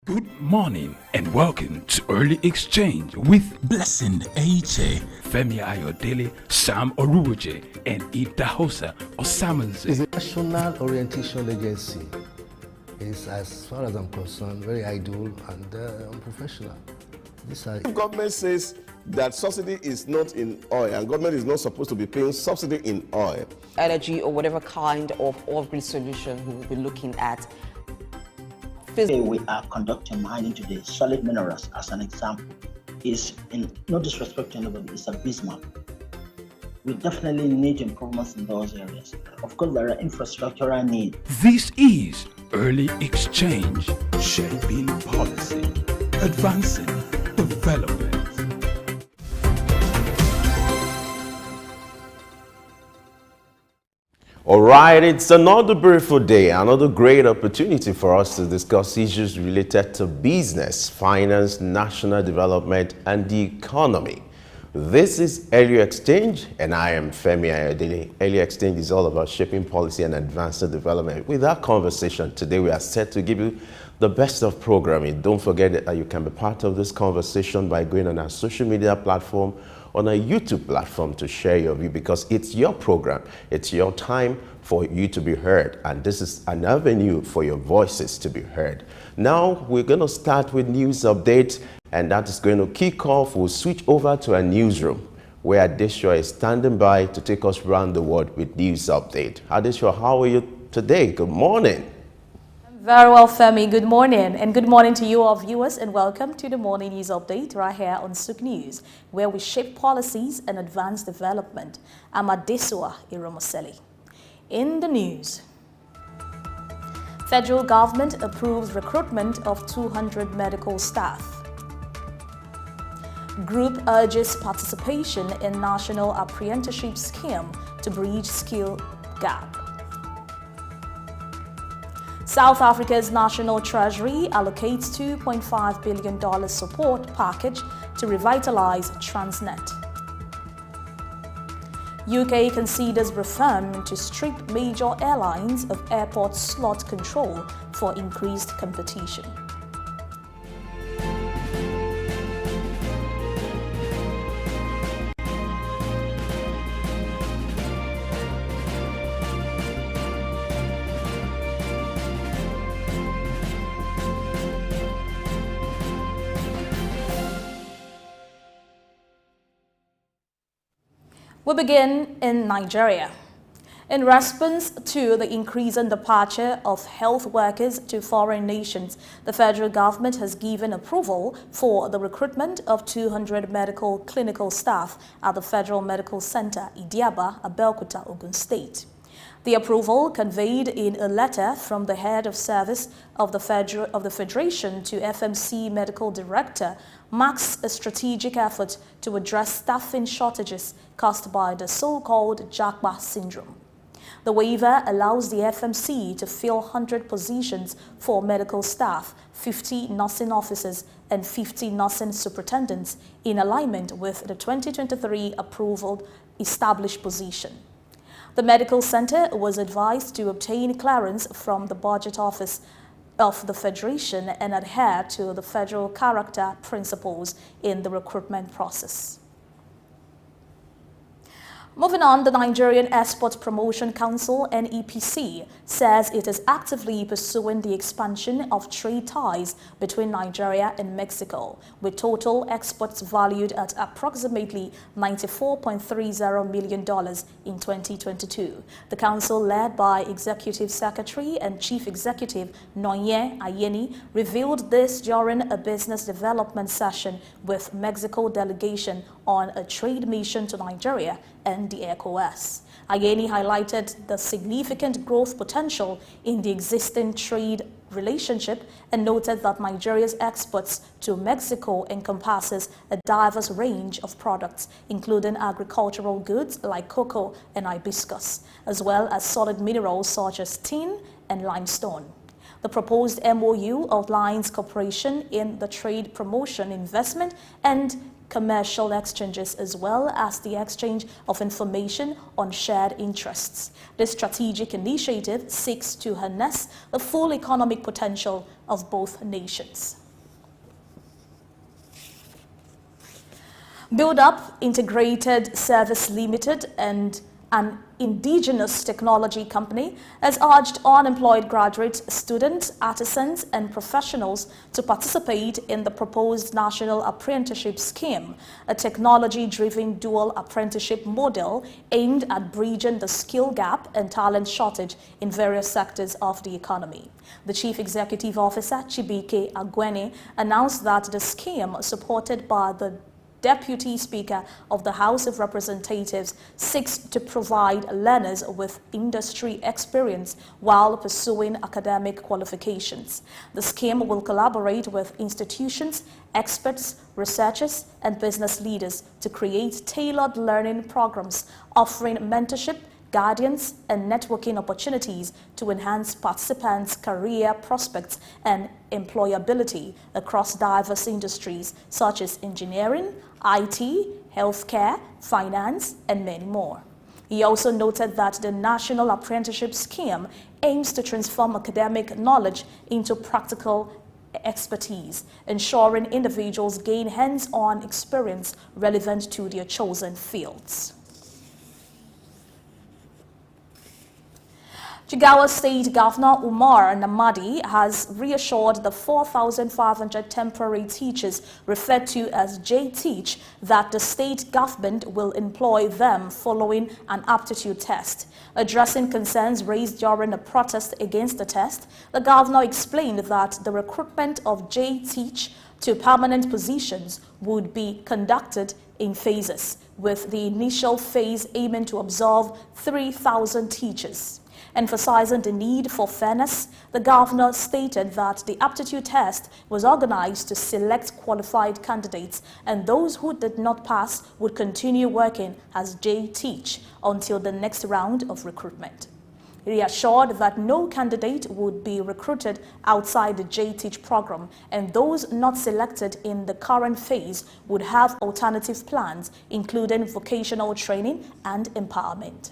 Good morning and welcome to Early Exchange with Blessing Aiche, Femi Ayodele, Sam Oruwoje, and Idahosa Osamanze. It's a national orientation agency. It's, as far as I'm concerned, very idle and unprofessional. If government says that subsidy is not in oil and government is not supposed to be paying subsidy in oil, energy or whatever kind of off-grid solution we will be looking at. Today we are conducting mining today. Solid minerals, as an example, is, in no disrespect to anybody, is abysmal. We definitely need improvements in those areas. Of course, there are infrastructural needs. This is Early Exchange, shaping policy, advancing development. all right, it's another beautiful day, another great opportunity for us to discuss issues related to business, finance, national development, and the economy. This is Early Exchange, and I am Femi Ayodele. Early Exchange is all about shaping policy and advancing development. With our conversation today, we are set to give you the best of programming. Don't forget that you can be part of this conversation by going on our social media platform, on our YouTube platform, to share your view, because it's your program, it's your time for you to be heard, and this is an avenue for your voices to be heard. Now we're going to start with news updates, and that is going to kick off. We'll switch over to a newsroom where Adesha is standing by to take us around the world with news update. Adesha, how are you today? Good morning. Very well, Femi. Good morning. And good morning to you, our viewers, and welcome to the morning news update right here on Souk News, where we shape policies and advance development. I'm Adesua Iromoseli. In the news, federal government approves recruitment of 200 medical staff. Group urges participation in national apprenticeship scheme to bridge skill gap. South Africa's National Treasury allocates $2.5 billion support package to revitalize Transnet. UK considers reform to strip major airlines of airport slot control for increased competition. We begin in Nigeria. In response to the increasing departure of health workers to foreign nations, the federal government has given approval for the recruitment of 200 medical clinical staff at the Federal Medical Center, Idiaba, Abeokuta, Ogun State. The approval, conveyed in a letter from the head of service of the Federation to FMC Medical Director, marks a strategic effort to address staffing shortages caused by the so-called Japa syndrome. The waiver allows the FMC to fill 100 positions for medical staff, 50 nursing officers, and 50 nursing superintendents in alignment with the 2023 approved established position. The medical center was advised to obtain clearance from the budget office of the Federation and adhere to the federal character principles in the recruitment process. Moving on, the Nigerian Export Promotion Council, NEPC, says it is actively pursuing the expansion of trade ties between Nigeria and Mexico, with total exports valued at approximately $94.30 million in 2022. The council, led by Executive Secretary and Chief Executive Nonye Ayeni, revealed this during a business development session with Mexico delegation on a trade mission to Nigeria and the ECOWAS. Ayeni highlighted the significant growth potential in the existing trade relationship and noted that Nigeria's exports to Mexico encompasses a diverse range of products, including agricultural goods like cocoa and hibiscus, as well as solid minerals such as tin and limestone. The proposed MOU outlines cooperation in the trade promotion, investment, and commercial exchanges as well as the exchange of information on shared interests. This strategic initiative seeks to harness the full economic potential of both nations. Build Up Integrated Service Limited and an indigenous technology company has urged unemployed graduates, students, artisans, and professionals to participate in the proposed National Apprenticeship Scheme, a technology-driven dual apprenticeship model aimed at bridging the skill gap and talent shortage in various sectors of the economy. The Chief Executive Officer, Chibike Agwene, announced that the scheme, supported by the Deputy Speaker of the House of Representatives, seeks to provide learners with industry experience while pursuing academic qualifications. The scheme will collaborate with institutions, experts, researchers, and business leaders to create tailored learning programs offering mentorship, guidance, and networking opportunities to enhance participants' career prospects and employability across diverse industries such as engineering, IT, healthcare, finance, and many more. He also noted that the National Apprenticeship Scheme aims to transform academic knowledge into practical expertise, ensuring individuals gain hands-on experience relevant to their chosen fields. Jigawa State Governor Umar Namadi has reassured the 4,500 temporary teachers referred to as J-Teach that the state government will employ them following an aptitude test. Addressing concerns raised during a protest against the test, the governor explained that the recruitment of J-Teach to permanent positions would be conducted in phases, with the initial phase aiming to absorb 3,000 teachers. Emphasizing the need for fairness, the governor stated that the aptitude test was organized to select qualified candidates, and those who did not pass would continue working as J-Teach until the next round of recruitment. He assured that no candidate would be recruited outside the J-Teach program, and those not selected in the current phase would have alternative plans, including vocational training and empowerment.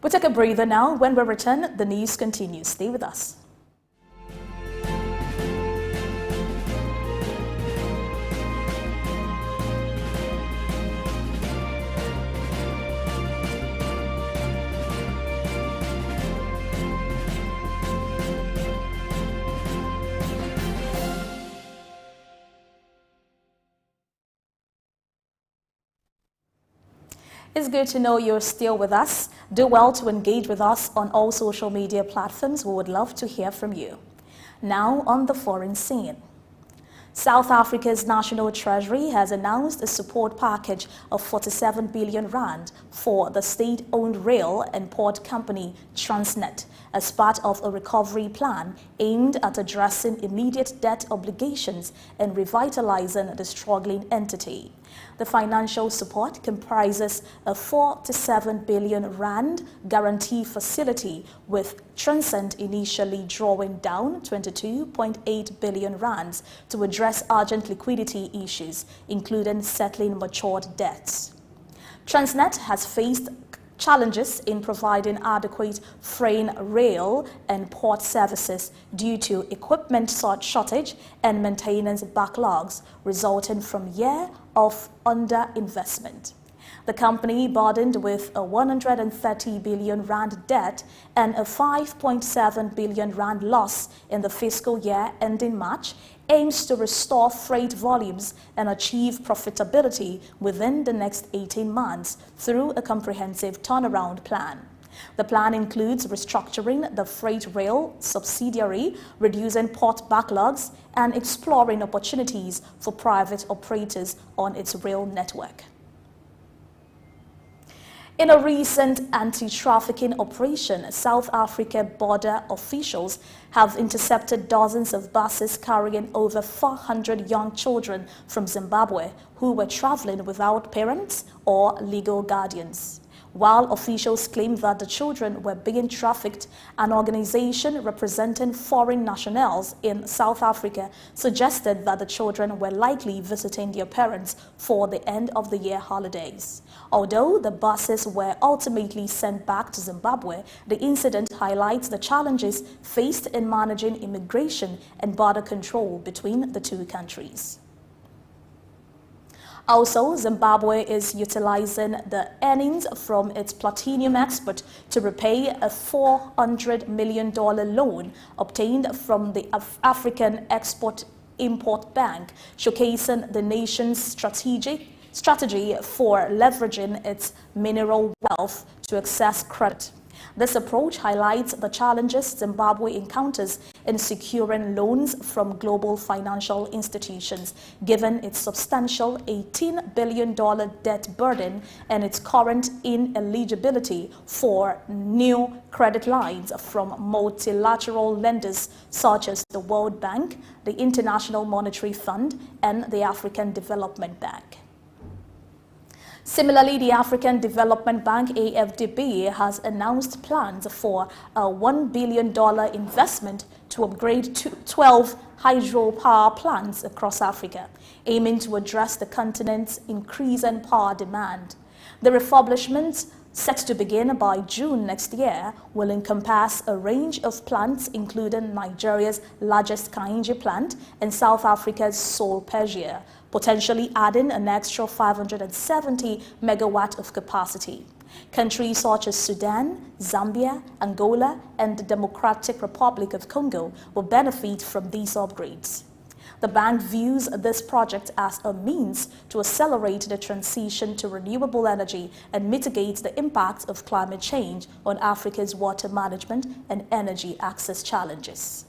We'll take a breather now. When we return, the news continues. Stay with us. It's good to know you're still with us. Do well to engage with us on all social media platforms. We would love to hear from you. Now on the foreign scene. South Africa's National Treasury has announced a support package of 47 billion rand for the state-owned rail and port company Transnet as part of a recovery plan aimed at addressing immediate debt obligations and revitalizing the struggling entity. The financial support comprises a 47 billion rand guarantee facility, with Transnet initially drawing down 22.8 billion rands to address urgent liquidity issues, including settling matured debts. Transnet has faced challenges in providing adequate freight, rail, and port services due to equipment shortage and maintenance backlogs resulting from years of underinvestment. The company, burdened with a 130 billion rand debt and a 5.7 billion rand loss in the fiscal year ending March, aims to restore freight volumes and achieve profitability within the next 18 months through a comprehensive turnaround plan. The plan includes restructuring the freight rail subsidiary, reducing port backlogs, and exploring opportunities for private operators on its rail network. In a recent anti-trafficking operation, South Africa border officials have intercepted dozens of buses carrying over 400 young children from Zimbabwe who were traveling without parents or legal guardians. While officials claim that the children were being trafficked, an organization representing foreign nationals in South Africa suggested that the children were likely visiting their parents for the end of the year holidays. Although the buses were ultimately sent back to Zimbabwe, the incident highlights the challenges faced in managing immigration and border control between the two countries. Also, Zimbabwe is utilizing the earnings from its platinum export to repay a $400 million loan obtained from the African Export-Import Bank, showcasing the nation's strategy for leveraging its mineral wealth to access credit. This approach highlights the challenges Zimbabwe encounters in securing loans from global financial institutions, given its substantial $18 billion debt burden and its current ineligibility for new credit lines from multilateral lenders such as the World Bank, the International Monetary Fund, and the African Development Bank. Similarly, the African Development Bank, AFDB, has announced plans for a $1 billion investment to upgrade 12 hydropower plants across Africa, aiming to address the continent's increasing power demand. The refurbishment, set to begin by June next year, will encompass a range of plants including Nigeria's largest Kainji plant and South Africa's Sol-Persia, potentially adding an extra 570 megawatt of capacity. Countries such as Sudan, Zambia, Angola, and the Democratic Republic of Congo will benefit from these upgrades. The bank views this project as a means to accelerate the transition to renewable energy and mitigate the impact of climate change on Africa's water management and energy access challenges.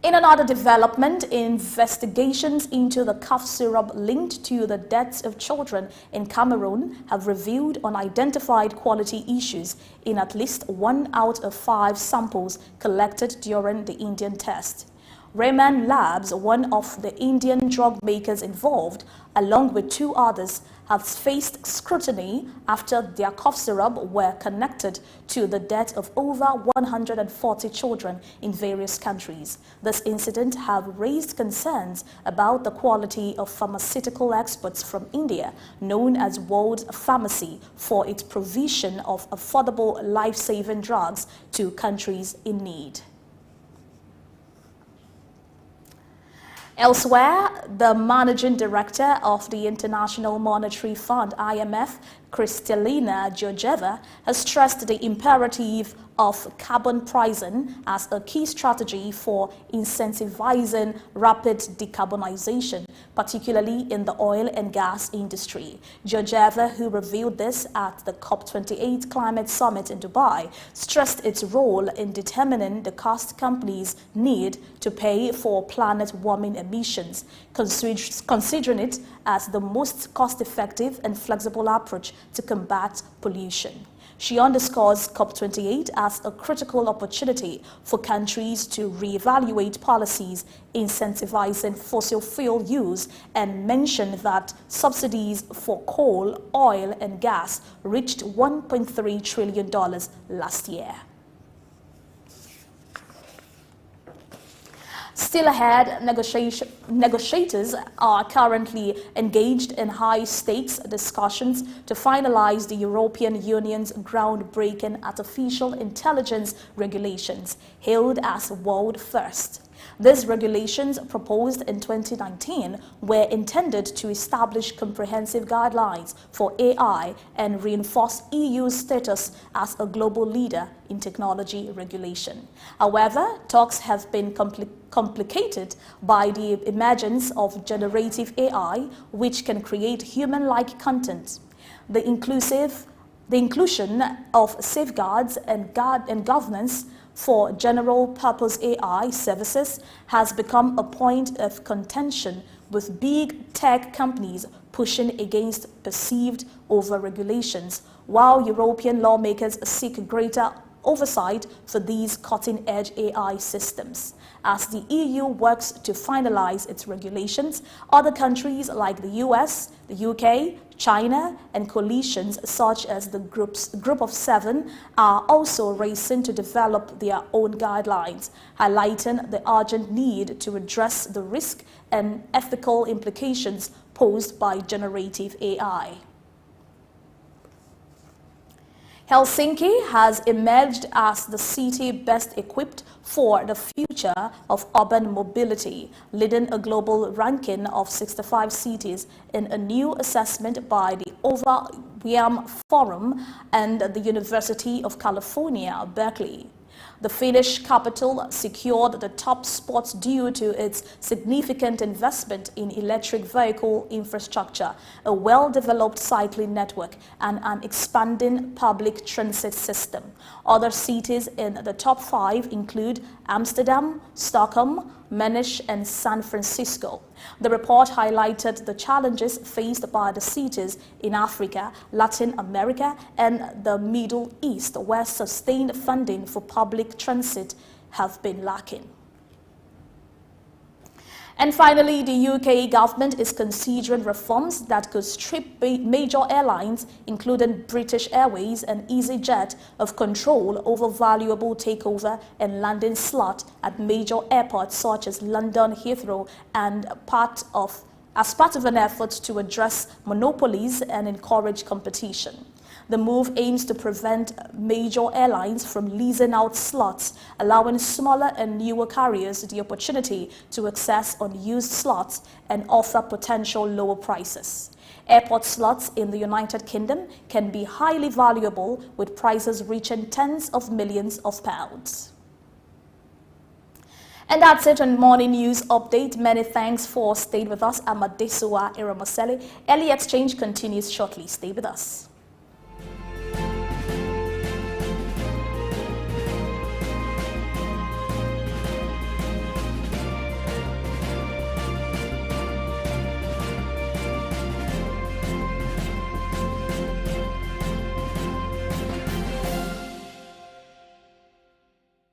In another development, investigations into the cough syrup linked to the deaths of children in Cameroon have revealed unidentified quality issues in at least 1 out of 5 samples collected during the Indian test. Raman Labs, one of the Indian drug makers involved, along with 2 others, have faced scrutiny after their cough syrup were connected to the death of over 140 children in various countries. This incident have raised concerns about the quality of pharmaceutical exports from India, known as World Pharmacy, for its provision of affordable life-saving drugs to countries in need. Elsewhere, the managing director of the International Monetary Fund, IMF, Kristalina Georgieva, has stressed the imperative of carbon pricing as a key strategy for incentivizing rapid decarbonization, particularly in the oil and gas industry. Georgieva, who revealed this at the COP28 Climate Summit in Dubai, stressed its role in determining the cost companies need to pay for planet warming emissions, considering it as the most cost-effective and flexible approach to combat pollution. She underscores COP28 as a critical opportunity for countries to reevaluate policies incentivizing fossil fuel use and mentioned that subsidies for coal, oil, and gas reached $1.3 trillion last year. Still ahead, negotiators are currently engaged in high-stakes discussions to finalize the European Union's groundbreaking artificial intelligence regulations, hailed as world first. These regulations, proposed in 2019, were intended to establish comprehensive guidelines for AI and reinforce EU's status as a global leader in technology regulation. However, talks have been complicated by the emergence of generative AI, which can create human-like content. The inclusion of safeguards and governance for general-purpose AI services has become a point of contention, with big tech companies pushing against perceived over-regulations, while European lawmakers seek greater oversight for these cutting-edge AI systems. As the EU works to finalize its regulations, other countries like the US, the UK, China, and coalitions such as the Group of Seven are also racing to develop their own guidelines, highlighting the urgent need to address the risk and ethical implications posed by generative AI. Helsinki has emerged as the city best equipped for the future of urban mobility, leading a global ranking of 65 cities in a new assessment by the Overwhelm Forum and the University of California, Berkeley. The Finnish capital secured the top spot due to its significant investment in electric vehicle infrastructure, a well-developed cycling network, and an expanding public transit system. Other cities in the top 5 include Amsterdam, Stockholm, Munich, and San Francisco. The report highlighted the challenges faced by the cities in Africa, Latin America, and the Middle East, where sustained funding for public transit have been lacking. And finally, the UK government is considering reforms that could strip major airlines, including British Airways and EasyJet, of control over valuable takeover and landing slot at major airports such as London Heathrow, and as part of an effort to address monopolies and encourage competition. The move aims to prevent major airlines from leasing out slots, allowing smaller and newer carriers the opportunity to access unused slots and offer potential lower prices. Airport slots in the United Kingdom can be highly valuable, with prices reaching tens of millions of pounds. And that's it on Morning News Update. Many thanks for staying with us. I'm Adesua Iramoseli. Early Exchange continues shortly. Stay with us.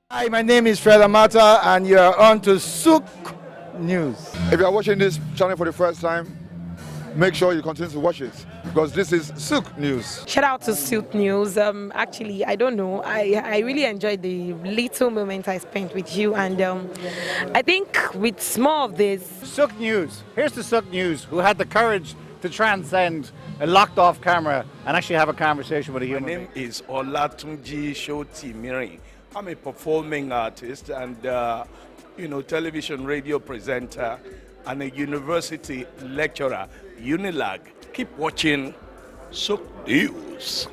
Hi, my name is Fred Amata, and you're on to Souk News. If you are watching this channel for the first time, make sure you continue to watch it, because this is Souk News. Shout out to Souk News. Actually, I don't know. I really enjoyed the little moment I spent with you, and I think with more of this. Souk News. Here's the Souk News, who had the courage to transcend a locked-off camera and actually have a conversation with a human being. My name is Olatunji Shoti Miri. I'm a performing artist and, television radio presenter and a university lecturer, Unilag. Keep watching Souk News.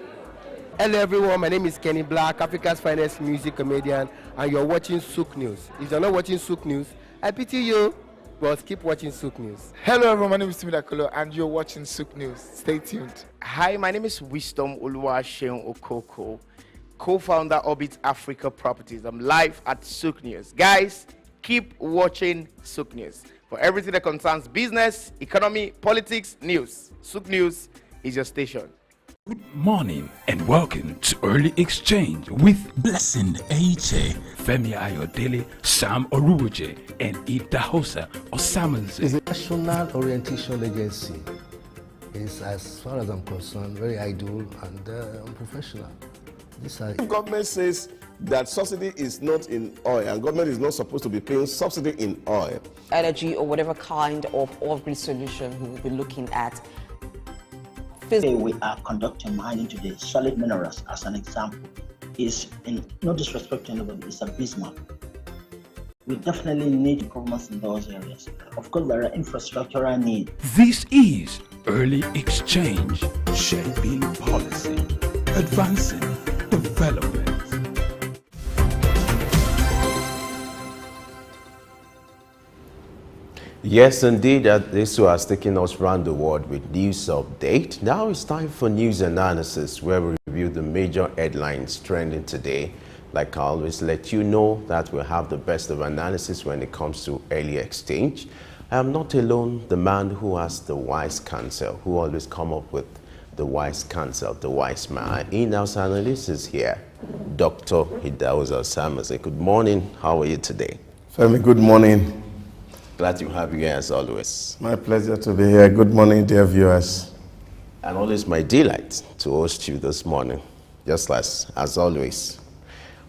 Hello everyone, my name is Kenny Black, Africa's finest music comedian, and you're watching Souk News. If you're not watching Souk News, I pity you, but keep watching Souk News. Hello everyone, my name is Timmy Dakolo, and you're watching Souk News. Stay tuned. Hi, my name is Wisdom Oluwaseun Okoko, co-founder Orbit Africa Properties. I'm live at Souk News. Guys, keep watching Souk News for everything that concerns business, economy, politics, news. Souk News is your station. Good morning and welcome to Early Exchange with Blessing Ache, Femi Ayodele, Sam Oruwoje, and Idahosa Osamanze. It's a national orientation agency. It's, as far as I'm concerned, very ideal and unprofessional. If government says that subsidy is not in oil and government is not supposed to be paying subsidy in oil, energy or whatever kind of off-grid solution we'll be looking at. Today we are conducting mining today. Solid minerals, as an example, is, in no disrespect to anybody, it's abysmal. We definitely need improvements in those areas. Of course, there are infrastructural needs. This is Early Exchange, shaping policy, advancing development. Yes, indeed, this was taking us around the world with news update. Now it's time for news analysis, where we review the major headlines trending today. Like I always let you know that we'll have the best of analysis when it comes to early exchange. I am not alone, the man who has the wise counsel, who always come up with the wise counsel, the wise man. In-house analyst is here, Dr. Idahosa Samuel. Good morning. How are you today? Femi, good morning. Glad to have you here as always. My pleasure to be here. Good morning, dear viewers. And always my delight to host you this morning, just as always.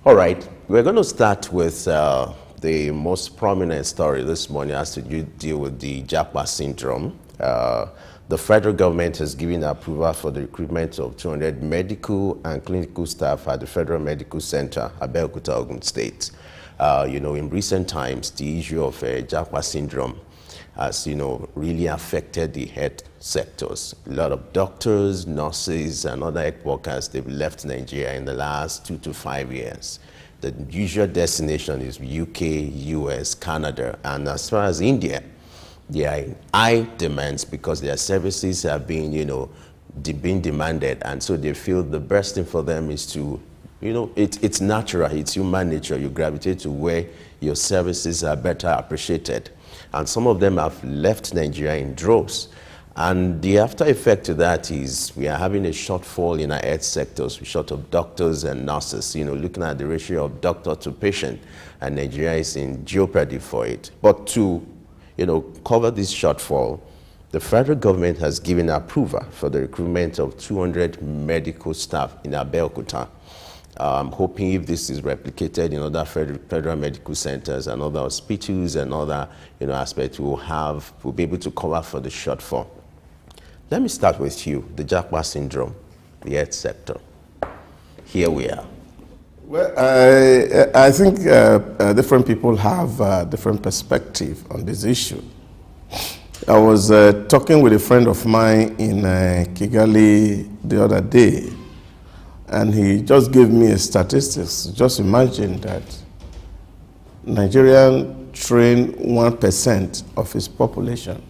All right, we're going to start with the most prominent story this morning has to deal with the Japa syndrome. The federal government has given approval for the recruitment of 200 medical and clinical staff at the Federal Medical Center, Abeokuta, Ogun State. In recent times, the issue of Japa syndrome has, really affected the health sectors. A lot of doctors, nurses, and other health workers, they've left Nigeria in the last 2 to 5 years. The usual destination is UK, US, Canada, and as far as India, they are in high demands because their services are being, being demanded, and so they feel the best thing for them is to, it's natural, it's human nature. You gravitate to where your services are better appreciated. And some of them have left Nigeria in droves. And the after effect to that is we are having a shortfall in our health sectors. We're short of doctors and nurses, looking at the ratio of doctor to patient, and Nigeria is in jeopardy for it. But to, cover this shortfall, the federal government has given approval for the recruitment of 200 medical staff in Abeokuta. I'm hoping if this is replicated in other federal medical centers and other hospitals and other aspects, we'll be able to cover for the shortfall. Let me start with you, the Japa syndrome, the health sector. Here we are. Well, I think different people have different perspective on this issue. I was talking with a friend of mine in Kigali the other day, and he just gave me a statistics. Just imagine that Nigerian train 1% of its population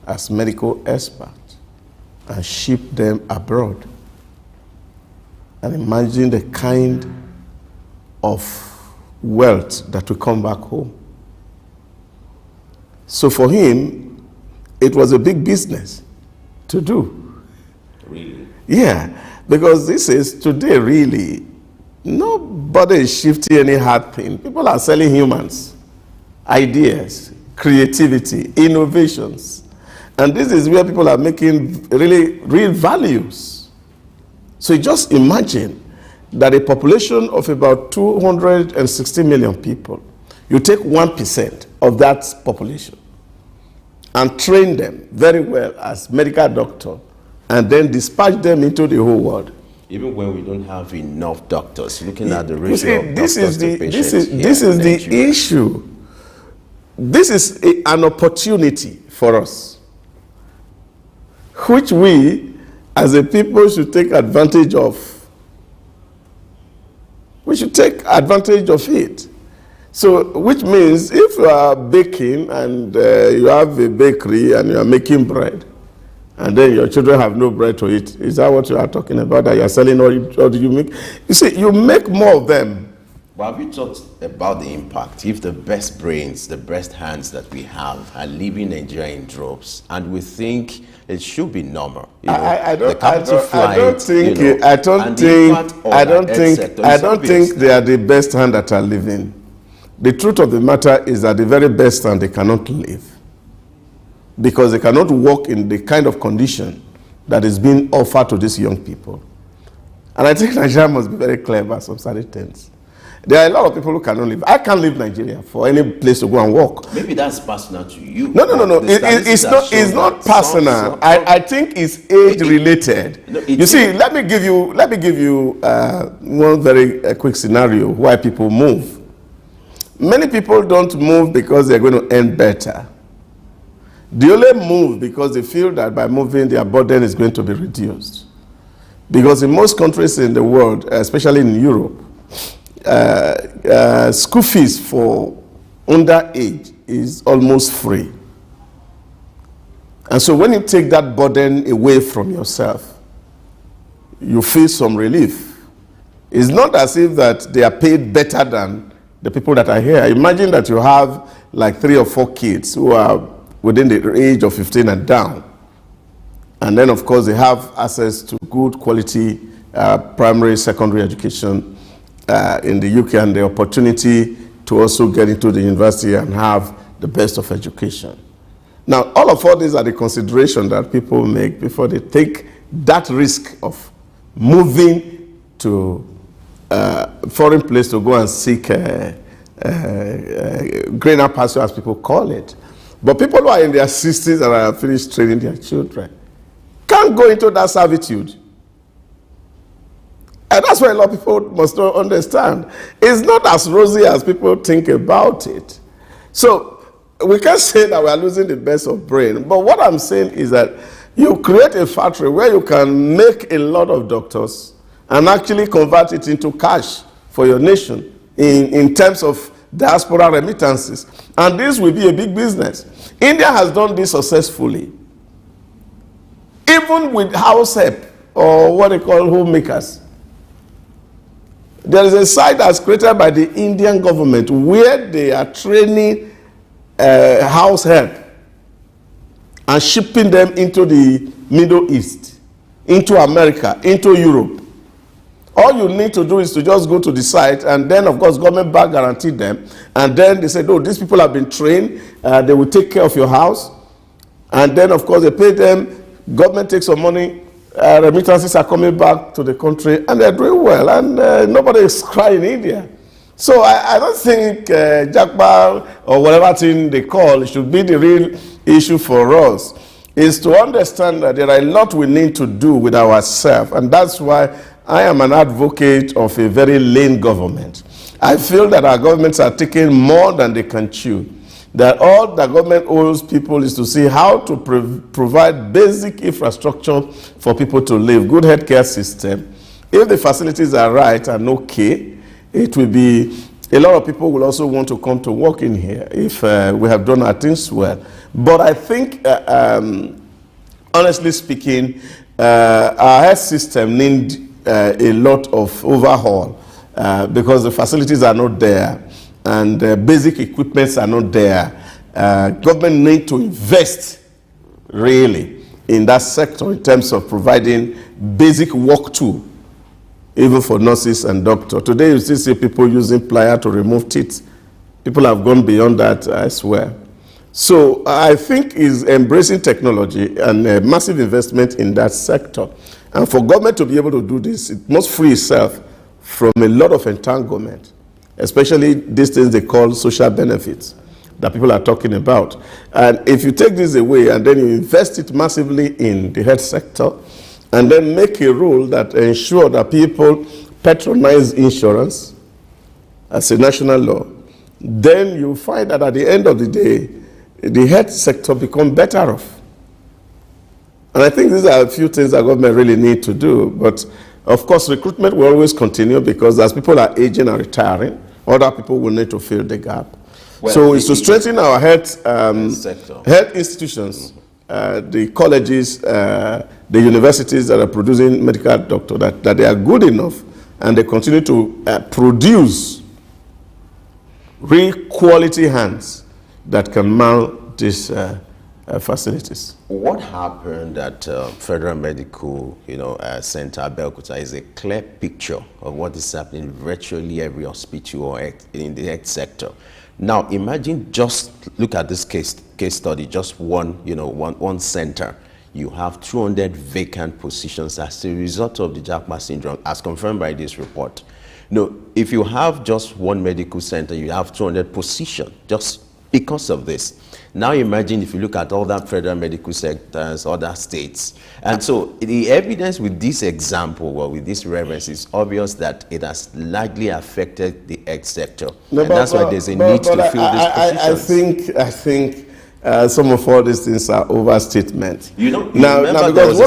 as medical experts and ship them abroad. And imagine the kind of wealth that will come back home. So for him, it was a big business to do. Really? Yeah. Because this is today really, nobody is shifting any hard thing. People are selling humans, ideas, creativity, innovations. And this is where people are making really real values. So just imagine that a population of about 260 million people, you take 1% of that population and train them very well as medical doctor, and then dispatch them into the whole world. Even when we don't have enough doctors, looking at the ratio of this doctors is to patients. This is the issue. This is an opportunity for us, which we, as a people, should take advantage of. We should take advantage of it. So, which means if you are baking and you have a bakery and you are making bread, and then your children have no bread to eat. Is that what you are talking about, that you are selling, or do you make? You see, you make more of them. But have you thought about the impact if the best brains, the best hands that we have are leaving Nigeria in droves, and we think it should be normal? I don't think they are the best hand that are living. The truth of the matter is that the very best hand, they cannot live, because they cannot work in the kind of condition that is being offered to these young people. And I think Nigeria must be very clever some certain things. There are a lot of people who cannot live. I can't leave Nigeria for any place to go and work. Maybe that's personal to you. No. It's not personal. I think it's age related. You see, let me give you one very quick scenario why people move. Many people don't move because they're going to earn better. They only move because they feel that by moving their burden is going to be reduced. Because in most countries in the world, especially in Europe, school fees for underage is almost free. And so when you take that burden away from yourself, you feel some relief. It's not as if that they are paid better than the people that are here. Imagine that you have like 3 or 4 kids who are within the age of 15 and down. And then, of course, they have access to good quality primary, secondary education in the UK, and the opportunity to also get into the university and have the best of education. Now, all these are the considerations that people make before they take that risk of moving to a foreign place to go and seek greener pasture, as people call it. But people who are in their 60s and are finished training their children can't go into that servitude. And that's why a lot of people must not understand. It's not as rosy as people think about it. So we can't say that we are losing the best of brain. But what I'm saying is that you create a factory where you can make a lot of doctors and actually convert it into cash for your nation in terms of diaspora remittances. And this will be a big business. India has done this successfully. Even with house help, or what they call homemakers. There is a site that's created by the Indian government where they are training house help and shipping them into the Middle East, into America, into Europe. All you need to do is to just go to the site, and then, of course, government back guarantee them. And then they say, oh, these people have been trained. They will take care of your house. And then, of course, they pay them. Government takes some money. Remittances are coming back to the country, and they're doing well. And nobody is crying in India. So I don't think Jackpot or whatever thing they call should be the real issue for us. Is to understand that there are a lot we need to do with ourselves. And that's why I am an advocate of a very lean government. I feel that our governments are taking more than they can chew. That all the government owes people is to see how to provide basic infrastructure for people to live, good healthcare system. If the facilities are right and okay, it will be, a lot of people will also want to come to work in here if we have done our things well. But I think, honestly speaking, our health system needs a lot of overhaul because the facilities are not there. And basic equipments are not there. Government need to invest really in that sector in terms of providing basic work tool, even for nurses and doctors. Today you still see people using pliers to remove teeth. People have gone beyond that, I swear. So I think is embracing technology and a massive investment in that sector. And for government to be able to do this, it must free itself from a lot of entanglement, especially these things they call social benefits that people are talking about. And if you take this away and then you invest it massively in the health sector and then make a rule that ensure that people patronize insurance as a national law, then you find that at the end of the day, the health sector becomes better off. And I think these are a few things that government really need to do. But of course, recruitment will always continue because as people are aging and retiring, other people will need to fill the gap. Well, so it's to strengthen our health institutions, the colleges, the universities that are producing medical doctors, that they are good enough and they continue to produce real quality hands that can mount these facilities. What happened at Federal Medical Center Abeokuta is a clear picture of what is happening in virtually every hospital or in the health sector. Now imagine, just look at this case study, just one center. You have 200 vacant positions as a result of the Jackpot syndrome, as confirmed by this report. No, if you have just one medical center, you have 200 positions just because of this. Now imagine if you look at all that federal medical sectors, other states. And so the evidence with this example, or with this reference, is obvious that it has largely affected the health sector. No, and that's why there's a need to fill these positions. I think some of all these things are overstatement. Now, because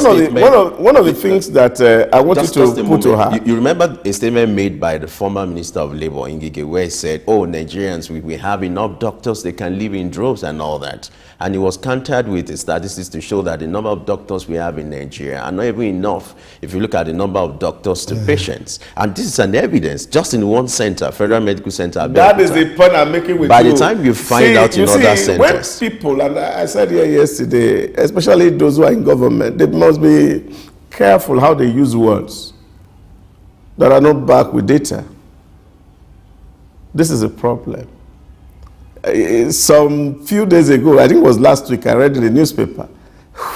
one of the things that I wanted to put to her. You remember a statement made by the former Minister of Labour, Ngige, where he said, oh, Nigerians, we have enough doctors, they can live in droves and all that. And he was countered with the statistics to show that the number of doctors we have in Nigeria are not even enough if you look at the number of doctors to patients. And this is an evidence, just in one center, Federal Medical Center. That is the point I'm making with you. By the time you find out in other centers. When people people, and I said here yesterday, especially those who are in government, they must be careful how they use words that are not backed with data. This is a problem. Some few days ago, I think it was last week, I read in the newspaper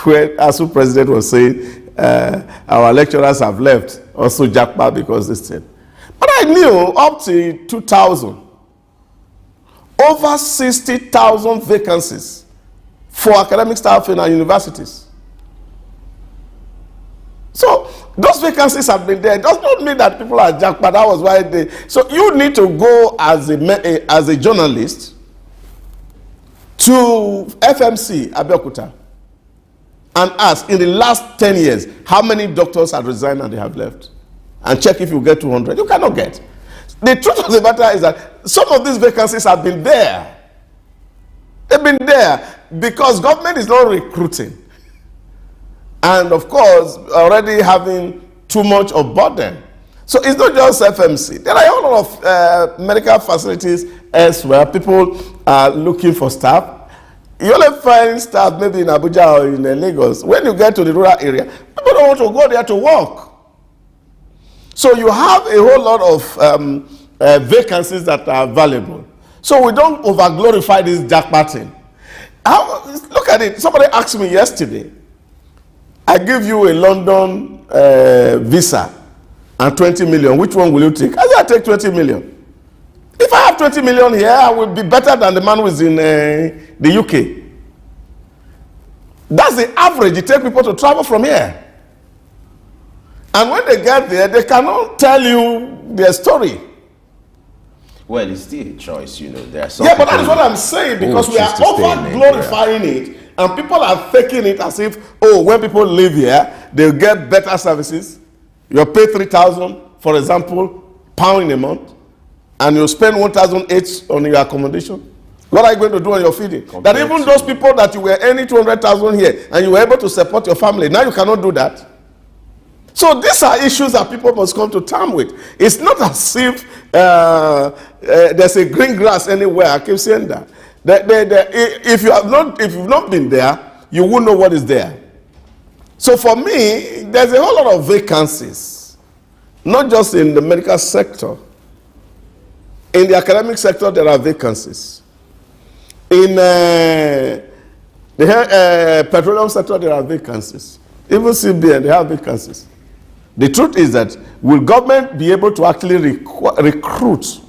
where ASU president was saying our lecturers have left, also Jackpa because this thing. But I knew up to 2000, over 60,000 vacancies for academic staff in our universities. So those vacancies have been there. It does not mean that people are Jackpa. That was why they. So you need to go as a journalist to FMC Abeokuta and ask, in the last 10 years, how many doctors have resigned and they have left? And check if you get 200. You cannot get. The truth of the matter is that some of these vacancies have been there. They've been there because government is not recruiting. And of course, already having too much of burden. So it's not just FMC. There are a whole lot of medical facilities elsewhere. People are looking for staff. You only find staff maybe in Abuja or in Lagos. When you get to the rural area, people don't want to go there to work. So you have a whole lot of vacancies that are available. So we don't over-glorify this Jackpa thing. Look at it. Somebody asked me yesterday, I give you a London visa and 20 million. Which one will you take? I said, I take 20 million. If I have 20 million here, I will be better than the man who is in the UK. That's the average it takes people to travel from here. And when they get there, they cannot tell you their story. Well, it's still a choice, you know. There are some but that is what I'm saying, because we are over-glorifying it, and people are taking it as if, oh, when people live here, they'll get better services. You'll pay 3,000, for example, pound in a month, and you'll spend 1,008 on your accommodation. What are you going to do on your feeding? That even those people that you were earning 200,000 here, and you were able to support your family, now you cannot do that. So these are issues that people must come to terms with. It's not as if there's a green grass anywhere. I keep saying that. If you've not been there, you won't know what is there. So for me, there's a whole lot of vacancies, not just in the medical sector. In the academic sector, there are vacancies. In the petroleum sector, there are vacancies. Even CBN, they have vacancies. The truth is that will government be able to actually recruit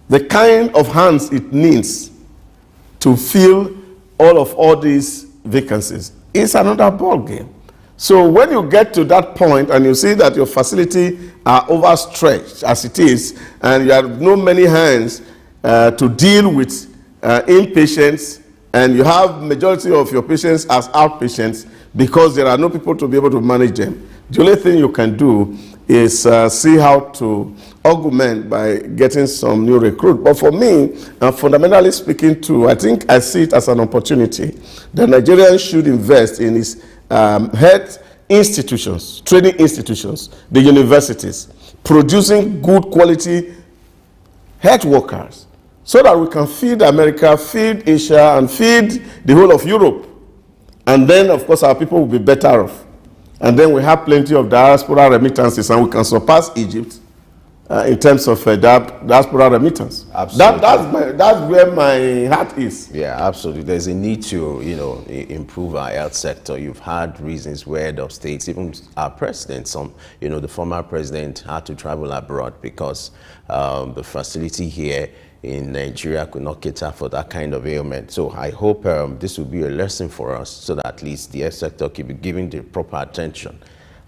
the kind of hands it needs to fill all these vacancies? It's another ball game. So when you get to that point and you see that your facility are overstretched as it is, and you have no many hands to deal with inpatients, and you have majority of your patients as outpatients because there are no people to be able to manage them, the only thing you can do is see how to augment by getting some new recruit. But for me, fundamentally speaking too, I think I see it as an opportunity that Nigerians should invest in its health institutions, training institutions, the universities, producing good quality health workers so that we can feed America, feed Asia, and feed the whole of Europe. And then, of course, our people will be better off. And then we have plenty of diaspora remittances, and we can surpass Egypt in terms of diaspora remittance. Absolutely. That's where my heart is. Yeah, absolutely. There's a need to, improve our health sector. You've had reasons where the states, even our president, the former president had to travel abroad because the facility here in Nigeria could not cater for that kind of ailment. So I hope this will be a lesson for us so that at least the health sector can be given the proper attention.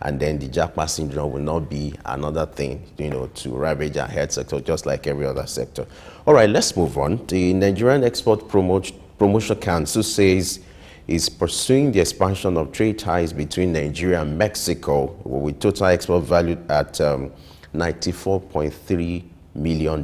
And then the Jackpa syndrome will not be another thing, to ravage our health sector, just like every other sector. All right, let's move on. The Nigerian Export Promotion Council says is pursuing the expansion of trade ties between Nigeria and Mexico, with total export valued at $94.3 million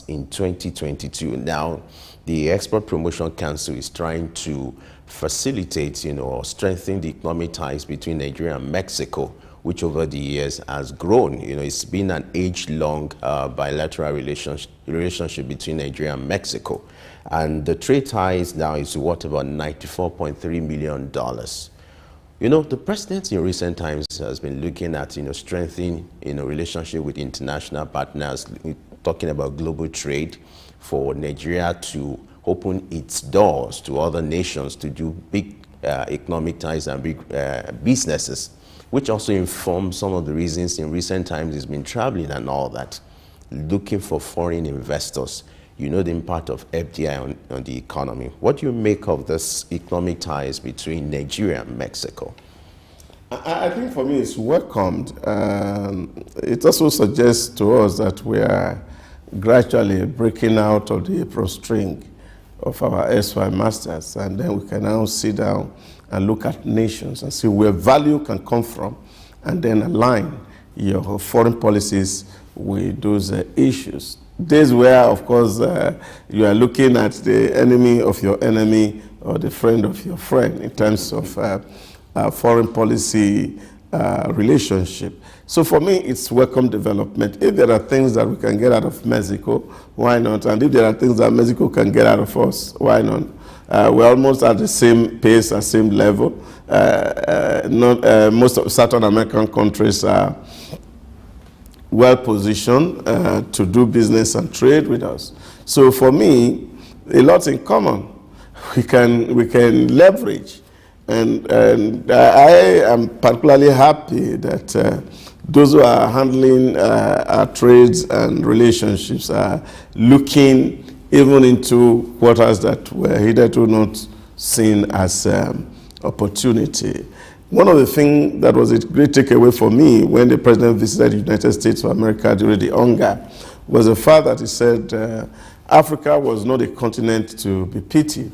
in 2022. Now, the Export Promotion Council is trying to facilitate, or strengthen the economic ties between Nigeria and Mexico, which over the years has grown. It's been an age-long bilateral relationship between Nigeria and Mexico. And the trade ties now is worth about $94.3 million. The president in recent times has been looking at, strengthening, relationship with international partners, talking about global trade for Nigeria to open its doors to other nations to do big economic ties and big businesses, which also informs some of the reasons in recent times he's been traveling and all that, looking for foreign investors. The impact of FDI on the economy. What do you make of this economic ties between Nigeria and Mexico? I think for me it's welcomed. It also suggests to us that we are gradually breaking out of the apron string of our SY masters, and then we can now sit down and look at nations and see where value can come from, and then align your foreign policies with those issues. Days where, of course, you are looking at the enemy of your enemy or the friend of your friend in terms of foreign policy relationship. So for me, it's welcome development. If there are things that we can get out of Mexico, why not? And if there are things that Mexico can get out of us, why not? We're almost at the same pace and same level. Most of Southern American countries are well positioned to do business and trade with us. So for me, a lot in common we can leverage, and I am particularly happy that those who are handling our trades and relationships are looking even into quarters that were hitherto not seen as opportunity. One of the things that was a great takeaway for me when the president visited the United States of America during the hunger was the fact that he said Africa was not a continent to be pitied.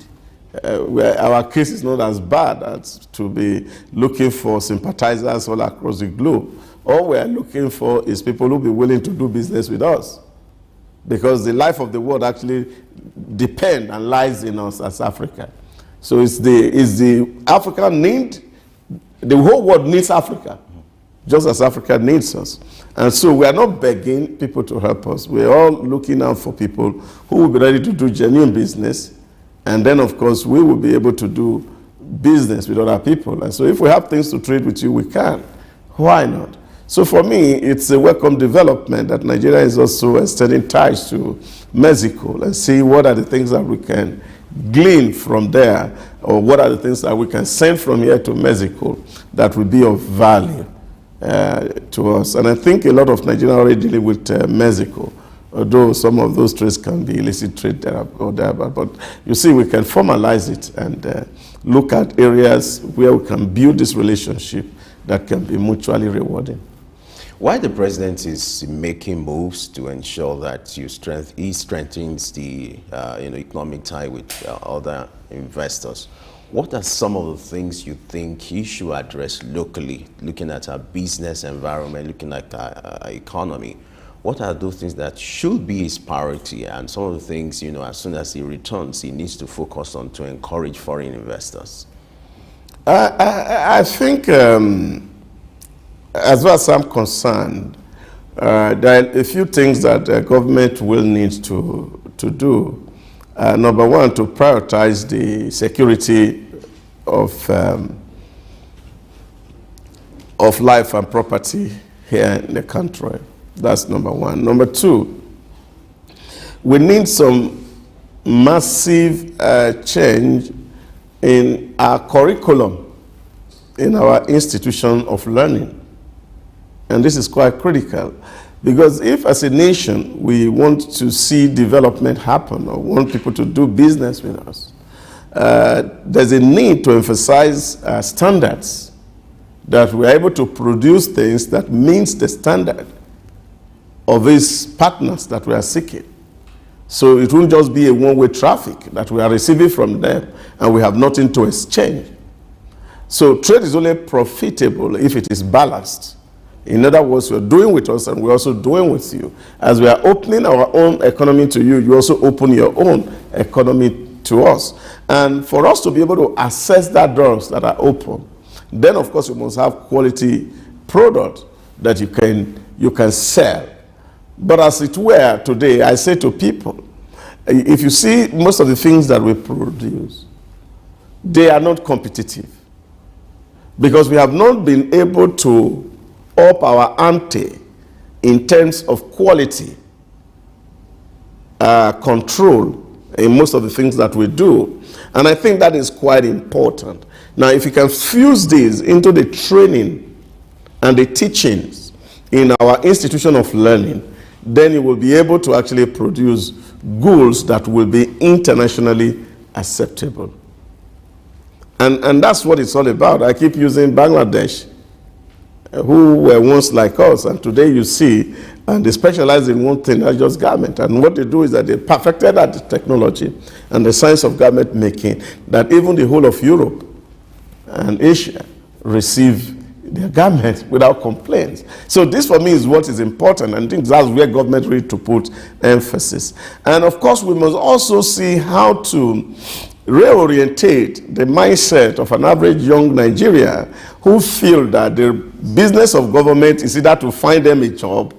Our case is not as bad as to be looking for sympathizers all across the globe. All we are looking for is people who will be willing to do business with us, because the life of the world actually depends and lies in us as Africa. So it's the African need. The whole world needs Africa, just as Africa needs us. And so we are not begging people to help us. We're all looking out for people who will be ready to do genuine business. And then, of course, we will be able to do business with other people. And so if we have things to trade with you, we can. Why not? So for me, it's a welcome development that Nigeria is also extending ties to Mexico and see what are the things that we can glean from there, or what are the things that we can send from here to Mexico that will be of value to us. And I think a lot of Nigerians are already dealing with Mexico, although some of those trades can be illicit trade there or there. But you see, we can formalize it and look at areas where we can build this relationship that can be mutually rewarding. Why the president is making moves to ensure that he strengthens the economic tie with other investors? What are some of the things you think he should address locally, looking at our business environment, looking at our economy? What are those things that should be his priority, and some of the things, as soon as he returns, he needs to focus on to encourage foreign investors? I think, as far as I'm concerned, there are a few things that the government will need to do. Number one, to prioritize the security of life and property here in the country. That's number one. Number two, we need some massive change in our curriculum, in our institution of learning. And this is quite critical, because if as a nation we want to see development happen or want people to do business with us, there's a need to emphasize standards, that we're able to produce things that meets the standard of these partners that we are seeking. So it won't just be a one-way traffic that we are receiving from them and we have nothing to exchange. So trade is only profitable if it is balanced. In other words, you're doing with us and we're also doing with you. As we are opening our own economy to you, you also open your own economy to us. And for us to be able to access that doors that are open, then of course you must have quality product that you can sell. But as it were today, I say to people, if you see most of the things that we produce, they are not competitive. Because we have not been able to up our ante in terms of quality control in most of the things that we do. And I think that is quite important. Now, if you can fuse this into the training and the teachings in our institution of learning, then you will be able to actually produce goods that will be internationally acceptable. And that's what it's all about. I keep using Bangladesh, who were once like us, and today you see, and they specialize in one thing, that's just garment. And what they do is that they perfected that technology and the science of garment making, that even the whole of Europe and Asia receive their garments without complaints. So this for me is what is important, and I think that's where government really to put emphasis. And of course we must also see how to reorientate the mindset of an average young Nigerian who feel that the business of government is either to find them a job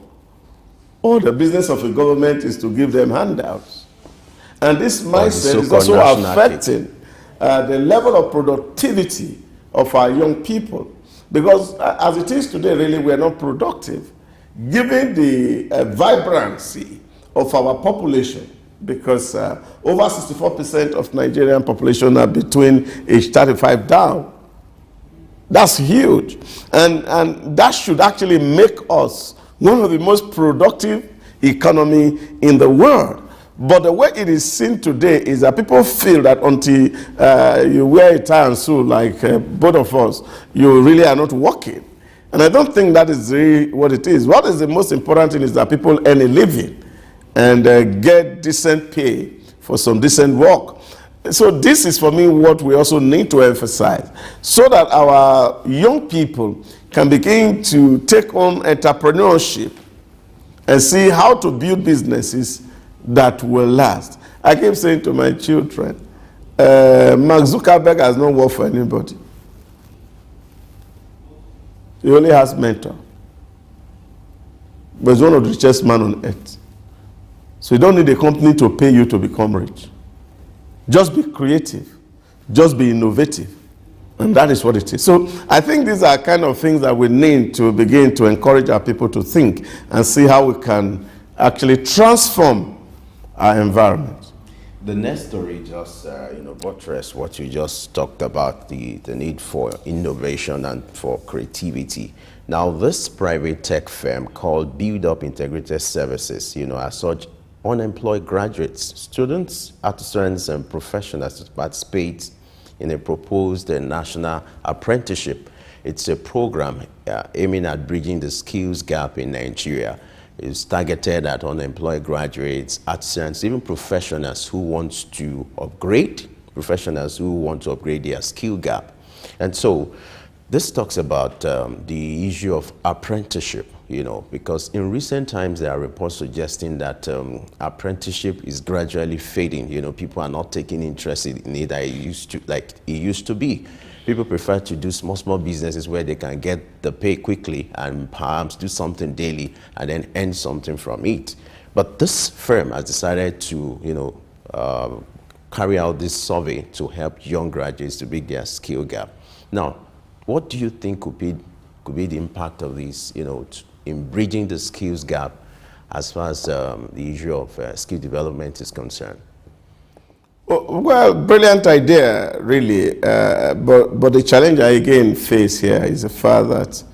or the business of a government is to give them handouts. And this mindset is also affecting the level of productivity of our young people. Because as it is today, really, we are not productive. Given the vibrancy of our population, because over 64% of Nigerian population are between age 35 down. That's huge. And that should actually make us one of the most productive economy in the world. But the way it is seen today is that people feel that until you wear a tie and suit like both of us, you really are not working. And I don't think that is really what it is. What is the most important thing is that people earn a living and get decent pay for some decent work. So this is for me what we also need to emphasize, so that our young people can begin to take on entrepreneurship and see how to build businesses that will last. I keep saying to my children, Mark Zuckerberg has not worked for anybody. He only has mentor. But he's one of the richest men on earth. So you don't need a company to pay you to become rich. Just be creative. Just be innovative. And that is what it is. So I think these are kind of things that we need to begin to encourage our people to think and see how we can actually transform our environment. The next story just buttress what you just talked about, the need for innovation and for creativity. Now, this private tech firm called Build Up Integrated Services, as such, unemployed graduates, students, artisans, and professionals to participate in a proposed national apprenticeship. It's a program aiming at bridging the skills gap in Nigeria. It's targeted at unemployed graduates, artisans, even professionals who want to upgrade, their skill gap. And so this talks about the issue of apprenticeship, because in recent times there are reports suggesting that apprenticeship is gradually fading. People are not taking interest in it like it used to be. People prefer to do small businesses where they can get the pay quickly and perhaps do something daily and then earn something from it. But this firm has decided to, carry out this survey to help young graduates to bridge their skill gap. Now, what do you think could be the impact of this, in bridging the skills gap as far as the issue of skill development is concerned? Well, brilliant idea, really. But the challenge I again face here is the fact that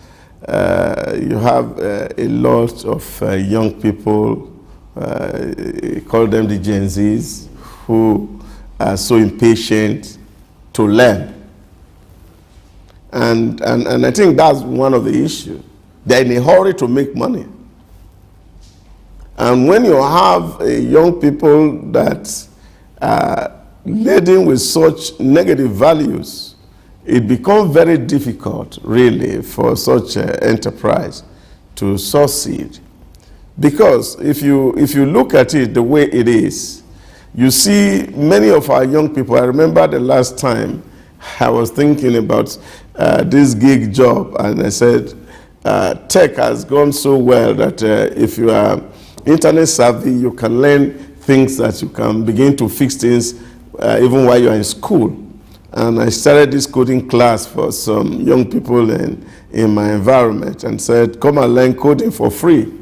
you have a lot of young people, call them the Gen Zs, who are so impatient to learn. And I think that's one of the issues. They're in a hurry to make money. And when you have young people that are laden with such negative values, it becomes very difficult, really, for such an enterprise to succeed. Because if you look at it the way it is, You see, many of our young people, I remember the last time I was thinking about this gig job, and I said, tech has gone so well that if you are internet savvy, you can learn things that you can begin to fix things even while you are in school. And I started this coding class for some young people in my environment and said, come and learn coding for free.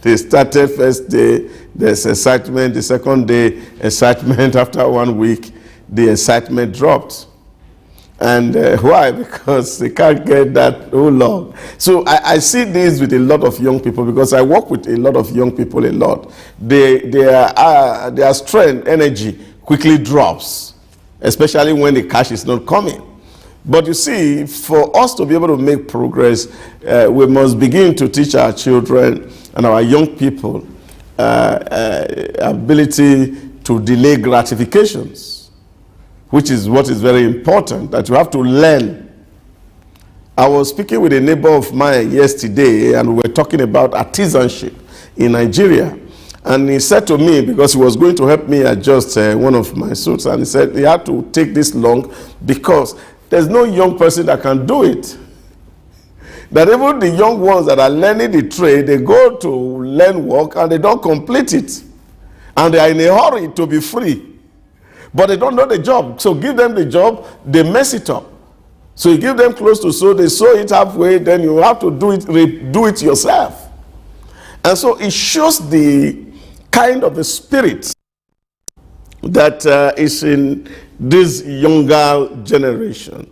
They started first day, there's excitement. The second day, excitement. After 1 week, the excitement dropped. And why? Because they can't get that whole long. So I see this with a lot of young people because I work with a lot of young people a lot. Their strength, energy quickly drops, especially when the cash is not coming. But you see, for us to be able to make progress, we must begin to teach our children and our young people ability to delay gratifications, which is what is very important, that you have to learn. I was speaking with a neighbor of mine yesterday, and we were talking about artisanship in Nigeria. And he said to me, because he was going to help me adjust one of my suits, and he said he had to take this long because there's no young person that can do it. That even the young ones that are learning the trade, they go to learn work and they don't complete it. And they are in a hurry to be free. But they don't know the job. So give them the job, they mess it up. So you give them clothes to sew, they sew it halfway, then you have to do it yourself. And so it shows the kind of the spirit that is in this younger generation.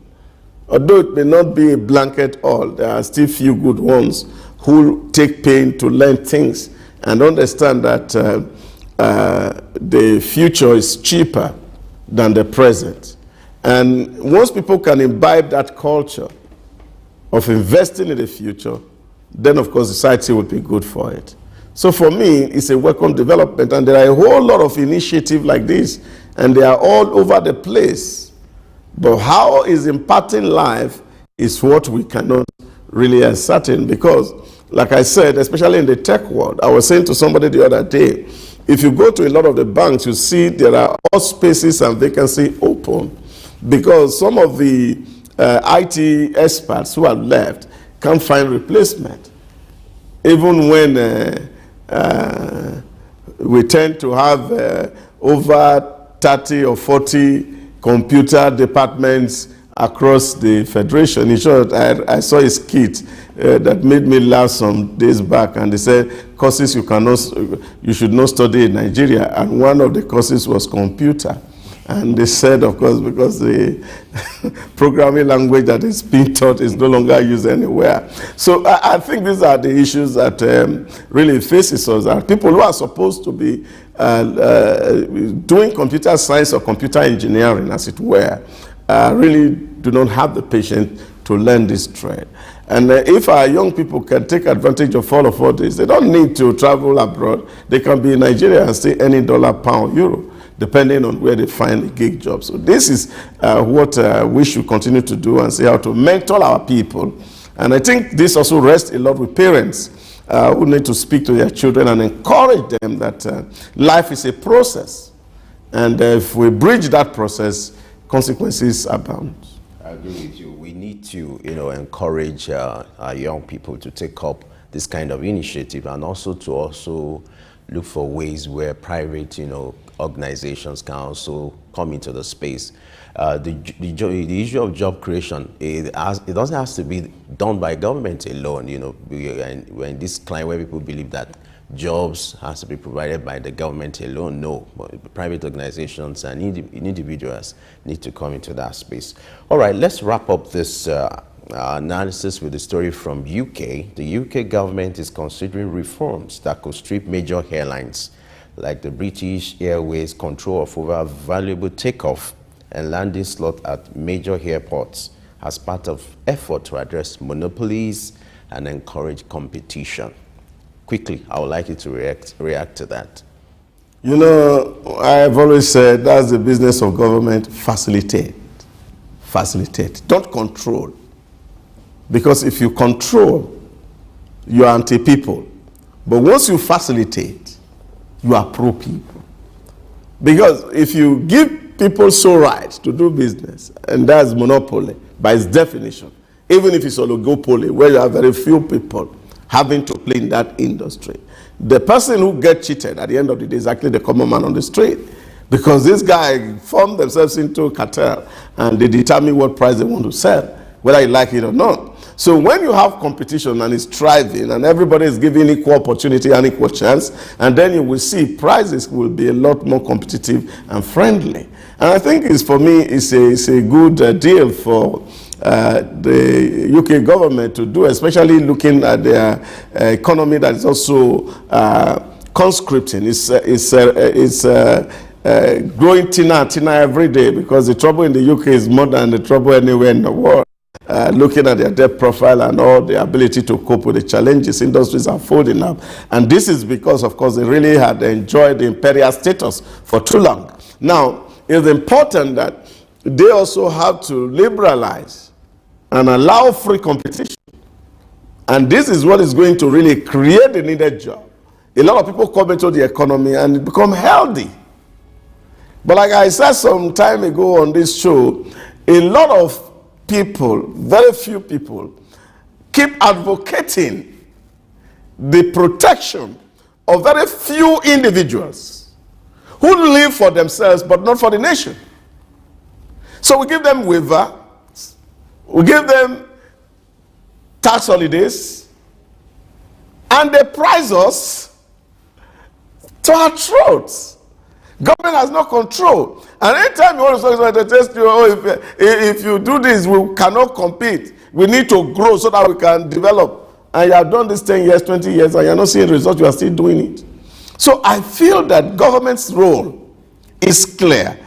Although it may not be a blanket all, there are still few good ones who take pain to learn things and understand that the future is cheaper than the present. And once people can imbibe that culture of investing in the future, then of course society would be good for it. So for me, it's a welcome development, and there are a whole lot of initiatives like this, and they are all over the place. But how is impacting life is what we cannot really ascertain, because, like I said, especially in the tech world, I was saying to somebody the other day, if you go to a lot of the banks, you see there are all spaces and vacancy open, because some of the IT experts who have left can't find replacement. Even when we tend to have over 30 or 40 computer departments across the Federation. In short, I saw a skit that made me laugh some days back, and they said courses you should not study in Nigeria, and one of the courses was computer. And they said, of course, because the programming language that is being taught is no longer used anywhere. So I think these are the issues that really faces us. Are people who are supposed to be doing computer science or computer engineering, as it were, really do not have the patience to learn this trade. And if our young people can take advantage of all of this, they don't need to travel abroad. They can be in Nigeria and stay any dollar, pound, euro, depending on where they find a gig job. So this is what we should continue to do and see how to mentor our people. And I think this also rests a lot with parents who need to speak to their children and encourage them that life is a process. And if we bridge that process, consequences abound. I agree with you. We need to, encourage our young people to take up this kind of initiative, and also to look for ways where private, organizations can also come into the space. The issue of job creation, it doesn't have to be done by government alone. We're in this climate where people believe that jobs has to be provided by the government alone. No, but private organizations and individuals need to come into that space. All right, let's wrap up this analysis with a story from UK. The UK government is considering reforms that could strip major airlines like the British Airways control of over valuable takeoff and landing slot at major airports as part of effort to address monopolies and encourage competition. Quickly, I would like you to react to that. I've always said that's the business of government: facilitate. Facilitate. Don't control. Because if you control, you are anti-people. But once you facilitate, you are pro-people. Because if you give people sole rights to do business, and that's monopoly by its definition, even if it's oligopoly, where you have very few people having to play in that industry, the person who gets cheated at the end of the day is actually the common man on the street. Because this guy formed themselves into a cartel and they determine what price they want to sell, whether you like it or not. So when you have competition and it's thriving and everybody is given equal opportunity and equal chance, and then you will see prices will be a lot more competitive and friendly. And I think for me, it's a good deal for the UK government to do, especially looking at their economy that is also conscripting. It's growing thinner every day, because the trouble in the UK is more than the trouble anywhere in the world. Looking at their debt profile and all the ability to cope with the challenges industries are folding up. And this is because, of course, they really had enjoyed the imperial status for too long. Now, it's important that they also have to liberalize and allow free competition. And this is what is going to really create the needed job. A lot of people come into the economy and become healthy. But like I said some time ago on this show, a lot of people, very few people, keep advocating the protection of very few individuals who live for themselves but not for the nation. So we give them waiver, we give them tax holidays, and they price us to our throats. Government has no control. And anytime you want to test you, if you do this, we cannot compete. We need to grow so that we can develop. And you have done this 10 years, 20 years, and you're not seeing results, you are still doing it. So I feel that government's role is clear.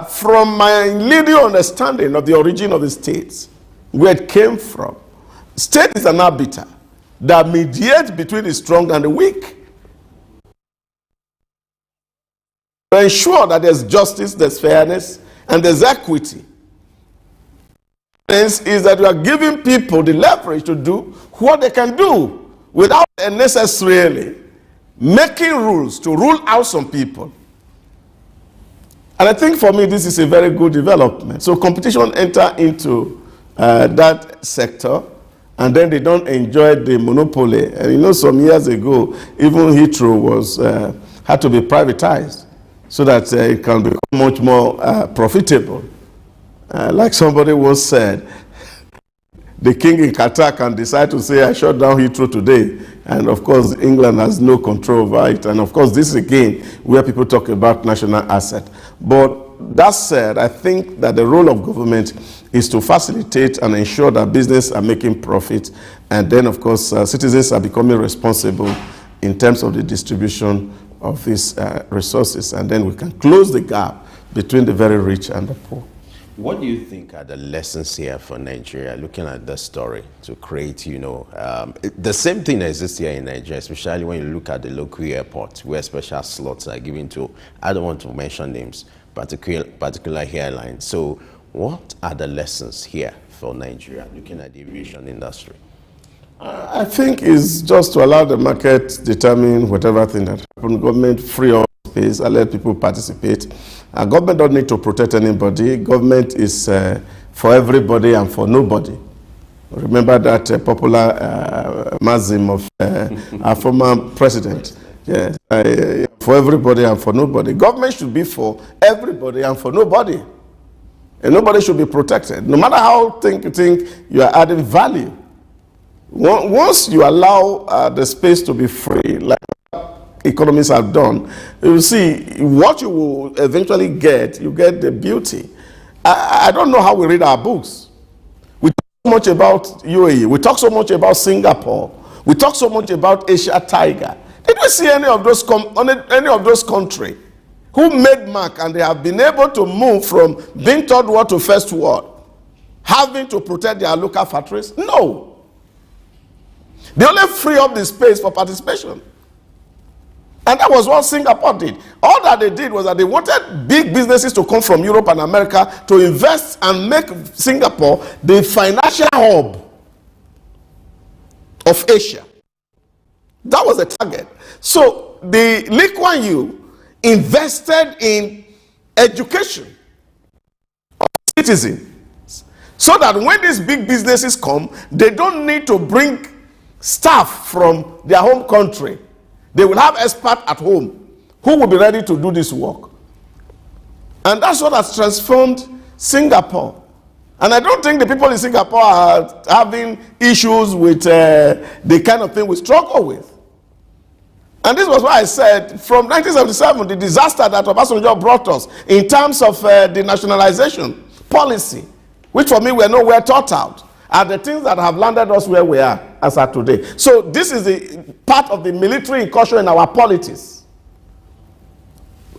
From my little understanding of the origin of the states, where it came from, state is an arbiter that mediates between the strong and the weak. To ensure that there's justice, there's fairness, and there's equity. Is that you are giving people the leverage to do what they can do without necessarily making rules to rule out some people. And I think for me, this is a very good development. So competition enter into that sector, and then they don't enjoy the monopoly. And you know, some years ago, even Heathrow was had to be privatized, so that it can become much more profitable. Like somebody once said, the king in Qatar can decide to say, I shut down Heathrow today. And of course, England has no control over it. And of course, this is again where people talk about national asset. But that said, I think that the role of government is to facilitate and ensure that business are making profit. And then, of course, citizens are becoming responsible in terms of the distribution of these resources, and then we can close the gap between the very rich and the poor. What do you think are the lessons here for Nigeria, looking at the story, to create, the same thing that exists here in Nigeria, especially when you look at the local airport, where special slots are given to, I don't want to mention names, particular airlines. So what are the lessons here for Nigeria, looking at the aviation industry? I think it's just to allow the market determine whatever thing that happens. Government free up space and let people participate. Government don't need to protect anybody. Government is for everybody and for nobody. Remember that popular maxim of our former president. Yes, for everybody and for nobody. Government should be for everybody and for nobody. And nobody should be protected. No matter how you think you are adding value. Once you allow the space to be free, like economies have done, you will see what you will eventually get, you get the beauty. I don't know how we read our books. We talk so much about UAE, we talk so much about Singapore, we talk so much about Asia Tiger. Did we see any of those countries who made mark and they have been able to move from being third world to first world, having to protect their local factories? No. They only free up the space for participation. And that was what Singapore did. All that they did was that they wanted big businesses to come from Europe and America to invest and make Singapore the financial hub of Asia. That was the target. So the Lee Kuan Yew invested in education of citizens, so that when these big businesses come, they don't need to bring staff from their home country. They will have experts at home who will be ready to do this work. And that's what has transformed Singapore. And I don't think the people in Singapore are having issues with the kind of thing we struggle with. And this was why I said, from 1977, the disaster that Obasanjo brought us in terms of the nationalization policy, which for me were nowhere thought out, are the things that have landed us where we are as at today. So this is the part of the military incursion in our politics.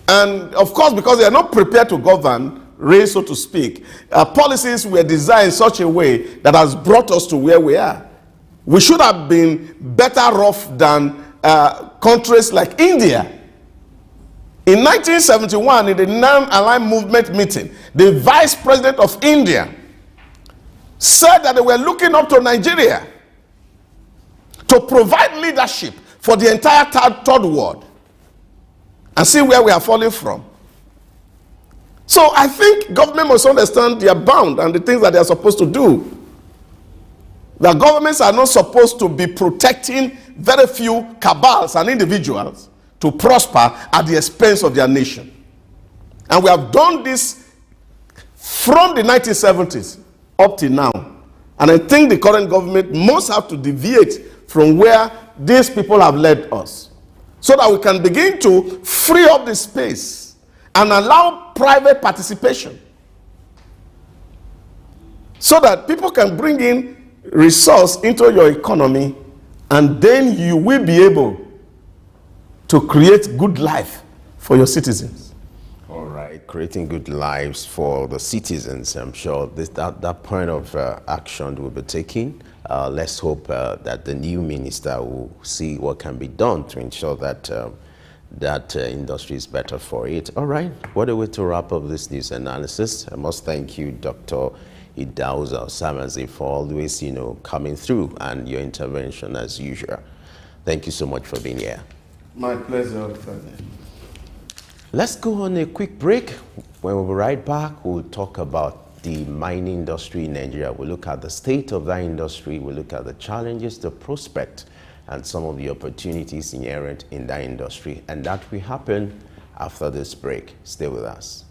And of course, because they are not prepared to govern, raise, so to speak, policies were designed in such a way that has brought us to where we are. We should have been better off than countries like India. In 1971, in the Non-Aligned Movement meeting, the Vice President of India said that they were looking up to Nigeria to provide leadership for the entire third world. And see where we are falling from. So I think government must understand their bound and the things that they are supposed to do. That governments are not supposed to be protecting very few cabals and individuals to prosper at the expense of their nation. And we have done this from the 1970s up to now. And I think the current government must have to deviate from where these people have led us, so that we can begin to free up the space and allow private participation, so that people can bring in resource into your economy, and then you will be able to create good life for your citizens. All right, creating good lives for the citizens. I'm sure that point of action will be taken. Let's hope that the new minister will see what can be done to ensure that that industry is better for it. All right, what a way to wrap up this news analysis. I must thank you, Dr. Idauza Samazi, for always, coming through, and your intervention as usual. Thank you so much for being here. My pleasure. Let's go on a quick break. When we'll be right back, we'll talk about the mining industry in Nigeria. We'll look at the state of that industry. We'll look at the challenges, the prospect, and some of the opportunities inherent in that industry. And that will happen after this break. Stay with us.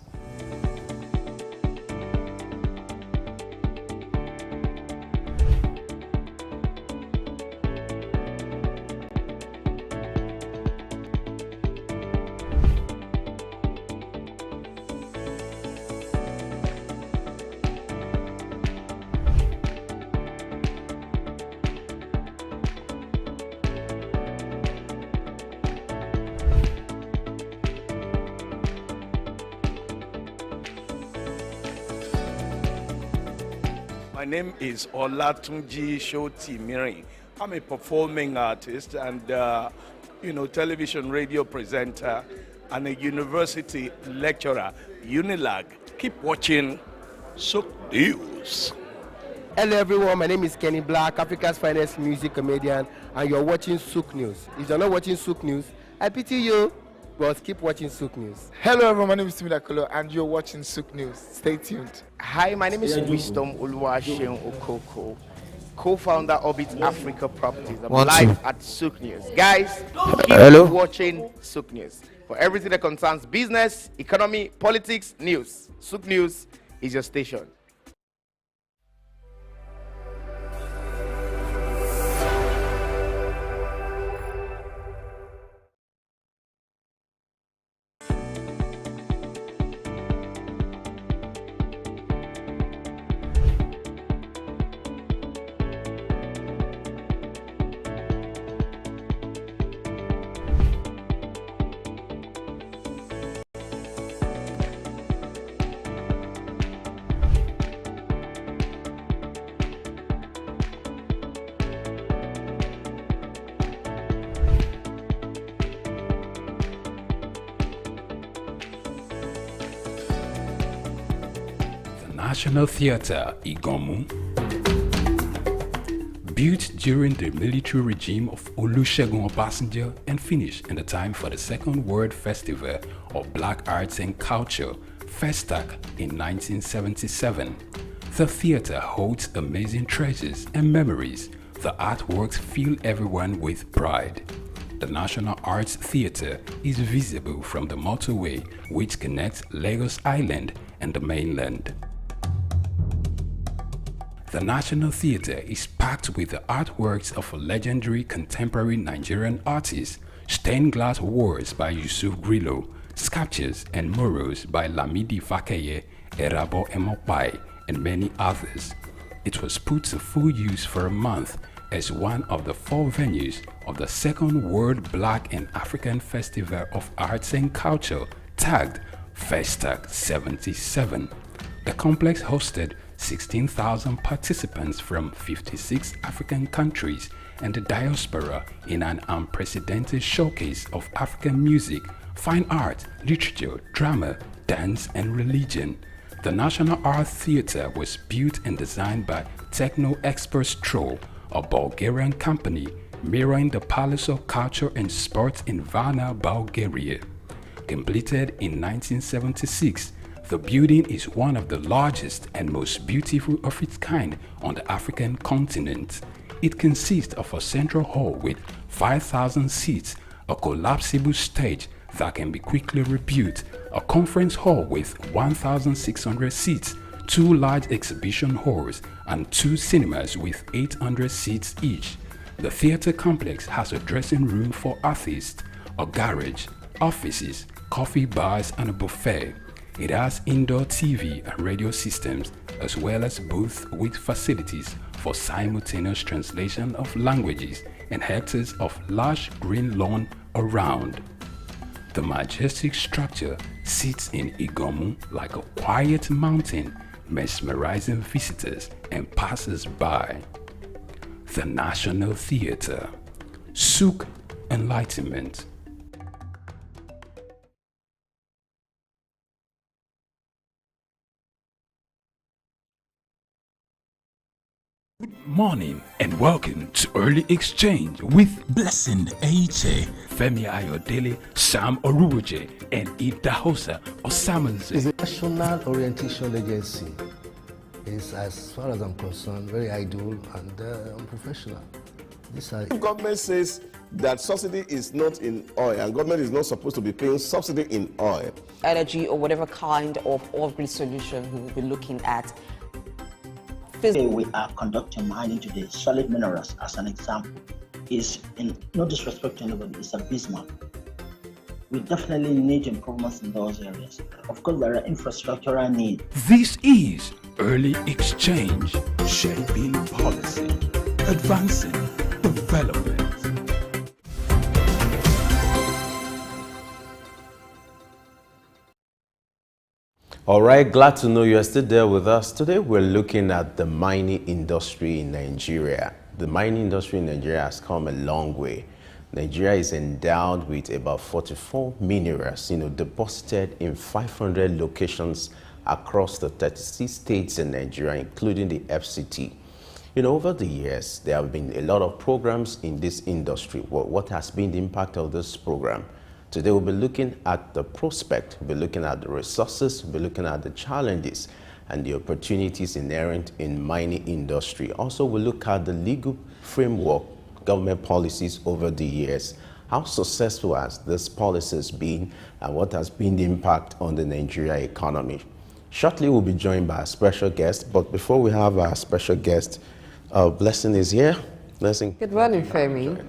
My name is Olatunji Shoti-Miri. I'm a performing artist and, television radio presenter and a university lecturer, Unilag. Keep watching Souk News. Hello everyone, my name is Kenny Black, Africa's finest music comedian, and you're watching Souk News. If you're not watching Souk News, I pity you, but keep watching Souk News. Hello everyone, my name is Timida Kolo, and you're watching Souk News. Stay tuned. Hi, my name is Wisdom Oluwaseun Okoko, co-founder Orbit Africa Properties. I'm live at Souk News. Guys, keep watching Souk News. For everything that concerns business, economy, politics, news, Souk News is your station. National Theatre, Igomu. Built during the military regime of Olusegun Obasanjo and finished in the time for the Second World Festival of Black Arts and Culture, FESTAC, in 1977. The theater holds amazing treasures and memories. The artworks fill everyone with pride. The National Arts Theatre is visible from the motorway which connects Lagos Island and the mainland. The National Theatre is packed with the artworks of legendary contemporary Nigerian artists, stained glass walls by Yusuf Grillo, sculptures and murals by Lamidi Fakeye, Erabo Emopai, and many others. It was put to full use for a month as one of the 4 venues of the Second World Black and African Festival of Arts and Culture, tagged FESTAC 77. The complex hosted 16,000 participants from 56 African countries and the diaspora in an unprecedented showcase of African music, fine art, literature, drama, dance, and religion. The National Art Theatre was built and designed by Techno Expert Stroll, a Bulgarian company mirroring the Palace of Culture and Sports in Varna, Bulgaria. Completed in 1976, the building is one of the largest and most beautiful of its kind on the African continent. It consists of a central hall with 5,000 seats, a collapsible stage that can be quickly rebuilt, a conference hall with 1,600 seats, 2 large exhibition halls, and 2 cinemas with 800 seats each. The theater complex has a dressing room for artists, a garage, offices, coffee bars, and a buffet. It has indoor TV and radio systems, as well as booths with facilities for simultaneous translation of languages and hectares of lush green lawn around. The majestic structure sits in Igomu like a quiet mountain, mesmerizing visitors and passers-by. The National Theatre. Souk Enlightenment. Good morning and welcome to Early Exchange with Blessing Aiche, Femi Ayodele, Sam Oruwoje, and Idahosa Osamanze. It's a national orientation agency. It's, as far as I'm concerned, very ideal and unprofessional. Government says that subsidy is not in oil, and government is not supposed to be paying subsidy in oil. Energy or whatever kind of off-grid solution we will be looking at. Today we are conducting mining today. Solid minerals, as an example, is, in no disrespect to anybody, it's abysmal. We definitely need improvements in those areas. Of course, there are infrastructural needs. This is Early Exchange, shaping policy, advancing development. All right, glad to know you are still there with us. Today we're looking at the mining industry in Nigeria. The mining industry in Nigeria has come a long way. Nigeria is endowed with about 44 minerals, deposited in 500 locations across the 36 states in Nigeria, including the FCT. Over the years, there have been a lot of programs in this industry. What has been the impact of this program? Today we'll be looking at the prospect, we'll be looking at the resources, we'll be looking at the challenges and the opportunities inherent in mining industry. Also, we'll look at the legal framework, government policies over the years. How successful has this policies been and what has been the impact on the Nigeria economy? Shortly, we'll be joined by a special guest, but before we have our special guest, Blessing is here. Blessing. Good morning, Femi.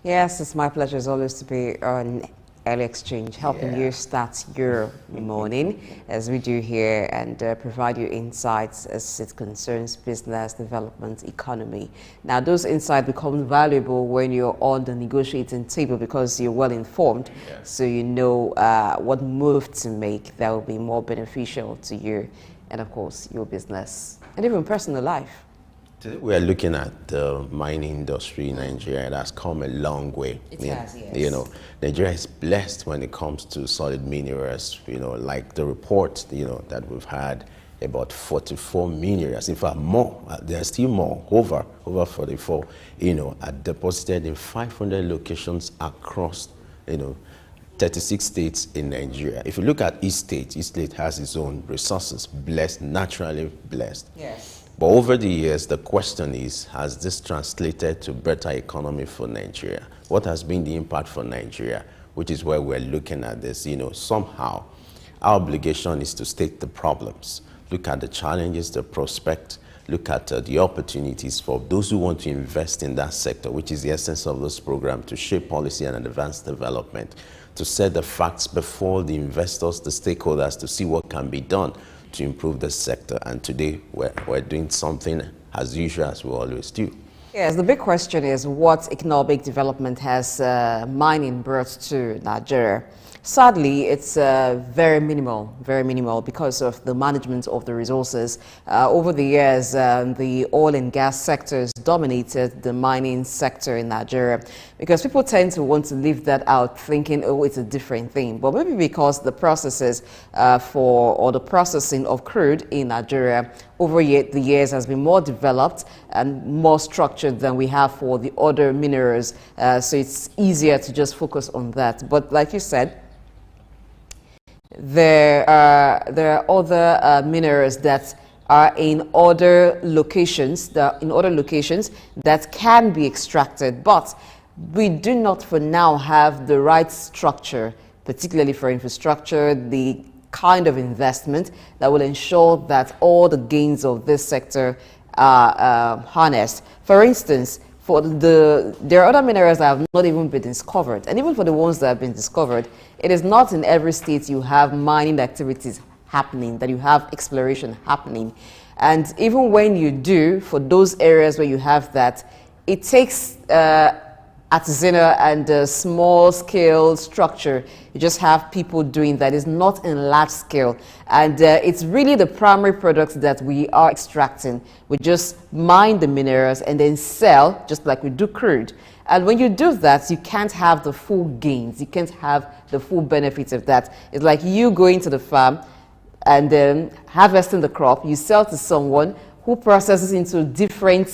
Yes, it's my pleasure as always to be on Early Exchange, helping you start your morning as we do here and provide you insights as it concerns business, development, economy. Now, those insights become valuable when you're on the negotiating table because you're well informed, so you know what move to make that will be more beneficial to you and, of course, your business and even personal life. Today we are looking at the mining industry in Nigeria. It has come a long way. It has, yes. Nigeria is blessed when it comes to solid minerals, like the report, that we've had about 44 minerals. In fact, more. There are still more, over 44, are deposited in 500 locations across, 36 states in Nigeria. If you look at each state has its own resources, blessed, naturally blessed. Yes. But over the years, the question is, has this translated to better economy for Nigeria? What has been the impact for Nigeria? Which is where we're looking at this. Somehow, our obligation is to state the problems, look at the challenges, the prospect, look at the opportunities for those who want to invest in that sector, which is the essence of this program, to shape policy and advance development, to set the facts before the investors, the stakeholders, to see what can be done to improve the sector. And today, we're doing something as usual, as we always do. Yes, the big question is what economic development has mining brought to Nigeria? Sadly, it's very minimal because of the management of the resources. Over the years, the oil and gas sectors dominated the mining sector in Nigeria because people tend to want to leave that out thinking, oh, it's a different thing. But maybe because the processes the processing of crude in Nigeria over the years has been more developed and more structured than we have for the other minerals. So it's easier to just focus on that. But like you said, there are other minerals that are in other locations that can be extracted, but we do not for now have the right structure, particularly for infrastructure, the kind of investment that will ensure that all the gains of this sector are harnessed. For instance, there are other minerals that have not even been discovered, and even for the ones that have been discovered, it is not in every state you have mining activities happening, that you have exploration happening. And even when you do, for those areas where you have that, it takes artisanal and small scale structure. You just have people doing that. It's not in large scale, and it's really the primary products that we are extracting. We just mine the minerals and then sell, just like we do crude. And when you do that, you can't have the full gains. You can't have the full benefits of that. It's like you going to the farm and then harvesting the crop. You sell to someone who processes into different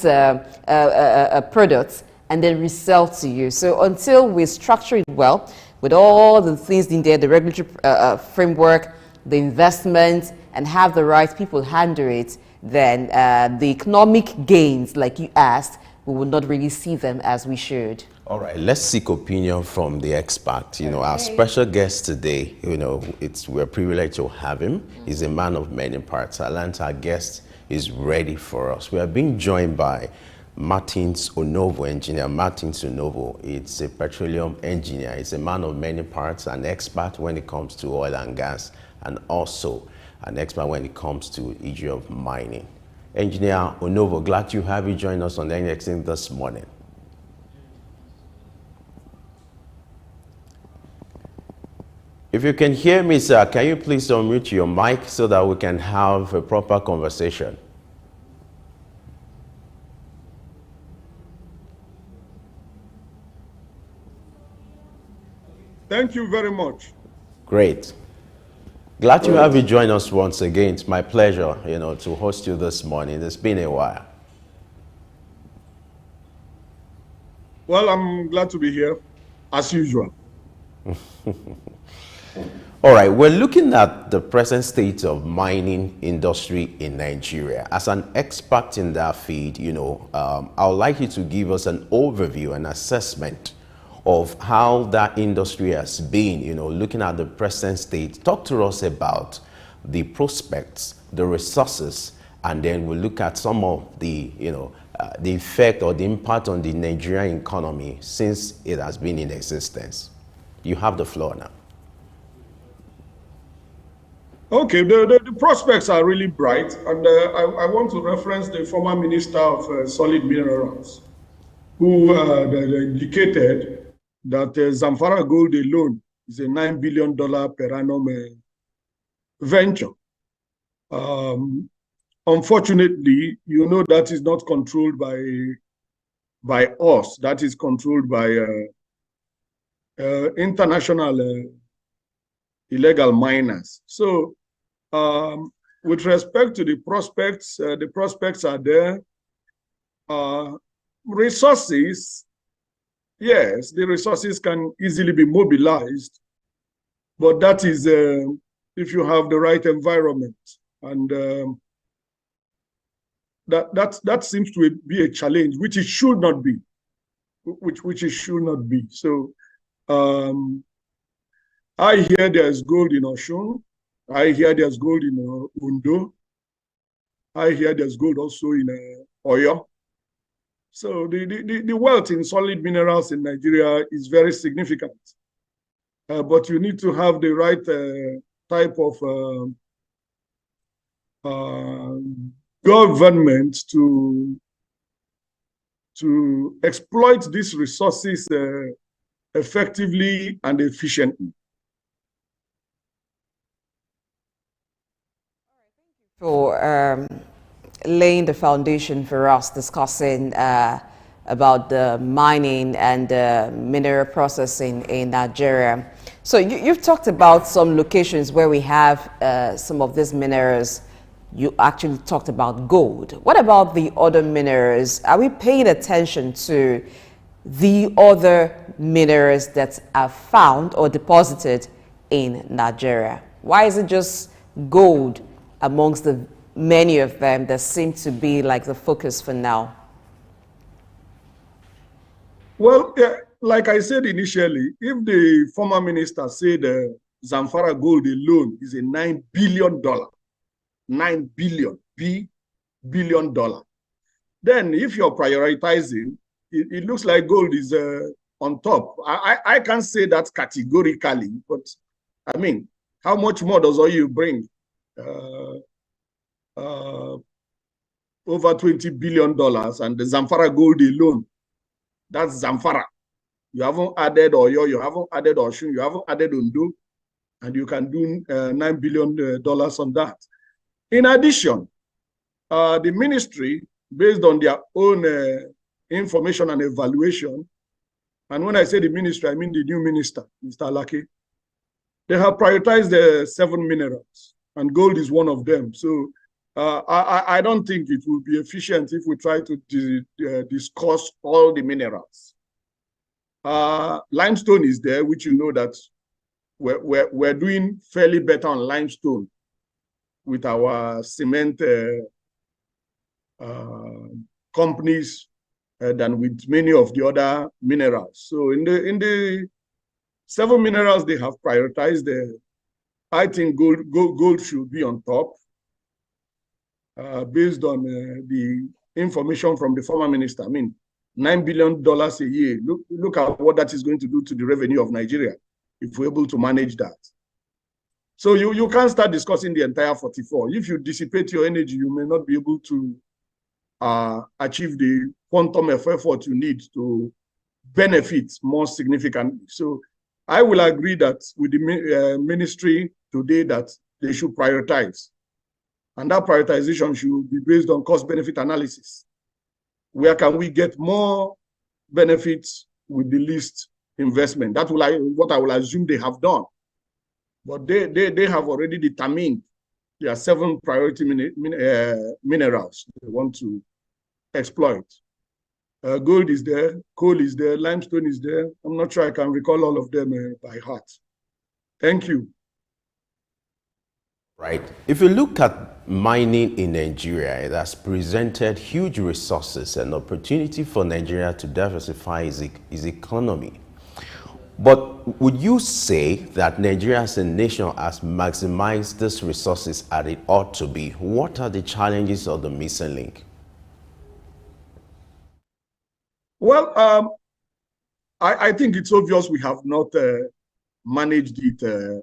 products and then resell to you. So until we structure it well, with all the things in there, the regulatory framework, the investment, and have the right people handle it, then the economic gains, like you asked, we will not really see them as we should. All right, let's seek opinion from the expert. Our special guest today, we're privileged to have him. He's a man of many parts. Our guest is ready for us. We are being joined by Martins Onovo, engineer Martins Onovo. It's a petroleum engineer. He's a man of many parts, an expert when it comes to oil and gas, and also an expert when it comes to issue of mining. Engineer Onovo, glad to have you join us on the NXT this morning. If you can hear me, sir, can you please unmute your mic so that we can have a proper conversation? Thank you very much. Great. Glad to have you join us once again. It's my pleasure, to host you this morning. It's been a while. Well, I'm glad to be here, as usual. All right, we're looking at the present state of mining industry in Nigeria. As an expert in that field, I would like you to give us an overview, an assessment of how that industry has been, looking at the present state. Talk to us about the prospects, the resources, and then we'll look at some of the, the effect or the impact on the Nigerian economy since it has been in existence. You have the floor now. Okay, the prospects are really bright, and I want to reference the former Minister of Solid Minerals, who indicated that Zamfara Gold alone is a $9 billion per annum venture. Unfortunately, that is not controlled by us. That is controlled by international illegal miners. So with respect to the prospects are there. Resources, yes, the resources can easily be mobilized, but that is if you have the right environment, and that seems to be a challenge, which it should not be, which it should not be. So I hear there's gold in Oshun. I hear there's gold in Undo. I hear there's gold also in Oyo. So the wealth in solid minerals in Nigeria is very significant. But you need to have the right type of government to exploit these resources effectively and efficiently. For laying the foundation for us discussing about the mining and mineral processing in Nigeria. So you've talked about some locations where we have some of these minerals. You actually talked about gold. What about the other minerals? Are we paying attention to the other minerals that are found or deposited in Nigeria? Why is it just gold amongst the many of them that seem to be like the focus for now? Well, like I said initially, if the former minister said Zamfara gold alone is a $9 billion, $9 billion, then if you're prioritizing, it looks like gold is on top. I can't say that categorically, but I mean, how much more does oil bring? Over $20 billion, and the Zamfara gold alone, that's Zamfara. You haven't added Oyo, you haven't added Oshun, you haven't added Undo, and you can do $9 billion on that. In addition, the ministry, based on their own information and evaluation, and when I say the ministry, I mean the new minister, Mr. Alake, they have prioritized the 7 minerals, and gold is one of them. So I don't think it will be efficient if we try to discuss all the minerals. Limestone is there, which you know that we're doing fairly better on limestone with our cement companies than with many of the other minerals. So in the 7 minerals they have prioritized, I think gold should be on top. Based on the information from the former minister. I mean, $9 billion a year. Look at what that is going to do to the revenue of Nigeria if we're able to manage that. So you can't start discussing the entire 44. If you dissipate your energy, you may not be able to achieve the quantum of effort you need to benefit more significantly. So I will agree that with the ministry today that they should prioritize. And that prioritization should be based on cost-benefit analysis. Where can we get more benefits with the least investment? That's what I will assume they have done. But they have already determined there are 7 priority minerals they want to exploit. Gold is there, coal is there, limestone is there. I'm not sure I can recall all of them by heart. Thank you. Right. If you look at mining in Nigeria, it has presented huge resources and opportunity for Nigeria to diversify its economy. But would you say that Nigeria as a nation has maximized these resources as it ought to be? What are the challenges of the missing link? Well, I think it's obvious we have not managed it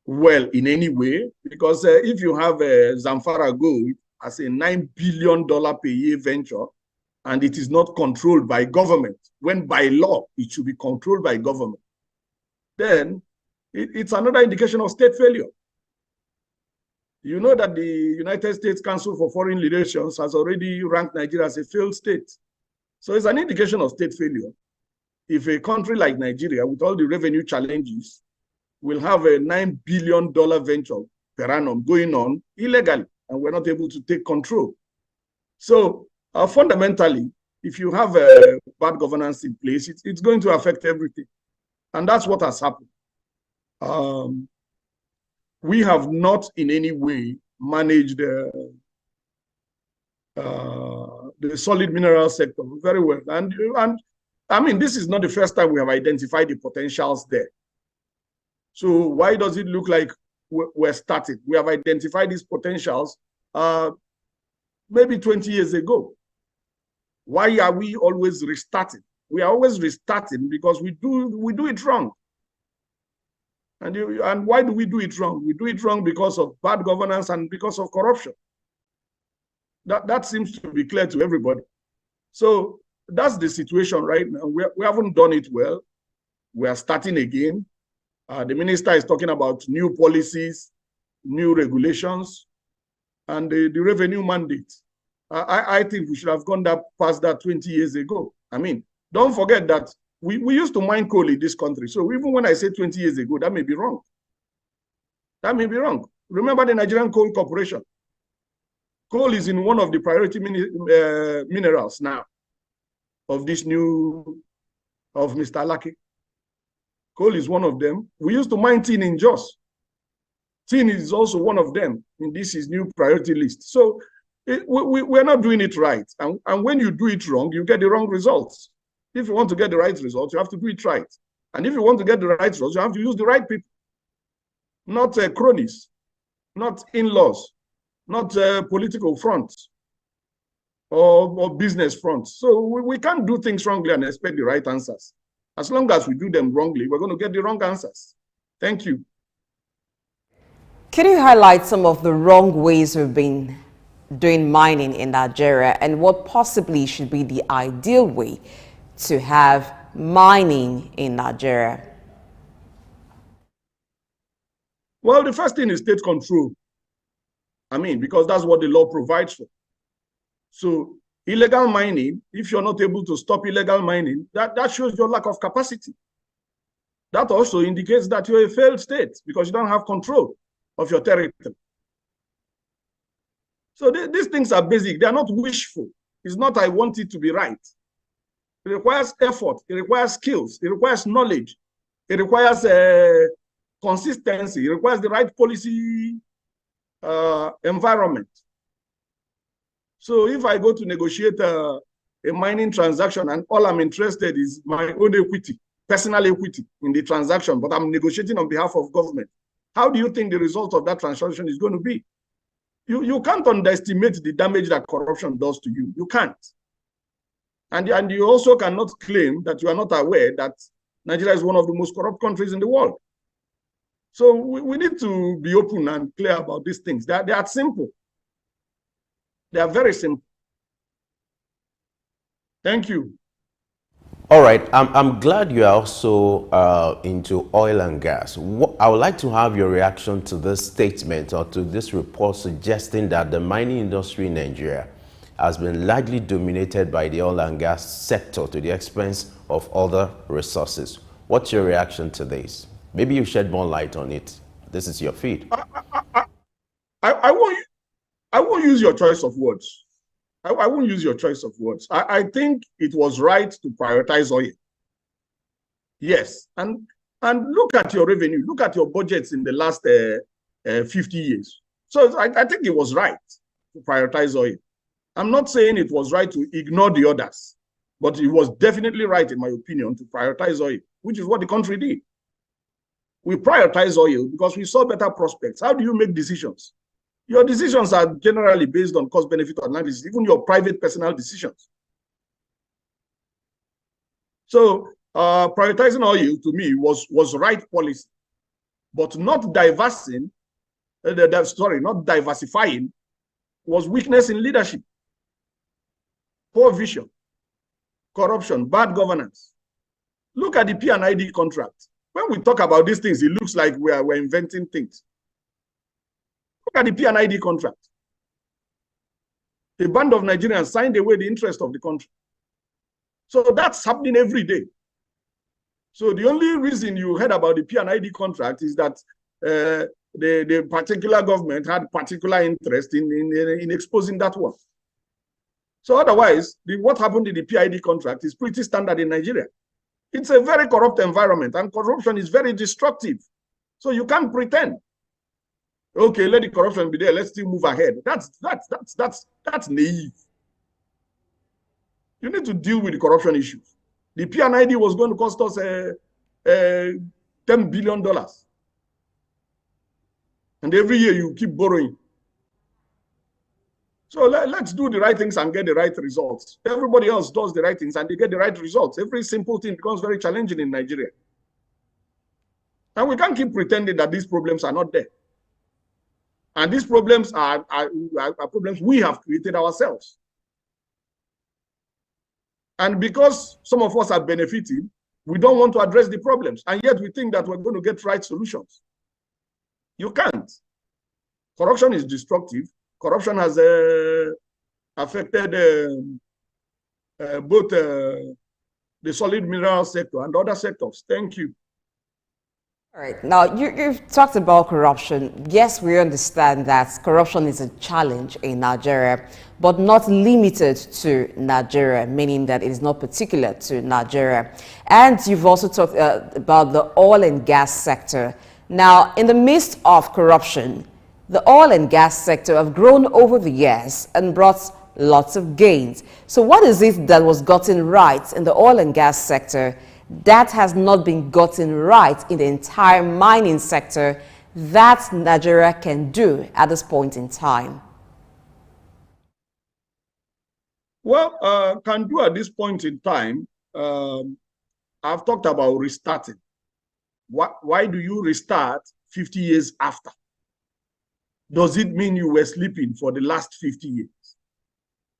well in any way, because if you have Zamfara Gold as a $9 billion per year venture, and it is not controlled by government, when by law it should be controlled by government, then it's another indication of state failure. You know that the United States Council for Foreign Relations has already ranked Nigeria as a failed state. So it's an indication of state failure. If a country like Nigeria, with all the revenue challenges, will have a $9 billion venture per annum going on illegally, and we're not able to take control. So fundamentally, if you have bad governance in place, it's going to affect everything. And that's what has happened. We have not in any way managed the solid mineral sector very well. And I mean, this is not the first time we have identified the potentials there. So why does it look like we're starting? We have identified these potentials maybe 20 years ago. Why are we always restarting? We are always restarting because we do it wrong. And why do we do it wrong? We do it wrong because of bad governance and because of corruption. That seems to be clear to everybody. So that's the situation right now. We haven't done it well. We are starting again. The minister is talking about new policies, new regulations, and the revenue mandate. I think we should have gone past that 20 years ago. I mean, don't forget that we used to mine coal in this country. So even when I say 20 years ago, that may be wrong. That may be wrong. Remember the Nigerian Coal Corporation. Coal is in one of the priority minerals now of this new, of Mr. Alaki. Coal is one of them. We used to mine tin in Jos. Tin is also one of them in this is new priority list. So we're not doing it right. And when you do it wrong, you get the wrong results. If you want to get the right results, you have to do it right. And if you want to get the right results, you have to use the right people, not cronies, not in-laws, not political fronts or business fronts. So we can't do things wrongly and expect the right answers. As long as we do them wrongly, we're going to get the wrong answers. Thank you. Can you highlight some of the wrong ways we've been doing mining in Nigeria and what possibly should be the ideal way to have mining in Nigeria? Well, the first thing is state control. I mean, because that's what the law provides for. So illegal mining, if you're not able to stop illegal mining, that shows your lack of capacity. That also indicates that you're a failed state because you don't have control of your territory. So these things are basic. They are not wishful. It's not I want it to be right. It requires effort. It requires skills. It requires knowledge. It requires consistency. It requires the right policy environment. So if I go to negotiate a mining transaction and all I'm interested is my own equity, personal equity in the transaction, but I'm negotiating on behalf of government, how do you think the result of that transaction is going to be? You can't underestimate the damage that corruption does to you. You can't. And you also cannot claim that you are not aware that Nigeria is one of the most corrupt countries in the world. So we need to be open and clear about these things. They are simple. They are very simple. Thank you. All right, I'm glad you are also into oil and gas. I would like to have your reaction to this statement or to this report suggesting that the mining industry in Nigeria has been largely dominated by the oil and gas sector to the expense of other resources. What's your reaction to this? Maybe you shed more light on it. This is your feed. I won't use your choice of words. I won't use your choice of words. I think it was right to prioritize oil. Yes, and look at your revenue. Look at your budgets in the last 50 years. So I think it was right to prioritize oil. I'm not saying it was right to ignore the others, but it was definitely right, in my opinion, to prioritize oil, which is what the country did. We prioritize oil because we saw better prospects. How do you make decisions? Your decisions are generally based on cost-benefit analysis, even your private personal decisions. So prioritizing oil to me was right policy, but not diversifying was weakness in leadership, poor vision, corruption, bad governance. Look at the P&ID contract. When we talk about these things, it looks like we're inventing things. Look at the P&ID contract. A band of Nigerians signed away the interest of the country. So that's happening every day. So the only reason you heard about the P&ID contract is that the particular government had particular interest in exposing that one. So otherwise, what happened in the PID contract is pretty standard in Nigeria. It's a very corrupt environment, and corruption is very destructive. So you can't pretend, okay, let the corruption be there, let's still move ahead. That's naive. You need to deal with the corruption issues. The PNID was going to cost us $10 billion. And every year you keep borrowing. So let's do the right things and get the right results. Everybody else does the right things and they get the right results. Every simple thing becomes very challenging in Nigeria. And we can't keep pretending that these problems are not there. And these problems are problems we have created ourselves. And because some of us are benefiting, we don't want to address the problems. And yet we think that we're going to get right solutions. You can't. Corruption is destructive. Corruption has affected both the solid mineral sector and other sectors. Thank you. All right. Now, you've talked about corruption. Yes, we understand that corruption is a challenge in Nigeria, but not limited to Nigeria, meaning that it is not particular to Nigeria. And you've also talked about the oil and gas sector. Now, in the midst of corruption, the oil and gas sector have grown over the years and brought lots of gains. So what is it that was gotten right in the oil and gas sector that has not been gotten right in the entire mining sector that Nigeria can do at this point in time? Well, can do at this point in time, I've talked about restarting. Why do you restart 50 years after? Does it mean you were sleeping for the last 50 years?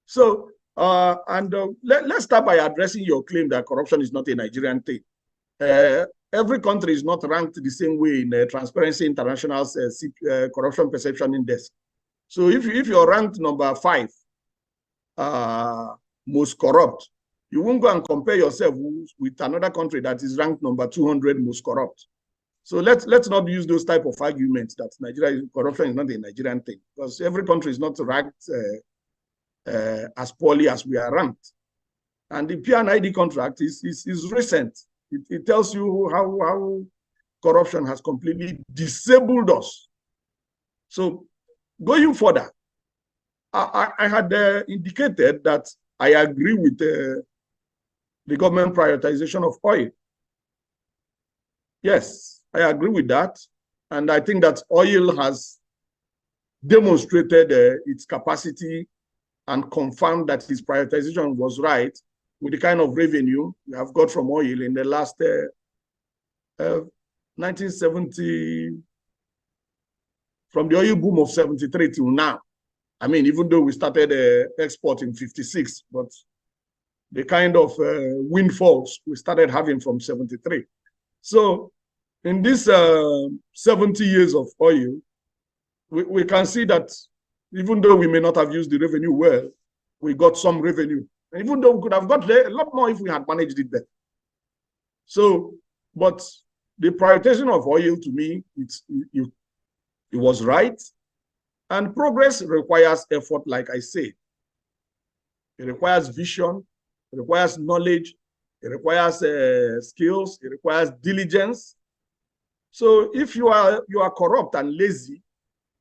So, let's start by addressing your claim that corruption is not a Nigerian thing. Every country is not ranked the same way in Transparency International's Corruption Perception Index. So if you're ranked number 5, most corrupt, you won't go and compare yourself with another country that is ranked number 200 most corrupt. So let's not use those type of arguments that corruption is not a Nigerian thing, because every country is not ranked as poorly as we are ranked. And the PNID contract is recent. It tells you how corruption has completely disabled us. So going further, I had indicated that I agree with the government prioritization of oil. Yes, I agree with that. And I think that oil has demonstrated its capacity and confirmed that its prioritization was right with the kind of revenue we have got from oil in the last 1970, from the oil boom of 73 till now. I mean, even though we started export in 56, but the kind of windfalls we started having from 73. So in this 70 years of oil, we can see that even though we may not have used the revenue well, we got some revenue. And even though we could have got a lot more if we had managed it better. So, but the prioritization of oil, to me, it was right. And progress requires effort, like I said. It requires vision, it requires knowledge, it requires skills, it requires diligence. So if you are corrupt and lazy,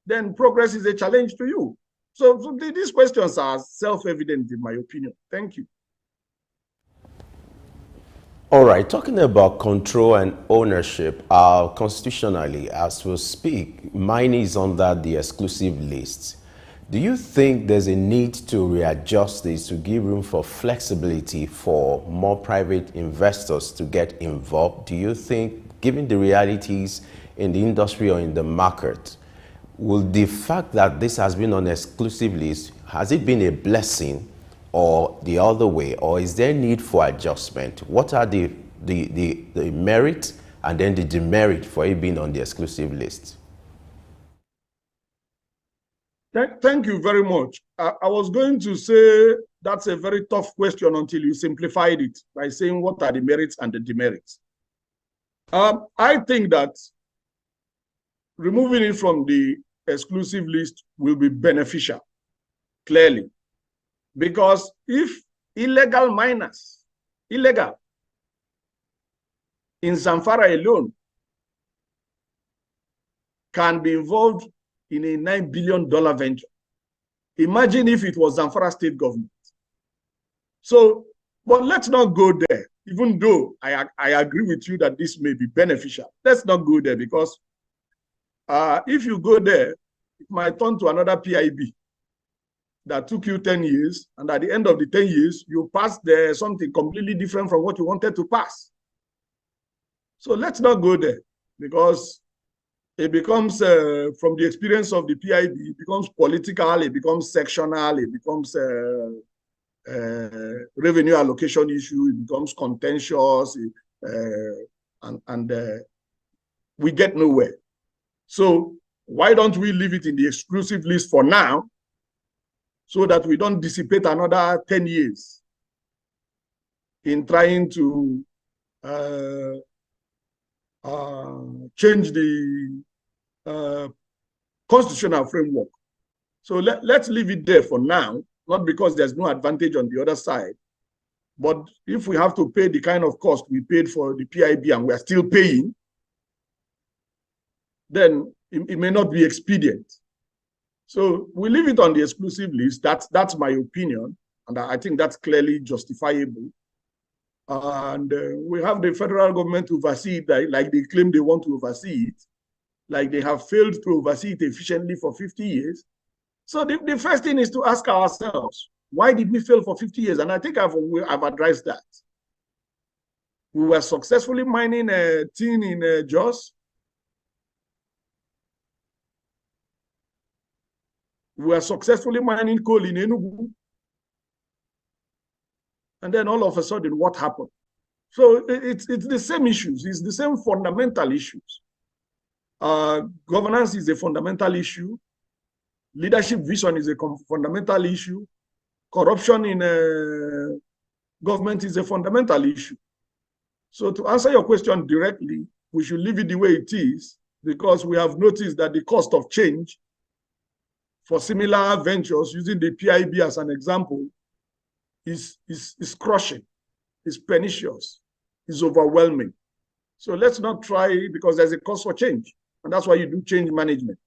then progress is a challenge to you. So these questions are self-evident in my opinion. Thank you. All right, talking about control and ownership, constitutionally, as we speak, mining is under the exclusive list. Do you think there's a need to readjust this to give room for flexibility for more private investors to get involved? Do you think, given the realities in the industry or in the market, will the fact that this has been on exclusive list, has it been a blessing or the other way, or is there need for adjustment? What are the merit and then the demerit for it being on the exclusive list? Thank you very much. I was going to say that's a very tough question until you simplified it by saying what are the merits and the demerits. I think that removing it from the exclusive list will be beneficial, clearly. Because if illegal miners, illegal, in Zamfara alone, can be involved in a $9 billion venture. Imagine if it was Zamfara state government. So, but let's not go there, even though I agree with you that this may be beneficial. Let's not go there because if you go there, it might turn to another PIB that took you 10 years, and at the end of the 10 years, you passed there something completely different from what you wanted to pass. So let's not go there because it becomes, from the experience of the PIB, it becomes political, it becomes sectional, it becomes revenue allocation issue, it becomes contentious, and we get nowhere. So why don't we leave it in the exclusive list for now so that we don't dissipate another 10 years in trying to change the constitutional framework. So let's leave it there for now, not because there's no advantage on the other side, but if we have to pay the kind of cost we paid for the PIB and we're still paying, then it may not be expedient. So we leave it on the exclusive list. That's my opinion, and I think that's clearly justifiable. And we have the federal government to oversee it, like they claim they want to oversee it, like they have failed to oversee it efficiently for 50 years. So the first thing is to ask ourselves, why did we fail for 50 years? And I think I've addressed that. We were successfully mining tin in Jos. We were successfully mining coal in Enugu. And then all of a sudden, what happened? So it's the same issues. It's the same fundamental issues. Governance is a fundamental issue. Leadership vision is a fundamental issue. Corruption in government is a fundamental issue. So to answer your question directly, we should leave it the way it is because we have noticed that the cost of change for similar ventures, using the PIB as an example, is crushing, is pernicious, is overwhelming. So let's not try, because there's a cost for change, and that's why you do change management.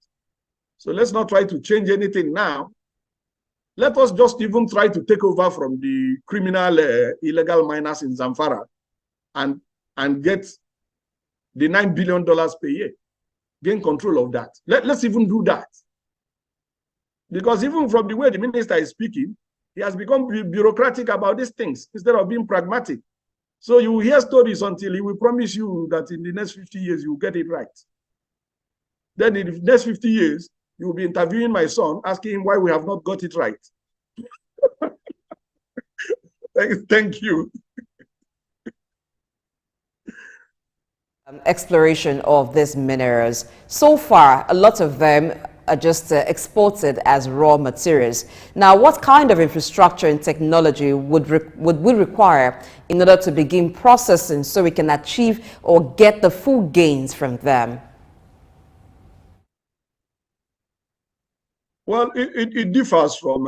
So let's not try to change anything now. Let us just even try to take over from the criminal illegal miners in Zamfara and get the $9 billion per year, gain control of that. Let's even do that. Because even from the way the minister is speaking, he has become bureaucratic about these things instead of being pragmatic. So you will hear stories until he will promise you that in the next 50 years, you will get it right. Then in the next 50 years, you will be interviewing my son, asking him why we have not got it right. Thank you. Exploration of these minerals. So far, a lot of them are just exported as raw materials. Now, what kind of infrastructure and technology would we require in order to begin processing so we can achieve or get the full gains from them? Well, it differs from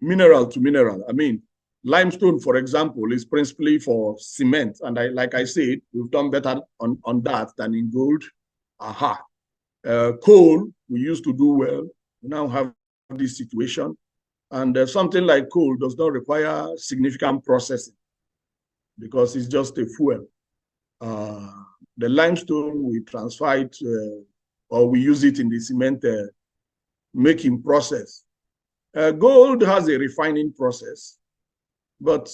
mineral to mineral. I mean, limestone, for example, is principally for cement. And like I said, we've done better on that than in gold. Coal, we used to do well. We now have this situation. And something like coal does not require significant processing because it's just a fuel. The limestone, we transfer it or we use it in the cement making process. Gold has a refining process, but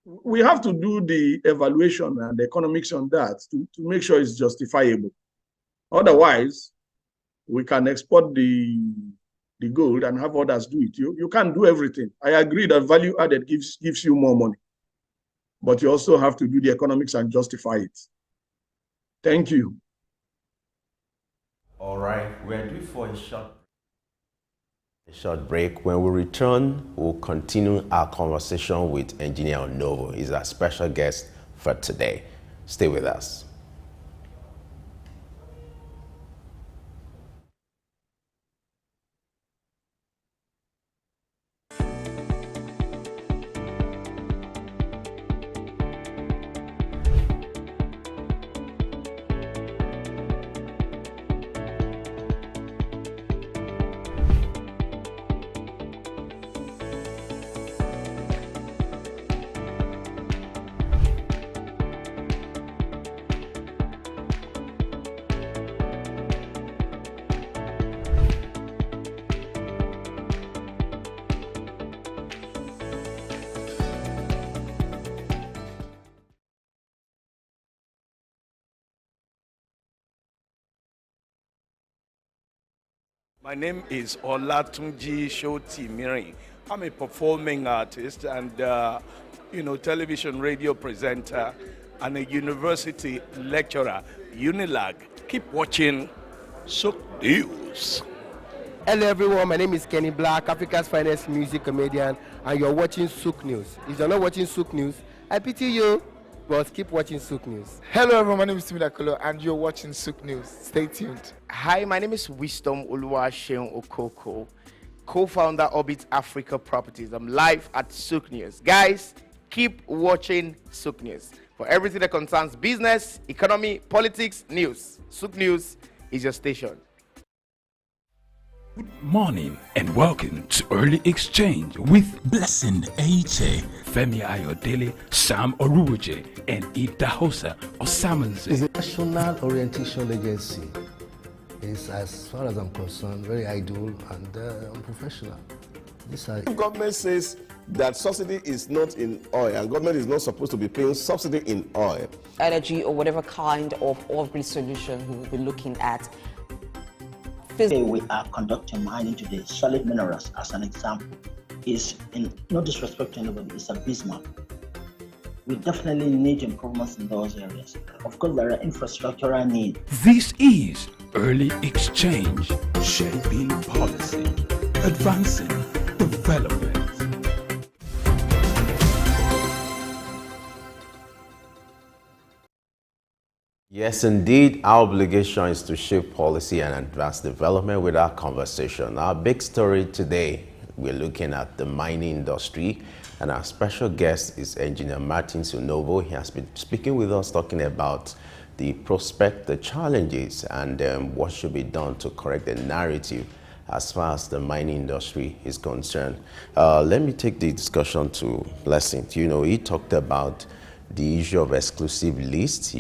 we have to do the evaluation and the economics on that to make sure it's justifiable. Otherwise, we can export the gold and have others do it. You can't do everything. I agree that value added gives you more money, but you also have to do the economics and justify it. Thank you. All right, we're due for a short break. When we return, we'll continue our conversation with Engineer Onovo. He's our special guest for today. Stay with us. My name is Olatunji Shoti Miri. I'm a performing artist and, television radio presenter and a university lecturer, Unilag. Keep watching Sook News. Hello everyone, my name is Kenny Black, Africa's finest music comedian, and you're watching Sook News. If you're not watching Sook News, I pity you, but keep watching Sook News. Hello everyone, my name is Timidakolo and you're watching Sook News. Stay tuned. Hi, my name is Wisdom Oluwaseun Okoko, co-founder Orbit Africa Properties. I'm live at Sook News. Guys, keep watching Sook News. For everything that concerns business, economy, politics, news, Sook News is your station. Good morning and welcome to Early Exchange with Blessing Aiche, Femi Ayodele, Sam Oruwoje, and Idahosa Osamanze. It's a national orientation agency. It's, as far as I'm concerned, very idle and unprofessional. Government says that subsidy is not in oil and government is not supposed to be paying subsidy in oil. Energy or whatever kind of off-grid solution we will be looking at. Today we are conducting mining today. Solid minerals, as an example, is, in no disrespect to anybody, is abysmal. We definitely need improvements in those areas. Of course, there are infrastructural needs. This is Early Exchange, shaping policy, advancing development. Yes, indeed, our obligation is to shape policy and advance development with our conversation. Our big story today, we're looking at the mining industry, and our special guest is Engineer Martin Sunovo. He has been speaking with us, talking about the prospect, the challenges, and what should be done to correct the narrative as far as the mining industry is concerned. Let me take the discussion to Blessing. He talked about the issue of exclusive lists,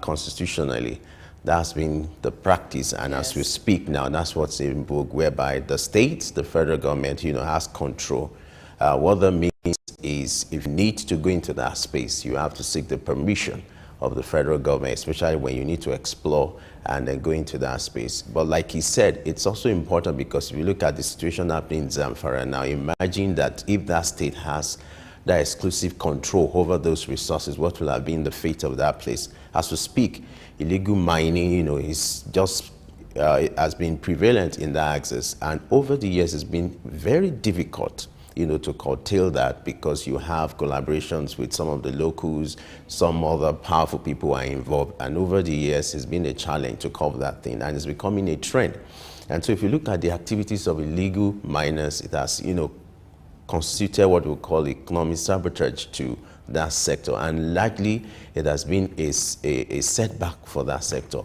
constitutionally. That's been the practice, and as we speak now, that's what's in vogue, whereby the states, the federal government, has control. What that means is if you need to go into that space, you have to seek the permission of the federal government, especially when you need to explore and then go into that space. But like he said, it's also important because if you look at the situation happening in Zamfara now, imagine that if that state has that exclusive control over those resources, what will have been the fate of that place? As we speak, illegal mining, is just has been prevalent in that access, and over the years it's been very difficult, to curtail that because you have collaborations with some of the locals, some other powerful people are involved, and over the years it's been a challenge to cover that thing, and it's becoming a trend. And so if you look at the activities of illegal miners, it has, constituted what we call economic sabotage to that sector, and likely it has been a setback for that sector.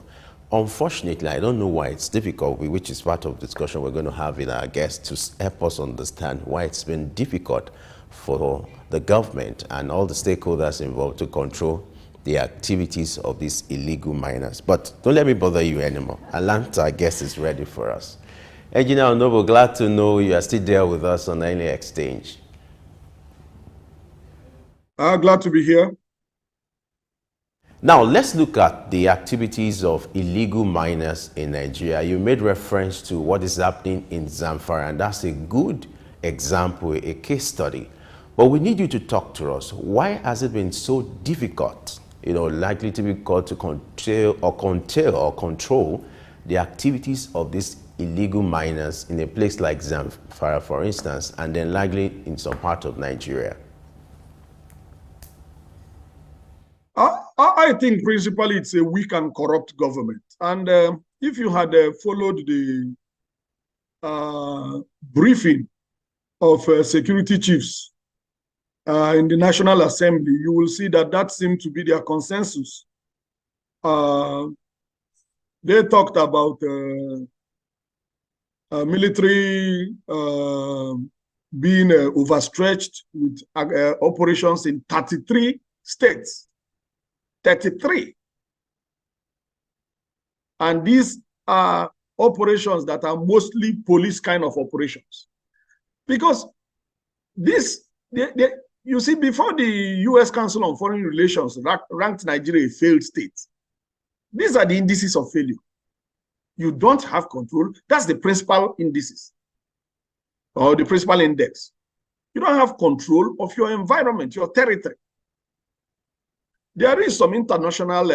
Unfortunately, I don't know why it's difficult, which is part of the discussion we're going to have with our guests to help us understand why it's been difficult for the government and all the stakeholders involved to control the activities of these illegal miners. But don't let me bother you anymore. Atlanta, I guess, is ready for us. Engineer Noble, glad to know you are still there with us on Early Exchange. Glad to be here. Now, let's look at the activities of illegal miners in Nigeria. You made reference to what is happening in Zamfara, and that's a good example, a case study. But we need you to talk to us. Why has it been so difficult, likely difficult to control the activities of these illegal miners in a place like Zamfara, for instance, and then likely in some part of Nigeria? I think principally it's a weak and corrupt government. And if you had followed the briefing of security chiefs in the National Assembly, you will see that seemed to be their consensus. They talked about military being overstretched with operations in 33 states. 33. And these are operations that are mostly police kind of operations. Because you see, before the U.S. Council on Foreign Relations ranked Nigeria a failed state, these are the indices of failure. You don't have control. That's the principal indices or the principal index. You don't have control of your environment, your territory. There is some international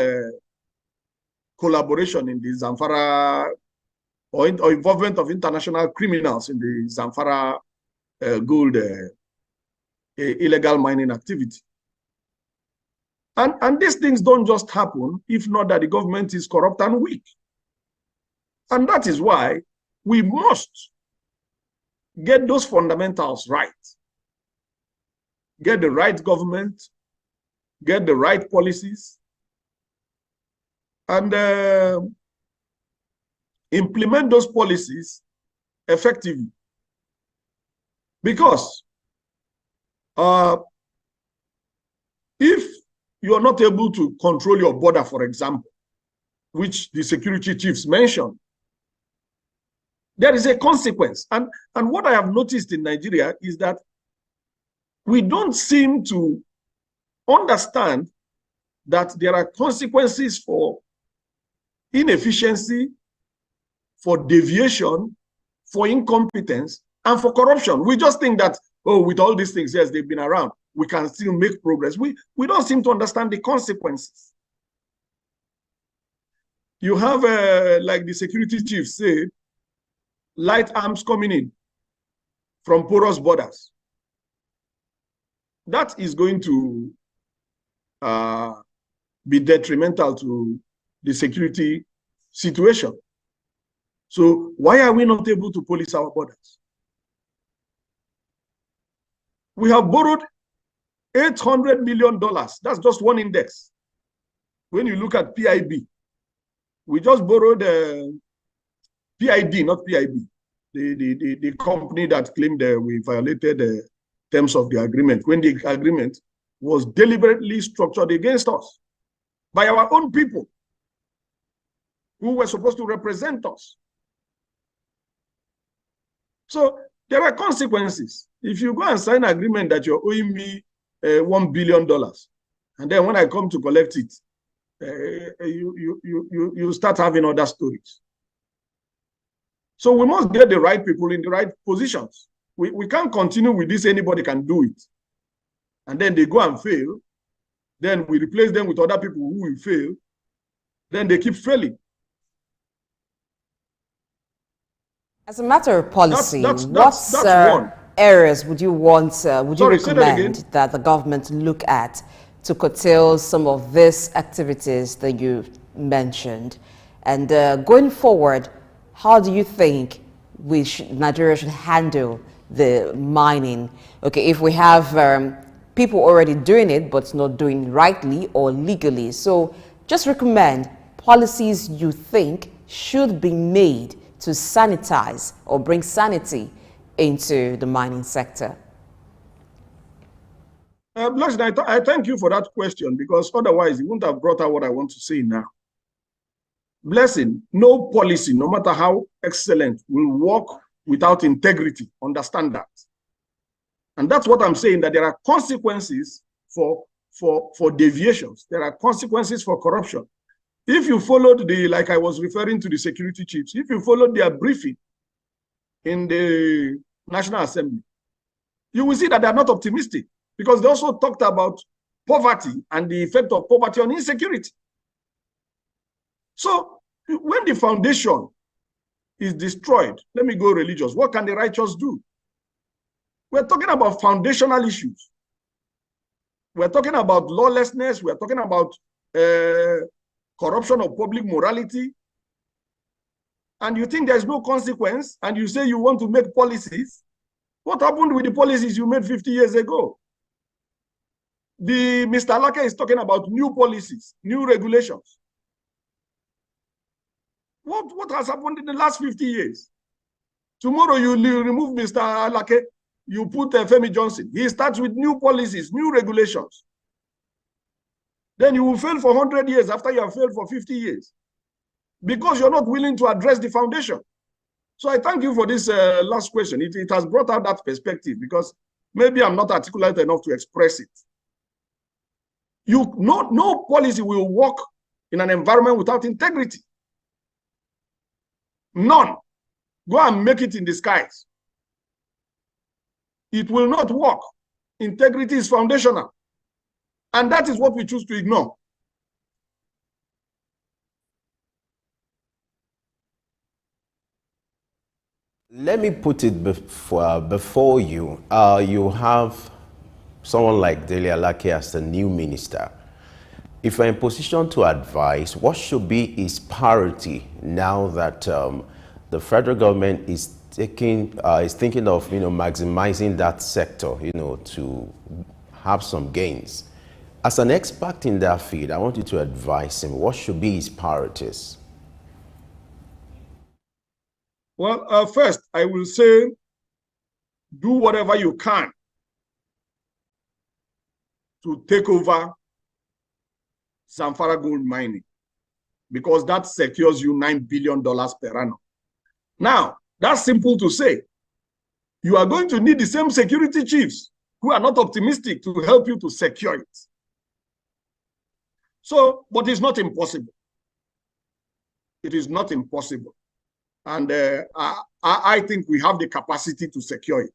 collaboration in the Zamfara or involvement of international criminals in the Zamfara gold illegal mining activity. And these things don't just happen if not that the government is corrupt and weak. And that is why we must get those fundamentals right. Get the right government, get the right policies, and implement those policies effectively. Because if you are not able to control your border, for example, which the security chiefs mentioned, there is a consequence. And what I have noticed in Nigeria is that we don't seem to understand that there are consequences for inefficiency, for deviation, for incompetence, and for corruption. We just think that, oh, with all these things, yes, they've been around, we can still make progress. We don't seem to understand the consequences. You have, like the security chief said, light arms coming in from porous borders. That is going to be detrimental to the security situation. So why are we not able to police our borders? We have borrowed $800 million. That's just one index. When you look at PIB, we just borrowed PID, not PIB, the company that claimed we violated the terms of the agreement, when the agreement was deliberately structured against us by our own people who were supposed to represent us. So there are consequences. If you go and sign an agreement that you're owing me $1 billion, and then when I come to collect it, you start having other stories. So we must get the right people in the right positions. We can't continue with this, anybody can do it. And then they go and fail. Then we replace them with other people who will fail. Then they keep failing. As a matter of policy, that's what areas would you want, would you recommend that the government look at to curtail some of these activities that you mentioned? And going forward, how do you think Nigeria should handle the mining? Okay, if we have people already doing it, but not doing rightly or legally. So just recommend policies you think should be made to sanitize or bring sanity into the mining sector. Blessing, I thank you for that question, because otherwise it wouldn't have brought out what I want to say now. Blessing, no policy, no matter how excellent, will work without integrity. Understand that. And that's what I'm saying, that there are consequences for deviations. There are consequences for corruption. If you followed like I was referring to the security chiefs, if you followed their briefing in the National Assembly, you will see that they are not optimistic, because they also talked about poverty and the effect of poverty on insecurity. So when the foundation is destroyed, let me go religious, what can the righteous do? We're talking about foundational issues. We're talking about lawlessness. We're talking about corruption of public morality. And you think there's no consequence, and you say you want to make policies. What happened with the policies you made 50 years ago? Mr. Alake is talking about new policies, new regulations. What has happened in the last 50 years? Tomorrow you remove Mr. Alake, you put Femi Johnson. He starts with new policies, new regulations. Then you will fail for 100 years after you have failed for 50 years, because you're not willing to address the foundation. So I thank you for this last question. It has brought out that perspective, because maybe I'm not articulate enough to express it. No policy will work in an environment without integrity. None. Go and make it in the skies. It will not work. Integrity is foundational. And that is what we choose to ignore. Let me put it before you. You have someone like Dele Alake as the new minister. If you're in position to advise, what should be his priority now that the federal government is thinking of maximizing that sector, to have some gains? As an expert in that field, I want you to advise him. What should be his priorities? Well, first, I will say, do whatever you can to take over Zamfara gold mining, because that secures you $9 billion per annum. Now, that's simple to say. You are going to need the same security chiefs who are not optimistic to help you to secure it. So, but it's not impossible. It is not impossible. And I think we have the capacity to secure it.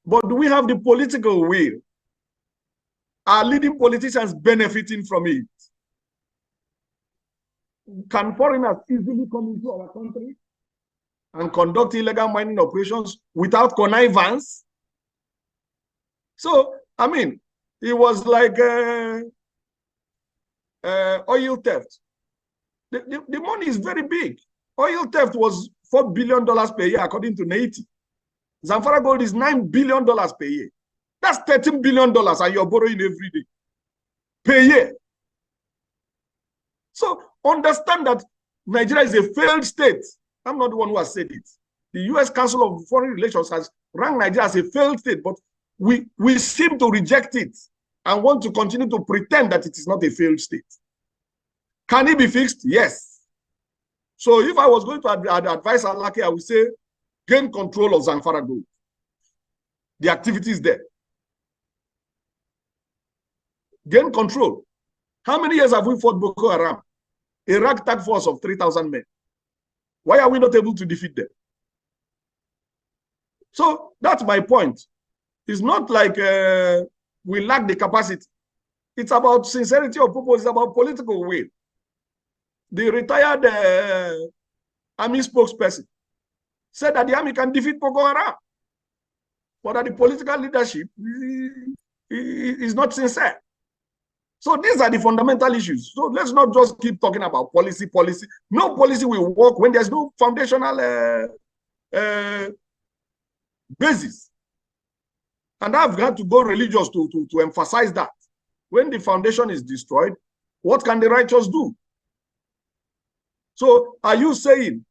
But do we have the political will? Are leading politicians benefiting from it? Can foreigners easily come into our country and conduct illegal mining operations without connivance? So, I mean, it was like oil theft. The money is very big. Oil theft was $4 billion per year, according to NAITI. Zamfara gold is $9 billion per year. That's $13 billion, and you're borrowing every day per year. So understand that Nigeria is a failed state. I'm not the one who has said it. The U.S. Council of Foreign Relations has ranked Nigeria as a failed state, but we seem to reject it and want to continue to pretend that it is not a failed state. Can it be fixed? Yes. So if I was going to advise Alake, I would say, gain control of Zamfara gold. The activities there. Gain control. How many years have we fought Boko Haram? A ragtag force of 3,000 men. Why are we not able to defeat them? So that's my point. It's not like we lack the capacity. It's about sincerity of purpose. It's about political will. The retired army spokesperson said that the army can defeat Boko Haram, but that the political leadership is not sincere. So these are the fundamental issues. So let's not just keep talking about policy. No policy will work when there's no foundational basis. And I've had to go religious to emphasize that. When the foundation is destroyed, what can the righteous do? So are you saying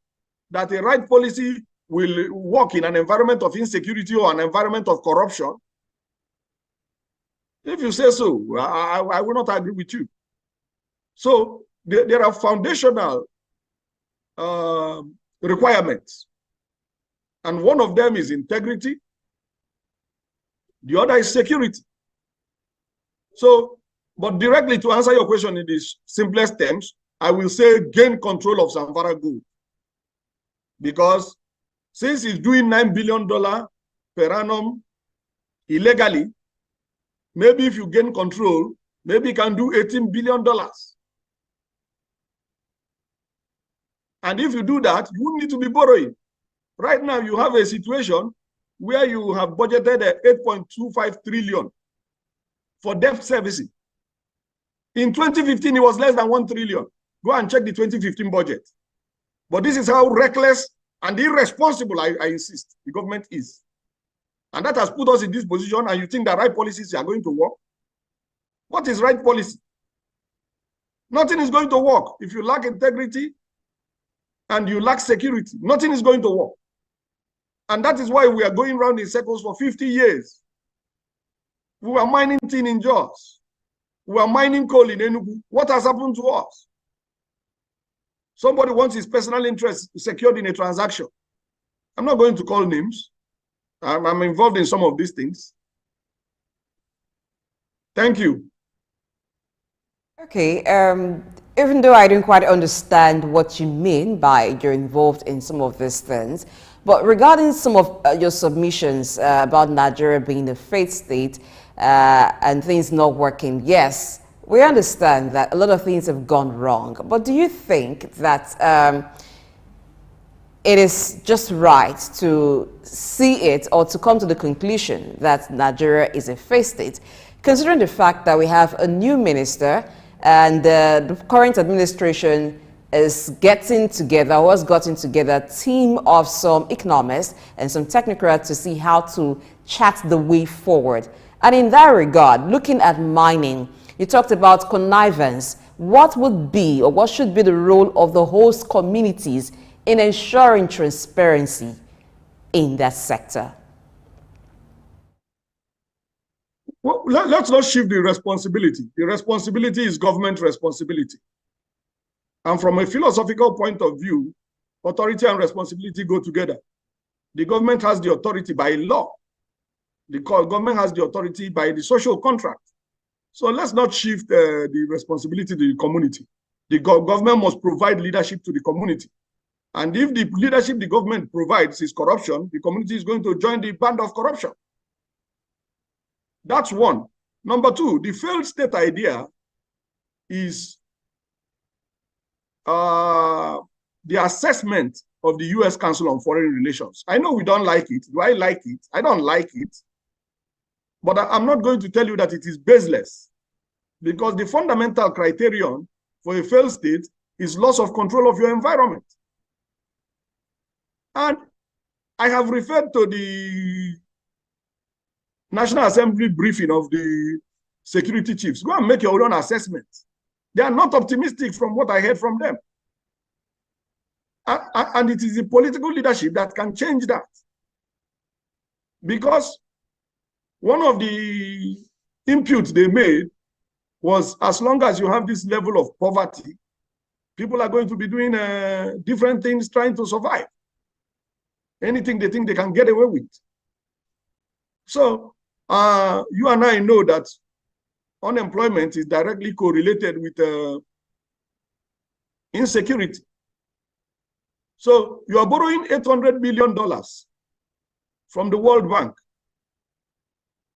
that a right policy will work in an environment of insecurity or an environment of corruption? If you say so, I will not agree with you. So there are foundational requirements. And one of them is integrity. The other is security. So, but directly to answer your question in the simplest terms, I will say gain control of Zamfara gold. Because since it's doing $9 billion per annum illegally, maybe if you gain control, maybe you can do $18 billion. And if you do that, you won't need to be borrowing. Right now, you have a situation where you have budgeted 8.25 trillion for debt servicing. In 2015, it was less than 1 trillion. Go and check the 2015 budget. But this is how reckless and irresponsible, I insist, the government is. And that has put us in this position, and you think the right policies are going to work? What is right policy? Nothing is going to work. If you lack integrity and you lack security, nothing is going to work. And that is why we are going around in circles for 50 years. We were mining tin in Jos. We were mining coal in Enugu. What has happened to us? Somebody wants his personal interest secured in a transaction. I'm not going to call names. I'm involved in some of these things. Thank you. Okay. Even though I don't quite understand what you mean by you're involved in some of these things, but regarding some of your submissions about Nigeria being a failed state and things not working, yes, we understand that a lot of things have gone wrong. But do you think that it is just right to see it or to come to the conclusion that Nigeria is a failed state, considering the fact that we have a new minister and the current administration is getting together, was gotten together, a team of some economists and some technocrats to see how to chart the way forward. And in that regard, looking at mining, you talked about connivance. What would be or what should be the role of the host communities in ensuring transparency in that sector? Well, let's not shift the responsibility. The responsibility is government responsibility. And from a philosophical point of view, authority and responsibility go together. The government has the authority by law. The government has the authority by the social contract. So let's not shift the responsibility to the community. The government must provide leadership to the community. And if the leadership the government provides is corruption, the community is going to join the band of corruption. That's one. Number two, the failed state idea is the assessment of the U.S. Council on Foreign Relations. I know we don't like it. Do I like it? I don't like it. But I'm not going to tell you that it is baseless, because the fundamental criterion for a failed state is loss of control of your environment. And I have referred to the National Assembly briefing of the security chiefs. Go and make your own assessment. They are not optimistic from what I heard from them. And it is the political leadership that can change that. Because one of the inputs they made was, as long as you have this level of poverty, people are going to be doing different things trying to survive. Anything they think they can get away with. So you and I know that unemployment is directly correlated with insecurity. So you are borrowing $800 billion from the World Bank.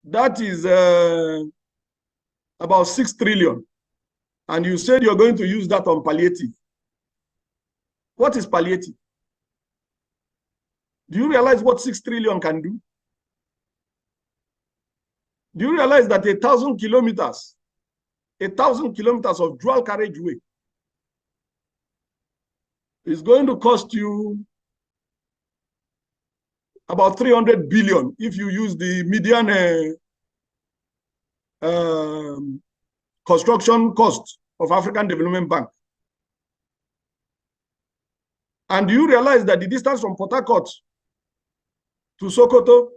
That is about 6 trillion. And you said you're going to use that on palliative. What is palliative? Do you realize what 6 trillion can do? Do you realize that 1,000 kilometers of dual carriageway is going to cost you about 300 billion if you use the median construction cost of African Development Bank? And do you realize that the distance from Port Harcourt to Sokoto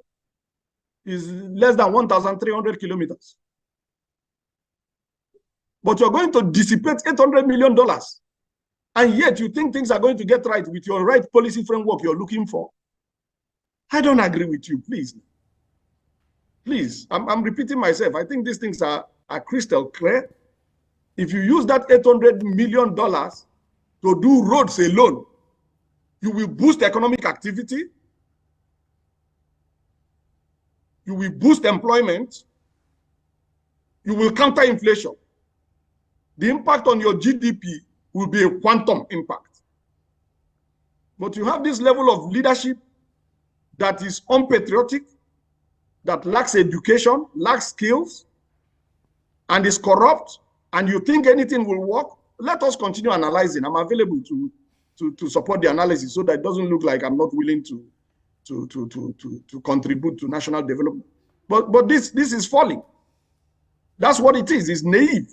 is less than 1,300 kilometers? But you're going to dissipate $800 million. And yet you think things are going to get right with your right policy framework you're looking for. I don't agree with you, please. Please, I'm repeating myself. I think these things are crystal clear. If you use that $800 million to do roads alone, you will boost economic activity, you will boost employment, you will counter inflation. The impact on your GDP will be a quantum impact. But you have this level of leadership that is unpatriotic, that lacks education, lacks skills, and is corrupt, and you think anything will work. Let us continue analyzing. I'm available to support the analysis so that it doesn't look like I'm not willing to contribute to national development. But this is falling. That's what it is. It's naive.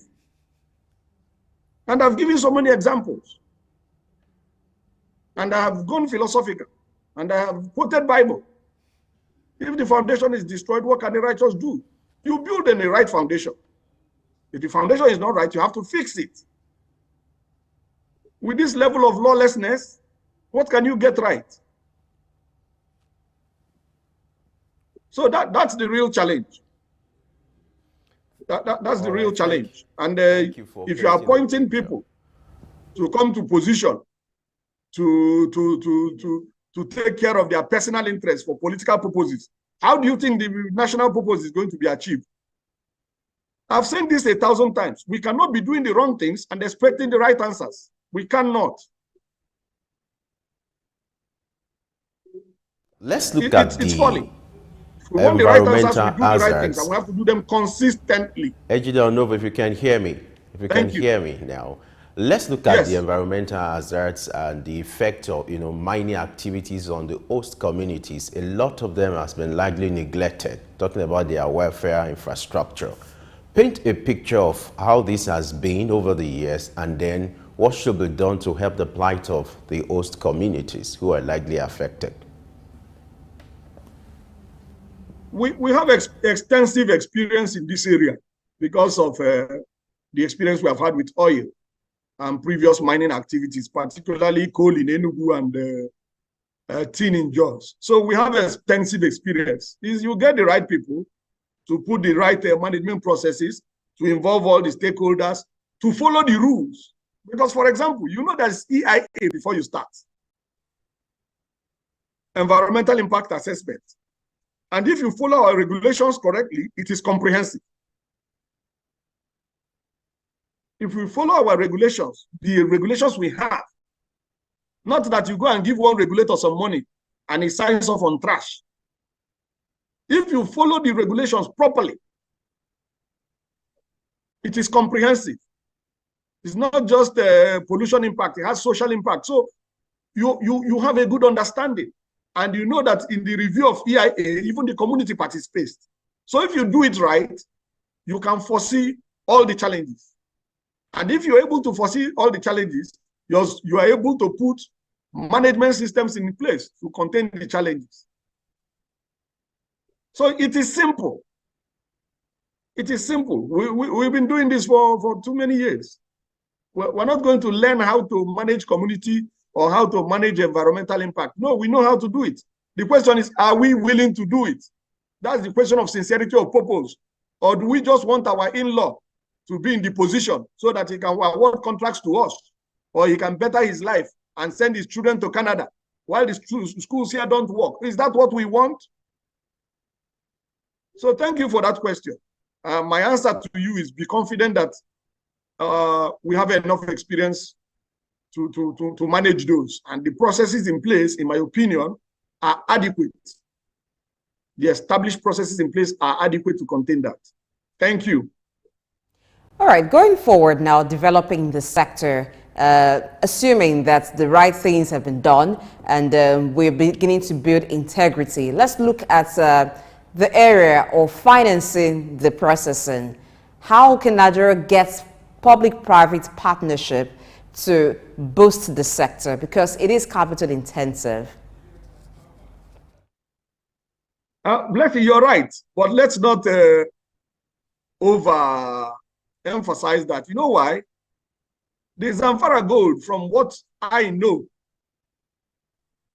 And I've given so many examples. And I have gone philosophical. And I have quoted Bible. If the foundation is destroyed, what can the righteous do? You build in the right foundation. If the foundation is not right, you have to fix it. With this level of lawlessness, what can you get right? So that's the real challenge. That's the real challenge. And if you are appointing people to come to position to take care of their personal interests for political purposes, how do you think the national purpose is going to be achieved? I've said this 1,000 times. We cannot be doing the wrong things and expecting the right answers. We cannot. Let's look at it's the falling. If we want the right answers, we do the right hazards. things, and we have to do them consistently. Ejide Onova, if you can hear me, hear me now. Let's look at the environmental hazards and the effect of mining activities on the host communities. A lot of them has been largely neglected, talking about their welfare infrastructure. Paint a picture of how this has been over the years, and then what should be done to help the plight of the host communities who are likely affected. We have extensive experience in this area because of the experience we have had with oil and previous mining activities, particularly coal in Enugu and tin in Jos. So we have extensive experience. Is you get the right people to put the right management processes, to involve all the stakeholders, to follow the rules. Because, for example, there's EIA before you start. Environmental Impact Assessment. And if you follow our regulations correctly, it is comprehensive. If we follow our regulations, the regulations we have, not that you go and give one regulator some money and he signs off on trash. If you follow the regulations properly, it is comprehensive. It's not just pollution impact, it has social impact. So you have a good understanding. And you know that in the review of EIA, even the community participates. So if you do it right, you can foresee all the challenges. And if you're able to foresee all the challenges, you are able to put management systems in place to contain the challenges. So it is simple. It is simple. We've been doing this for too many years. We're not going to learn how to manage community or how to manage environmental impact. No, we know how to do it. The question is, are we willing to do it? That's the question of sincerity of purpose. Or do we just want our in-law to be in the position so that he can award contracts to us, or he can better his life and send his children to Canada while the schools here don't work? Is that what we want? So thank you for that question. My answer to you is be confident that we have enough experience to manage those. And the processes in place, in my opinion, are adequate. The established processes in place are adequate to contain that. Thank you. All right, going forward now, developing the sector, assuming that the right things have been done and we're beginning to build integrity, let's look at the area of financing the processing. How can Nigeria get public-private partnership to boost the sector, because it is capital intensive? Blessy, you're right, but let's not overemphasize that. You know why? The Zamfara Gold, from what I know,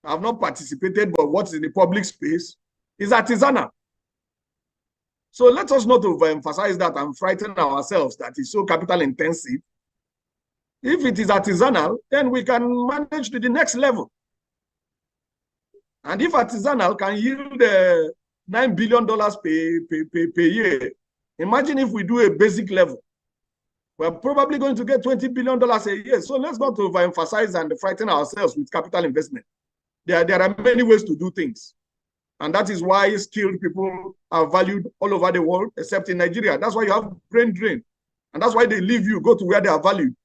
I've not participated, but what's in the public space is artisanal. So let us not overemphasize that and frighten ourselves that it's so capital intensive. If it is artisanal, then we can manage to the next level. And if artisanal can yield $9 billion per year, imagine if we do a basic level. We're probably going to get $20 billion a year. So let's not overemphasize and frighten ourselves with capital investment. There are many ways to do things. And that is why skilled people are valued all over the world, except in Nigeria. That's why you have brain drain. And that's why they leave you, go to where they are valued.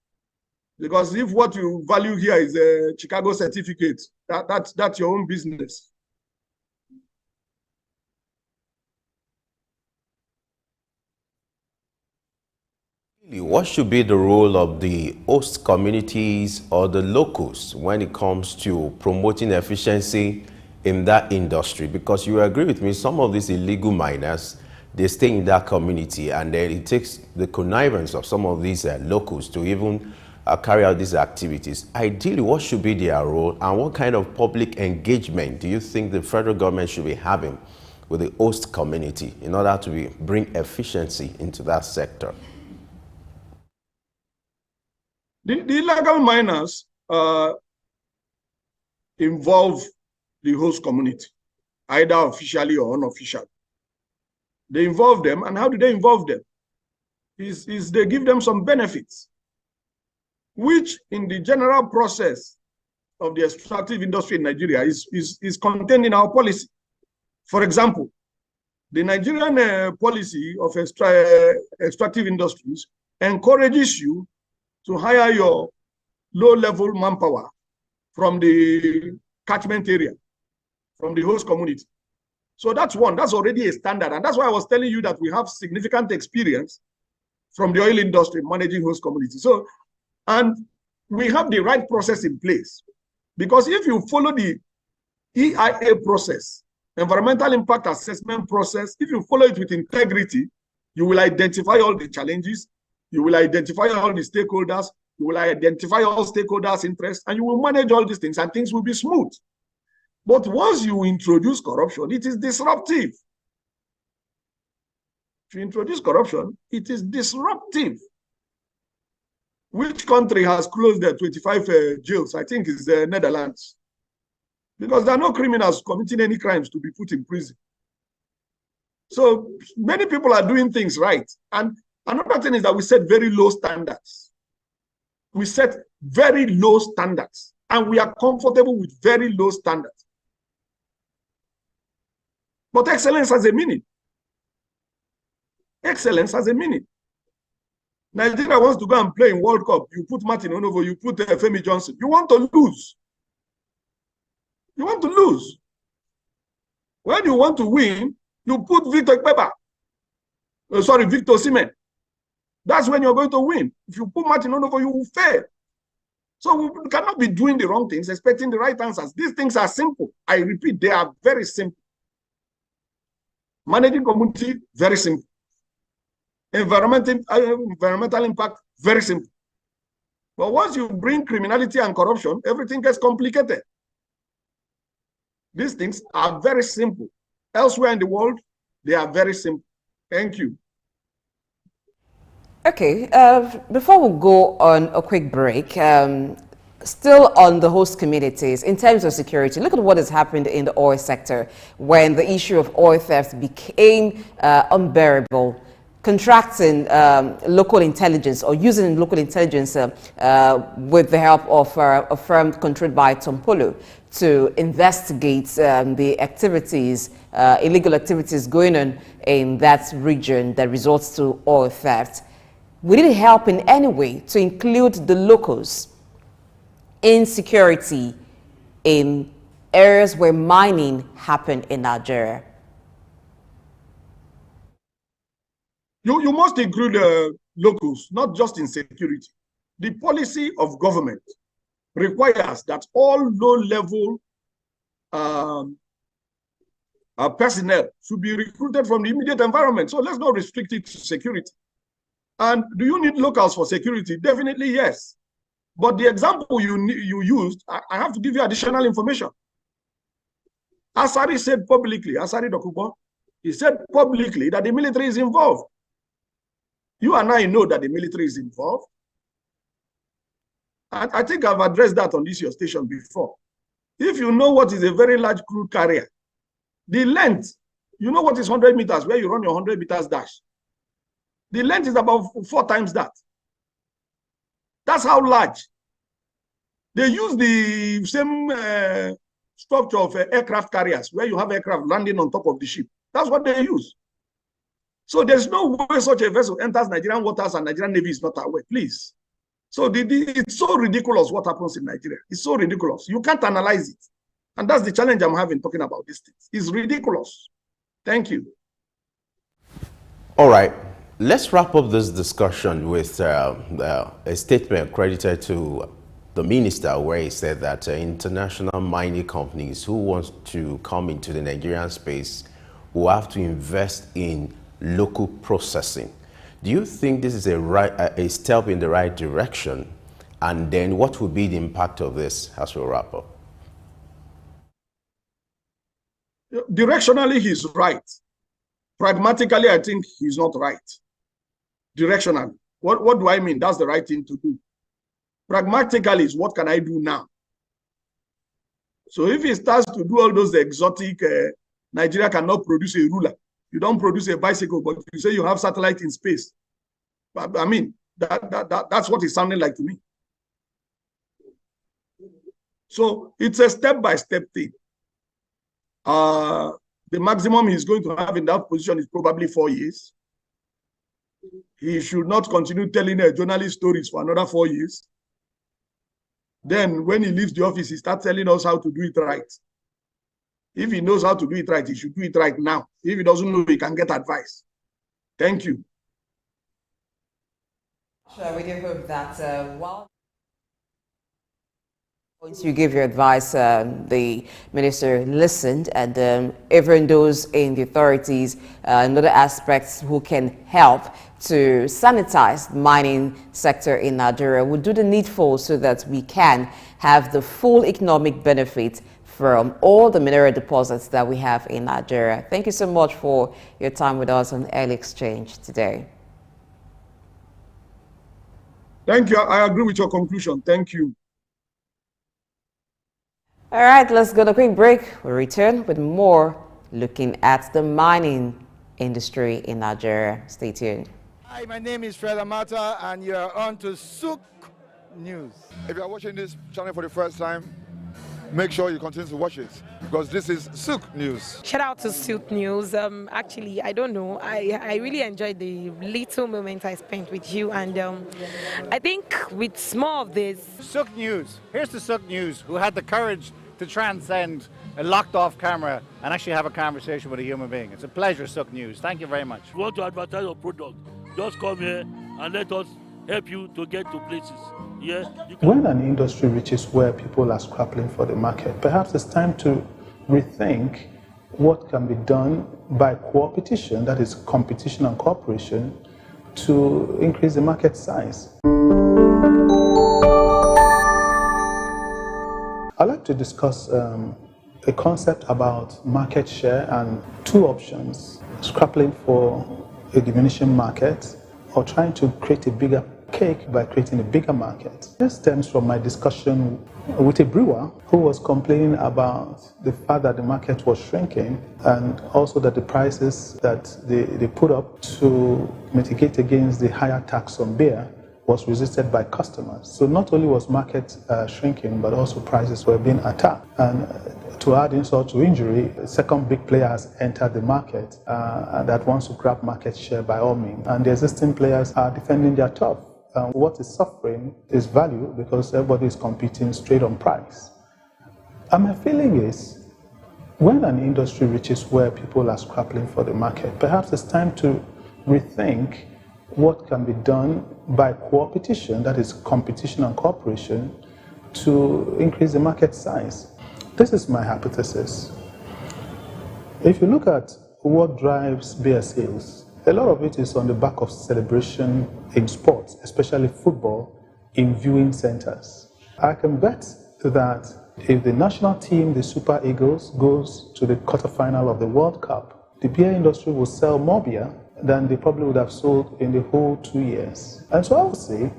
Because if what you value here is a Chicago certificate, that's your own business. What should be the role of the host communities or the locals when it comes to promoting efficiency in that industry? Because you agree with me, some of these illegal miners, they stay in that community, and then it takes the connivance of some of these locals to even carry out these activities. Ideally, what should be their role, and what kind of public engagement do you think the federal government should be having with the host community in order to bring efficiency into that sector? The illegal miners involve the host community, either officially or unofficially. They involve them, and how do they involve them? Is they give them some benefits, which in the general process of the extractive industry in Nigeria is contained in our policy. For example, the Nigerian policy of extractive industries encourages you to hire your low-level manpower from the catchment area, from the host community. So that's one, that's already a standard. And that's why I was telling you that we have significant experience from the oil industry managing host community. So, and we have the right process in place. Because if you follow the EIA process, environmental impact assessment process, if you follow it with integrity, you will identify all the challenges, you will identify all the stakeholders, you will identify all stakeholders' interests, and you will manage all these things, and things will be smooth. But once you introduce corruption, it is disruptive. If you introduce corruption, it is disruptive. Which country has closed their 25 jails? I think it's the Netherlands. Because there are no criminals committing any crimes to be put in prison. So many people are doing things right. And another thing is that we set very low standards. We set very low standards, and we are comfortable with very low standards. But excellence has a meaning. Excellence has a meaning. Nigeria wants to go and play in World Cup. You put Martin Onovo, you put Femi Johnson. You want to lose. You want to lose. When you want to win, you put Victor Osimhen. That's when you're going to win. If you put Martin Onovo, you will fail. So we cannot be doing the wrong things, expecting the right answers. These things are simple. I repeat, they are very simple. Managing community, very simple. Environmental impact, very simple. But once you bring criminality and corruption, everything gets complicated. These things are very simple. Elsewhere in the world, they are very simple. Thank you. Okay, before we go on a quick break, still on the host communities, in terms of security, look at what has happened in the oil sector when the issue of oil theft became unbearable. Contracting local intelligence or using local intelligence with the help of a firm controlled by Tompolo to investigate the activities, illegal activities going on in that region that results to oil theft. Would it help in any way to include the locals in security in areas where mining happened in Nigeria? You must include locals, not just in security. The policy of government requires that all low-level personnel should be recruited from the immediate environment. So let's not restrict it to security. And do you need locals for security? Definitely yes. But the example you used, I have to give you additional information. Asari said publicly, Asari Dokubo, he said publicly that the military is involved. You and I know that the military is involved. And I think I've addressed that on this your station before. If you know what is a very large crude carrier, the length, you know what is 100 meters, where you run your 100 meters dash. The length is about 4 times that. That's how large. They use the same structure of aircraft carriers, where you have aircraft landing on top of the ship. That's what they use. So there's no way such a vessel enters Nigerian waters and Nigerian Navy is not aware, please. So it's so ridiculous what happens in Nigeria. It's so ridiculous. You can't analyze it. And that's the challenge I'm having talking about these things. It's ridiculous. Thank you. All right. Let's wrap up this discussion with a statement credited to the minister where he said that international mining companies who want to come into the Nigerian space will have to invest in local processing. Do you think this is a step in the right direction? And then what will be the impact of this as we wrap up? Directionally, he's right. Pragmatically, I think he's not right. Directionally. What do I mean? That's the right thing to do. Pragmatically, is what can I do now? So if he starts to do all those exotic, Nigeria cannot produce a ruler. You don't produce a bicycle, but you say you have satellite in space. I mean, that's what it's sounding like to me. So it's a step-by-step thing. The maximum he's going to have in that position is probably 4 years. He should not continue telling journalist stories for another 4 years. Then when he leaves the office, he starts telling us how to do it right. If he knows how to do it right, he should do it right now. If he doesn't know, he can get advice. Thank you. Sure, we do hope that while once you give your advice, the minister listened, and even those in the authorities and other aspects who can help to sanitize the mining sector in Nigeria will do the needful so that we can have the full economic benefit from all the mineral deposits that we have in Nigeria. Thank you so much for your time with us on Early Exchange today. Thank you. I agree with your conclusion. Thank you. All right, let's go to a quick break. We'll return with more looking at the mining industry in Nigeria. Stay tuned. Hi, my name is Fred Amata, and you're on to Souk News. If you're watching this channel for the first time, make sure you continue to watch it, because this is Souk News. Shout out to Souk News. Actually, I don't know. I really enjoyed the little moment I spent with you, and I think with more of this. Souk News. Here's the Souk News, who had the courage to transcend a locked-off camera and actually have a conversation with a human being. It's a pleasure, Souk News. Thank you very much. If you want to advertise your product, just come here and let us help you to get to places. Yeah. When an industry reaches where people are scrapping for the market, perhaps it's time to rethink what can be done by co-opetition, that is competition and cooperation, to increase the market size. I'd like to discuss a concept about market share and two options: scrapping for a diminishing market or trying to create a bigger cake by creating a bigger market. This stems from my discussion with a brewer who was complaining about the fact that the market was shrinking, and also that the prices that they put up to mitigate against the higher tax on beer was resisted by customers. So not only was market shrinking, but also prices were being attacked. And to add insult to injury, a second big player has entered the market that wants to grab market share by all means. And the existing players are defending their turf. What is suffering is value, because everybody is competing straight on price. And my feeling is, when an industry reaches where people are scrapping for the market, perhaps it's time to rethink what can be done by co-opetition, that is competition and cooperation, to increase the market size. This is my hypothesis. If you look at what drives beer sales, a lot of it is on the back of celebration in sports, especially football, in viewing centers. I can bet that if the national team, the Super Eagles, goes to the quarterfinal of the World Cup, the beer industry will sell more beer than they probably would have sold in the whole 2 years. And so I would say,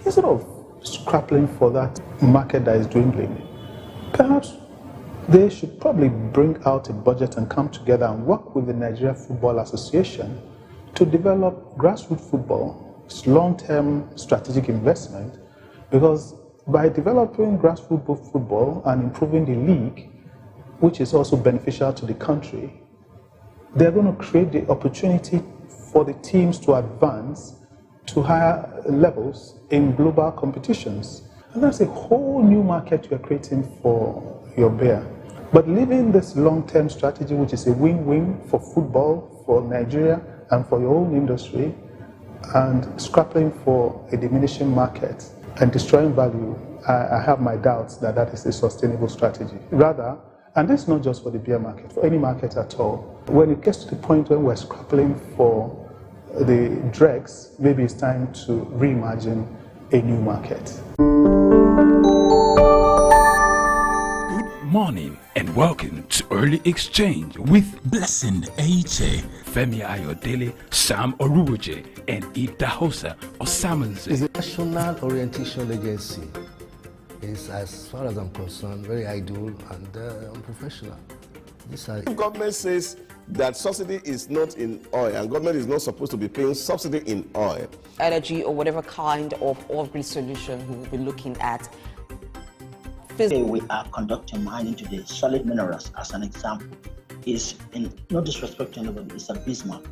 instead of scrapping for that market that is dwindling, perhaps they should probably bring out a budget and come together and work with the Nigeria Football Association to develop grassroots football. It's long-term strategic investment, because by developing grassroots football and improving the league, which is also beneficial to the country, they're going to create the opportunity for the teams to advance to higher levels in global competitions. And that's a whole new market you're creating for your beer. But leaving this long-term strategy, which is a win-win for football, for Nigeria, and for your own industry, and scrapping for a diminishing market and destroying value, I have my doubts that that is a sustainable strategy. Rather, and this is not just for the beer market, for any market at all, when it gets to the point when we're scrapping for the dregs, maybe it's time to reimagine a new market. morning and welcome to Early Exchange with Blessing Aiche, Femi Ayodele, Sam Oruoje, and Idahosa Osamanze. It's a national orientation agency. It's, as far as I'm concerned, very idle and unprofessional. Government says that subsidy is not in oil, and government is not supposed to be paying subsidy in oil. Energy or whatever kind of off-grid solution we will be looking at. Today we are conducting mining today. Solid minerals, as an example, is, in no disrespect to anybody, it's a bismarck.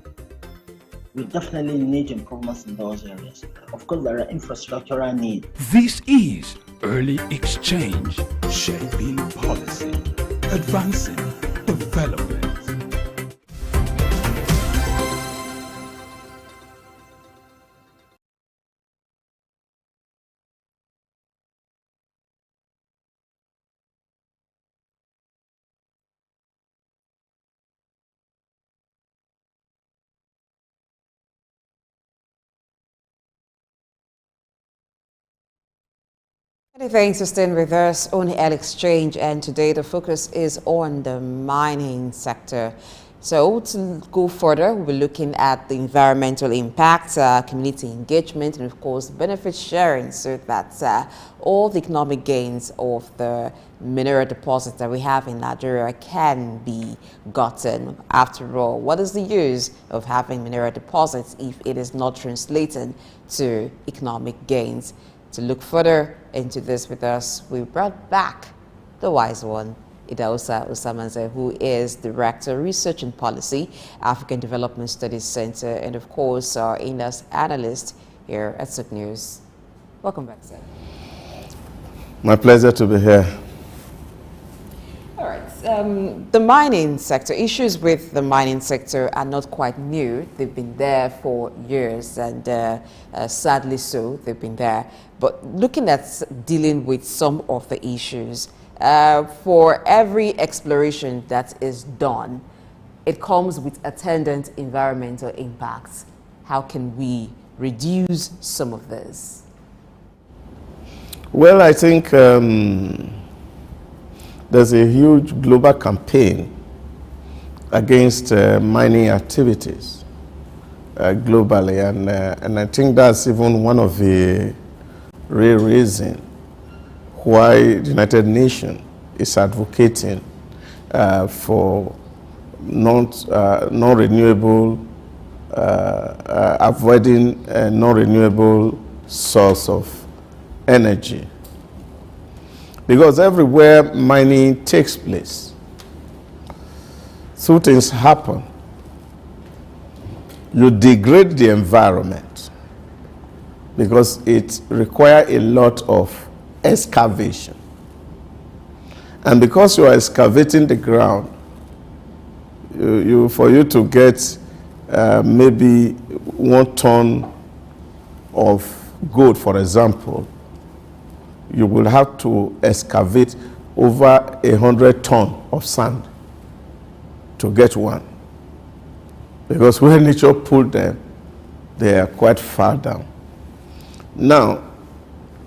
We definitely need improvements in those areas. Of course, there are infrastructural needs. This is Early Exchange, shaping policy, advancing development. Many thanks for staying with us on Early Exchange, and today the focus is on the mining sector. So to go further, we'll be looking at the environmental impact, community engagement, and of course benefit sharing, so that all the economic gains of the mineral deposits that we have in Nigeria can be gotten. After all, what is the use of having mineral deposits if it is not translated to economic gains? To look further into this with us, we brought back the wise one, Idahosa Osamanze, who is Director, Research and Policy, African Development Studies Center, and of course our Indus analyst here at Sook News. Welcome back, sir. My pleasure to be here. All right. The mining sector, issues with the mining sector are not quite new. They've been there for years, and sadly so, they've been there. But looking at dealing with some of the issues, for every exploration that is done, it comes with attendant environmental impacts. How can we reduce some of this? Well, I think there's a huge global campaign against mining activities globally, and I think that's even one of the real reasons why the United Nations is advocating for non-renewable, avoiding non-renewable source of energy. Because everywhere mining takes place, two things happen. You degrade the environment because it requires a lot of excavation. And because you are excavating the ground, for you to get maybe 1 ton of gold, for example, you will have to excavate over 100 tons of sand to get one. Because when nature pulled them, they are quite far down. Now,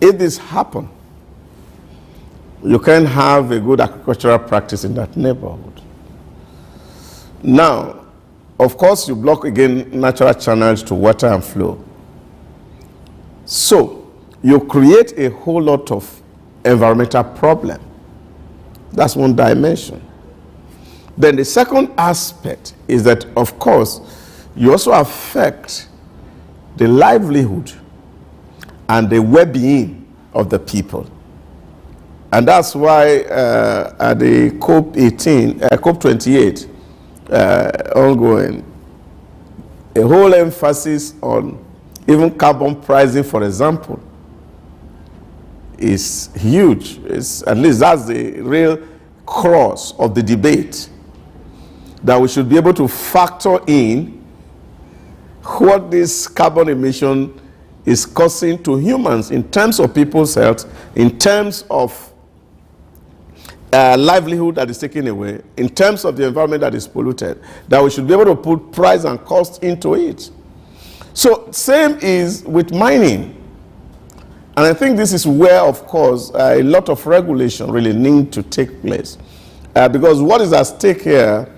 if this happens, you can have a good agricultural practice in that neighborhood. Now, of course, you block again natural channels to water and flow. So, you create a whole lot of environmental problem. That's one dimension. Then the second aspect is that, of course, you also affect the livelihood and the well-being of the people. And that's why at the COP28 ongoing, a whole emphasis on even carbon pricing, for example, is huge. At least that's the real crux of the debate, that we should be able to factor in what this carbon emission is causing to humans in terms of people's health, in terms of livelihood that is taken away, in terms of the environment that is polluted, that we should be able to put price and cost into it. So same is with mining. And I think this is where, of course, a lot of regulation really need to take place. Because what is at stake here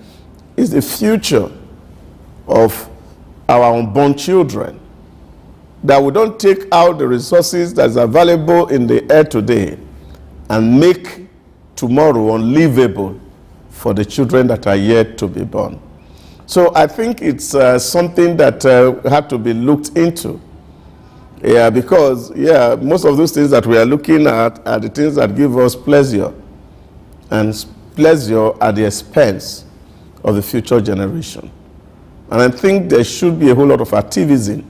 is the future of our unborn children. That we don't take out the resources that is available in the air today and make tomorrow unlivable for the children that are yet to be born. So I think it's something that had to be looked into. Yeah, because most of those things that we are looking at are the things that give us pleasure, and pleasure at the expense of the future generation. And I think there should be a whole lot of activism,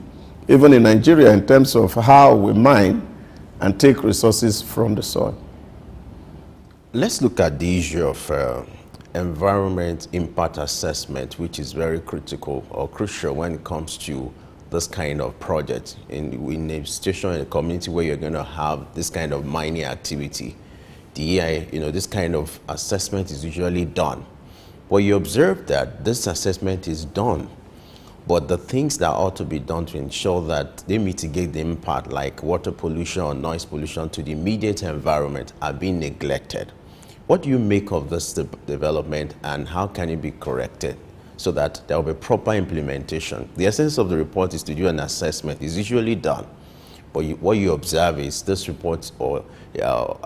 even in Nigeria, in terms of how we mine and take resources from the soil. Let's look at the issue of environment impact assessment, which is very critical or crucial when it comes to this kind of project in a situation, in a community where you're going to have this kind of mining activity. This kind of assessment is usually done. But you observe that this assessment is done, but the things that ought to be done to ensure that they mitigate the impact, like water pollution or noise pollution to the immediate environment, are being neglected. What do you make of this development, and how can it be corrected so that there will be proper implementation? The essence of the report is to do an assessment. It's usually done. But what you observe is this report or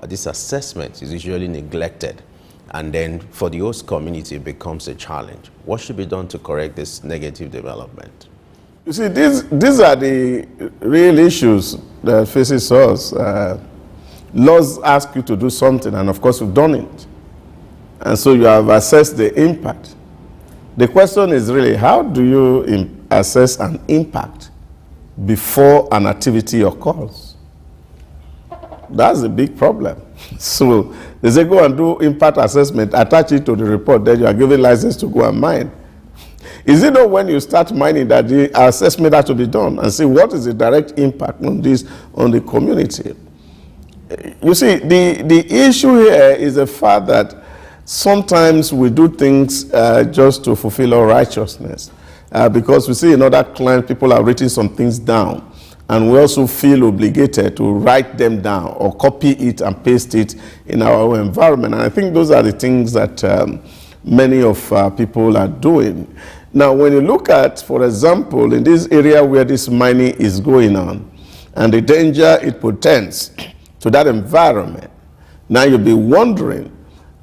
this assessment is usually neglected. And then for the host community, it becomes a challenge. What should be done to correct this negative development? You see, these are the real issues that faces us. Laws ask you to do something, and of course you've done it. And so you have assessed the impact. The question is really, how do you assess an impact before an activity occurs? That's a big problem. So they say go and do impact assessment, attach it to the report, then you are given license to go and mine. Is it not when you start mining that the assessment has to be done and see what is the direct impact on this, on the community? You see, the issue here is the fact that sometimes we do things just to fulfill our righteousness. Because we see in other clients, people are writing some things down, and we also feel obligated to write them down or copy it and paste it in our own environment. And I think those are the things that many of people are doing. Now, when you look at, for example, in this area where this mining is going on, and the danger it portends to that environment, now you'll be wondering,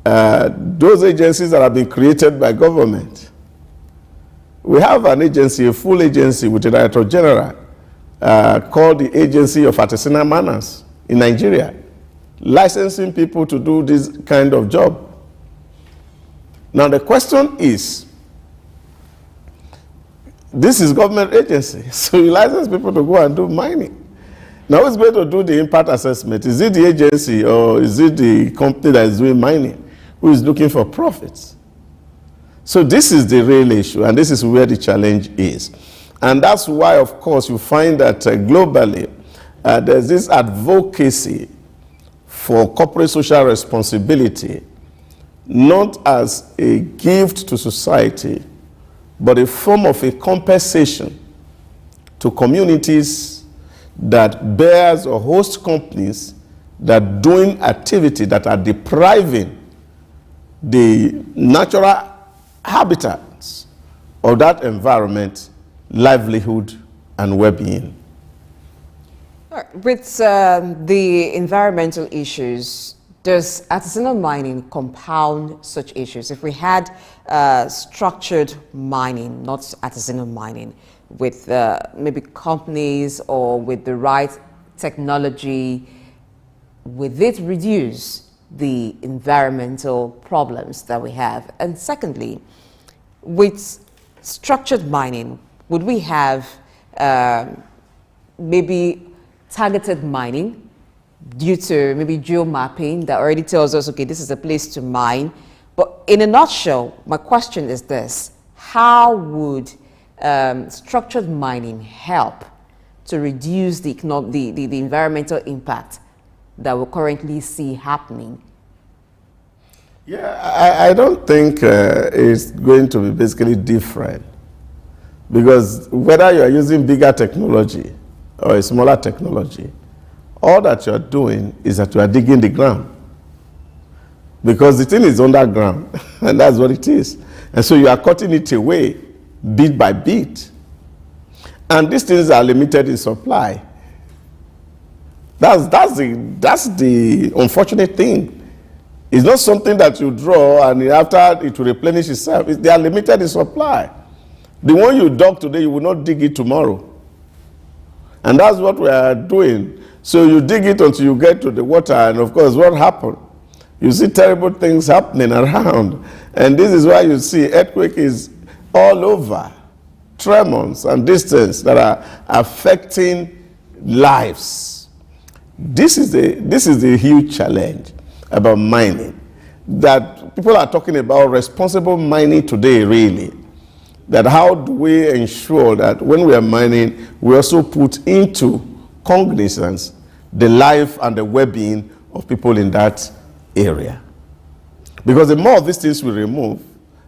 those agencies that have been created by government. We have an agency, a full agency with a director general called the Agency of Artisanal Manners in Nigeria, licensing people to do this kind of job. Now the question is, this is government agency, so you license people to go and do mining. Now who's going to do the impact assessment? Is it the agency or is it the company that is doing mining who is looking for profits? So this is the real issue, and this is where the challenge is. And that's why, of course, you find that globally there's this advocacy for corporate social responsibility, not as a gift to society, but a form of a compensation to communities that bears or host companies that are doing activity that are depriving the natural habitats of that environment, livelihood, and well-being. With the environmental issues, does artisanal mining compound such issues? If we had structured mining, not artisanal mining, with maybe companies or with the right technology, would it reduce the environmental problems that we have? And secondly, with structured mining, would we have maybe targeted mining due to maybe geomapping that already tells us, okay, this is a place to mine? But in a nutshell, my question is this: how would structured mining help to reduce the environmental impact that we currently see happening? Yeah, I don't think it's going to be basically different, because whether you are using bigger technology or a smaller technology, all that you're doing is that you are digging the ground. Because the thing is underground, and that's what it is. And so you are cutting it away, bit by bit. And these things are limited in supply. That's the unfortunate thing. It's not something that you draw and after it will replenish itself. They are limited in supply. The one you dug today, you will not dig it tomorrow. And that's what we are doing. So you dig it until you get to the water, and of course, what happened? You see terrible things happening around. And this is why you see earthquake is all over. Tremors and distance that are affecting lives. This is the huge challenge about mining. That people are talking about responsible mining today, really. That how do we ensure that when we are mining, we also put into cognizance the life and the well-being of people in that area. Because the more of these things we remove,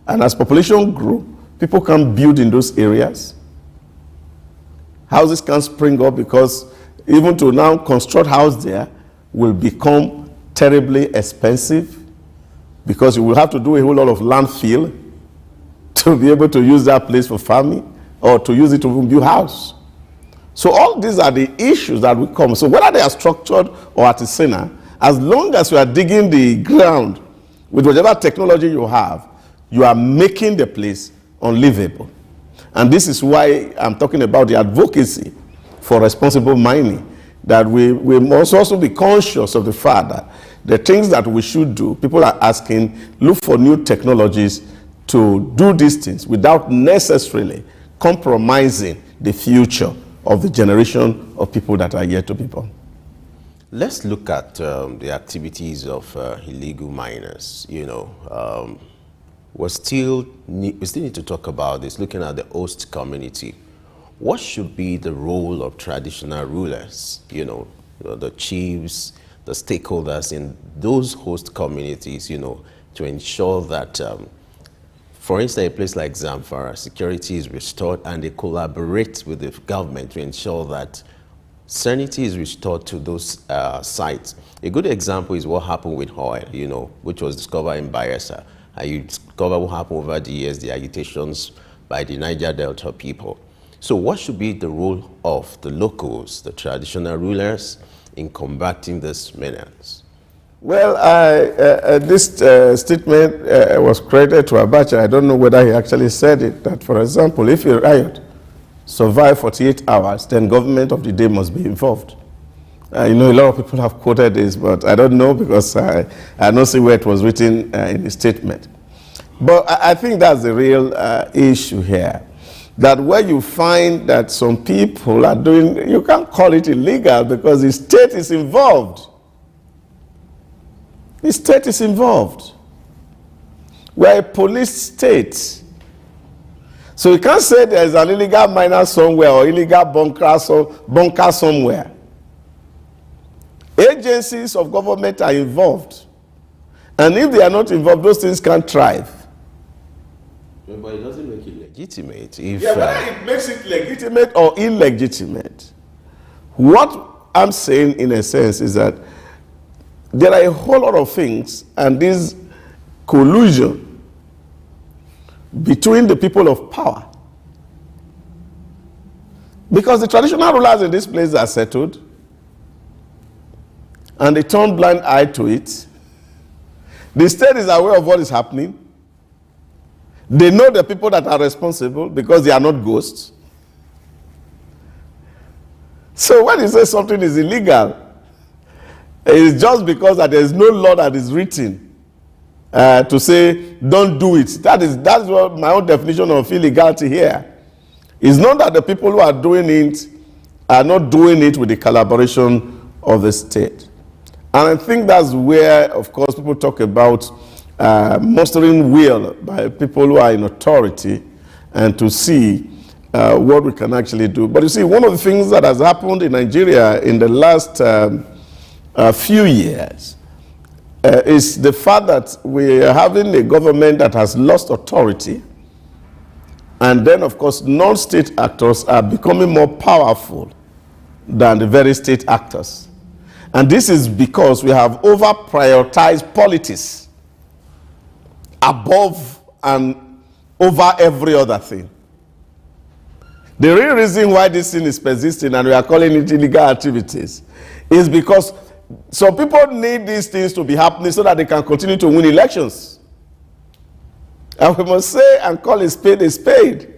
and as population grow, people can build in those areas. Houses can spring up because even to now construct house there will become terribly expensive because you will have to do a whole lot of landfill to be able to use that place for farming or to use it to build house. So all these are the issues that will come. So whether they are structured or artisanal, as long as you are digging the ground with whatever technology you have, you are making the place unlivable. And this is why I'm talking about the advocacy for responsible mining, that we must also be conscious of the fact that the things that we should do, people are asking, look for new technologies to do these things without necessarily compromising the future of the generation of people that are yet to be born. Let's look at the activities of illegal miners. You know, we still need to talk about this, looking at the host community. What should be the role of traditional rulers, you know, the chiefs, the stakeholders in those host communities, you know, to ensure that, for instance, a place like Zamfara, security is restored and they collaborate with the government to ensure that sanity is restored to those sites. A good example is what happened with oil, you know, which was discovered in Bayelsa. And you discover what happened over the years, the agitations by the Niger Delta people. So what should be the role of the locals, the traditional rulers, in combating this menace? Well, this statement was credited to Abacha. I don't know whether he actually said it, that, for example, if a riot survives 48 hours, then government of the day must be involved. You know, a lot of people have quoted this, but I don't know because I don't see where it was written in the statement. But I think that's the real issue here. That where you find that some people are doing, you can't call it illegal because the state is involved. The state is involved. We're a police state. So you can't say there's an illegal miner somewhere or illegal bunker somewhere. Agencies of government are involved. And if they are not involved, those things can't thrive. But it doesn't make it legitimate. If, whether it makes it legitimate or illegitimate. What I'm saying, in a sense, is that there are a whole lot of things, and this collusion between the people of power. Because the traditional rulers in this place are settled, and they turn blind eye to it. The state is aware of what is happening. They know the people that are responsible because they are not ghosts. So when you say something is illegal, it's just because that there is no law that is written to say don't do it. That's what my own definition of illegality here. It's not that the people who are doing it are not doing it with the collaboration of the state. And I think that's where, of course, people talk about mustering will by people who are in authority and to see what we can actually do. But you see, one of the things that has happened in Nigeria in the last few years is the fact that we are having a government that has lost authority. And then, of course, non-state actors are becoming more powerful than the very state actors. And this is because we have over-prioritized politics above and over every other thing. The real reason why this thing is persisting and we are calling it illegal activities is because some people need these things to be happening so that they can continue to win elections. And we must say and call a spade a spade.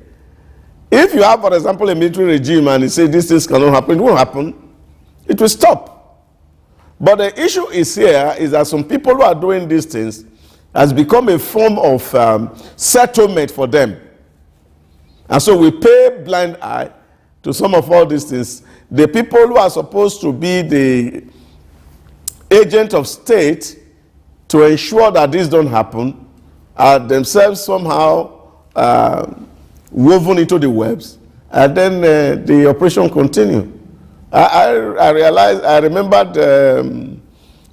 If you have, for example, a military regime and you say these things cannot happen, it won't happen. It will stop. But the issue is here is that some people who are doing these things has become a form of settlement for them. And so we pay blind eye to some of all these things. The people who are supposed to be the agent of state to ensure that this don't happen are themselves somehow woven into the webs, and then the operation continue. I remembered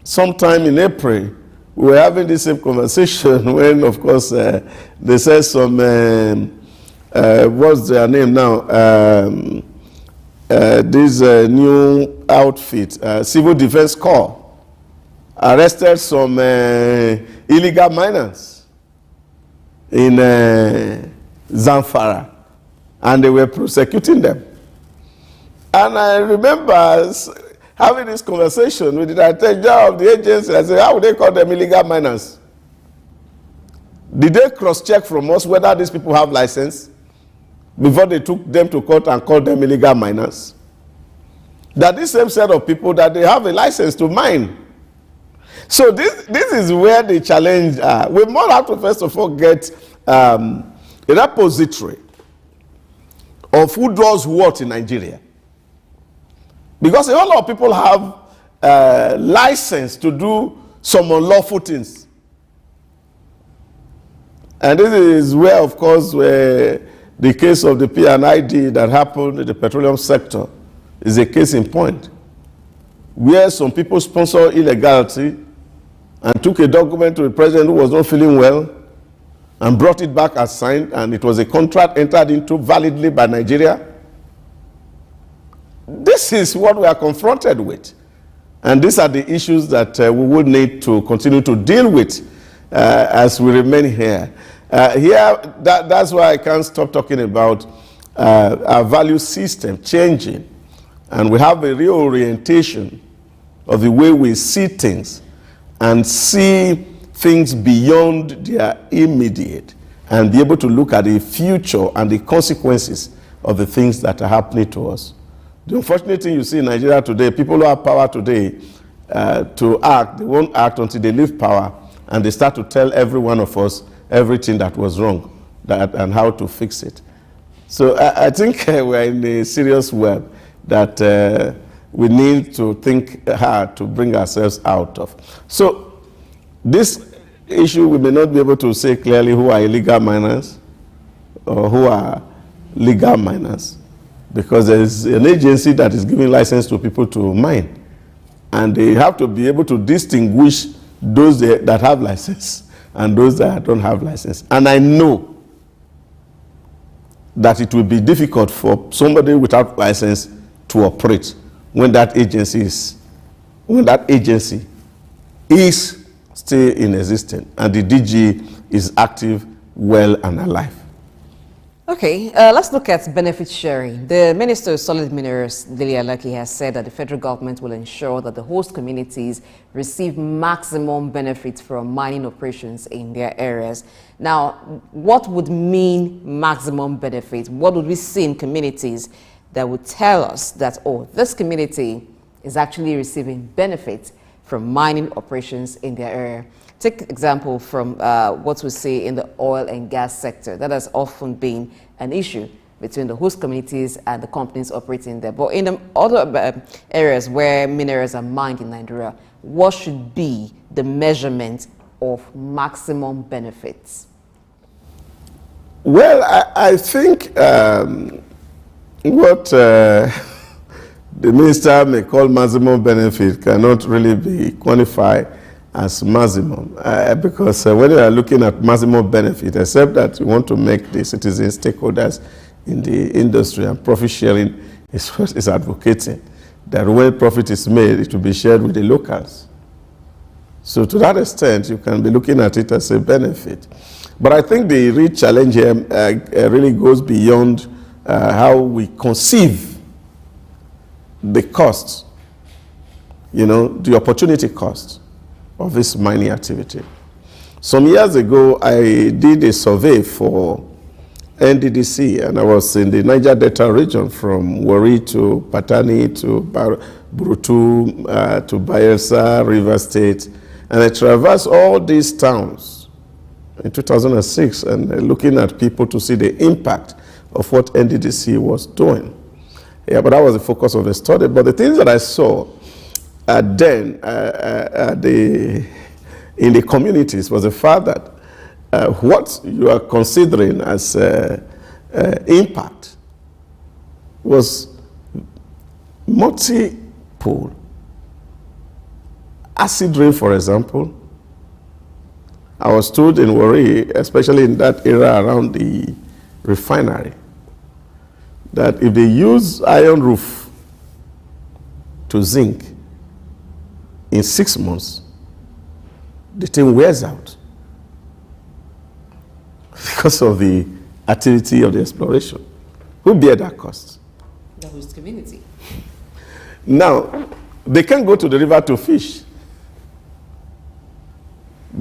sometime in April, we were having the same conversation when, of course, they said some, what's their name now? This new outfit, Civil Defense Corps, arrested some illegal miners in Zamfara, and they were prosecuting them. And I remember having this conversation with the director of the agency. I said, how would they call them illegal miners? Did they cross-check from us whether these people have license before they took them to court and called them illegal miners? That this same set of people, that they have a license to mine. So this is where the challenge are. We might have to first of all get a repository of who does what in Nigeria. Because a whole lot of people have license to do some unlawful things. And this is where, of course, where the case of the P&ID that happened in the petroleum sector is a case in point, where some people sponsor illegality and took a document to the president who was not feeling well and brought it back as signed, and it was a contract entered into validly by Nigeria. This is what we are confronted with. And these are the issues that we will need to continue to deal with as we remain here. That's why I can't stop talking about our value system changing. And we have a reorientation of the way we see things and see things beyond their immediate and be able to look at the future and the consequences of the things that are happening to us. The unfortunate thing you see in Nigeria today, people who have power today to act, they won't act until they leave power and they start to tell every one of us everything that was wrong and how to fix it. So I think we're in a serious web that we need to think hard to bring ourselves out of. So this issue, we may not be able to say clearly who are illegal miners or who are legal miners, because there is an agency that is giving license to people to mine. And they have to be able to distinguish those that have license and those that don't have license. And I know that it will be difficult for somebody without license to operate when that agency is still in existence and the DG is active, well and alive. Okay, let's look at benefit sharing. The Minister of Solid Minerals, Dele Alaki, has said that the federal government will ensure that the host communities receive maximum benefits from mining operations in their areas. Now, what would mean maximum benefits? What would we see in communities that would tell us that, oh, this community is actually receiving benefits from mining operations in their area? Take example from what we see in the oil and gas sector. That has often been an issue between the host communities and the companies operating there. But in the other areas where minerals are mined in Nigeria, what should be the measurement of maximum benefits? Well, I think what the minister may call maximum benefit cannot really be quantified as maximum, because when you are looking at maximum benefit, except that you want to make the citizens stakeholders in the industry, and profit sharing is what is advocating, that when profit is made, it will be shared with the locals. So to that extent, you can be looking at it as a benefit. But I think the real challenge here really goes beyond how we conceive the cost, the opportunity cost of this mining activity. Some years ago, I did a survey for NDDC, and I was in the Niger Delta region from Warri to Patani to Burutu to Bayelsa, River State, and I traversed all these towns in 2006 and looking at people to see the impact of what NDDC was doing. Yeah, but that was the focus of the study. But the things that I saw then in the communities was the fact that what you are considering as impact was multiple. Acid rain, for example. I was told in Warri, especially in that area around the refinery, that if they use iron roof to zinc in 6 months, the thing wears out because of the activity of the exploration. Who bear that cost? The host community. Now, they can't go to the river to fish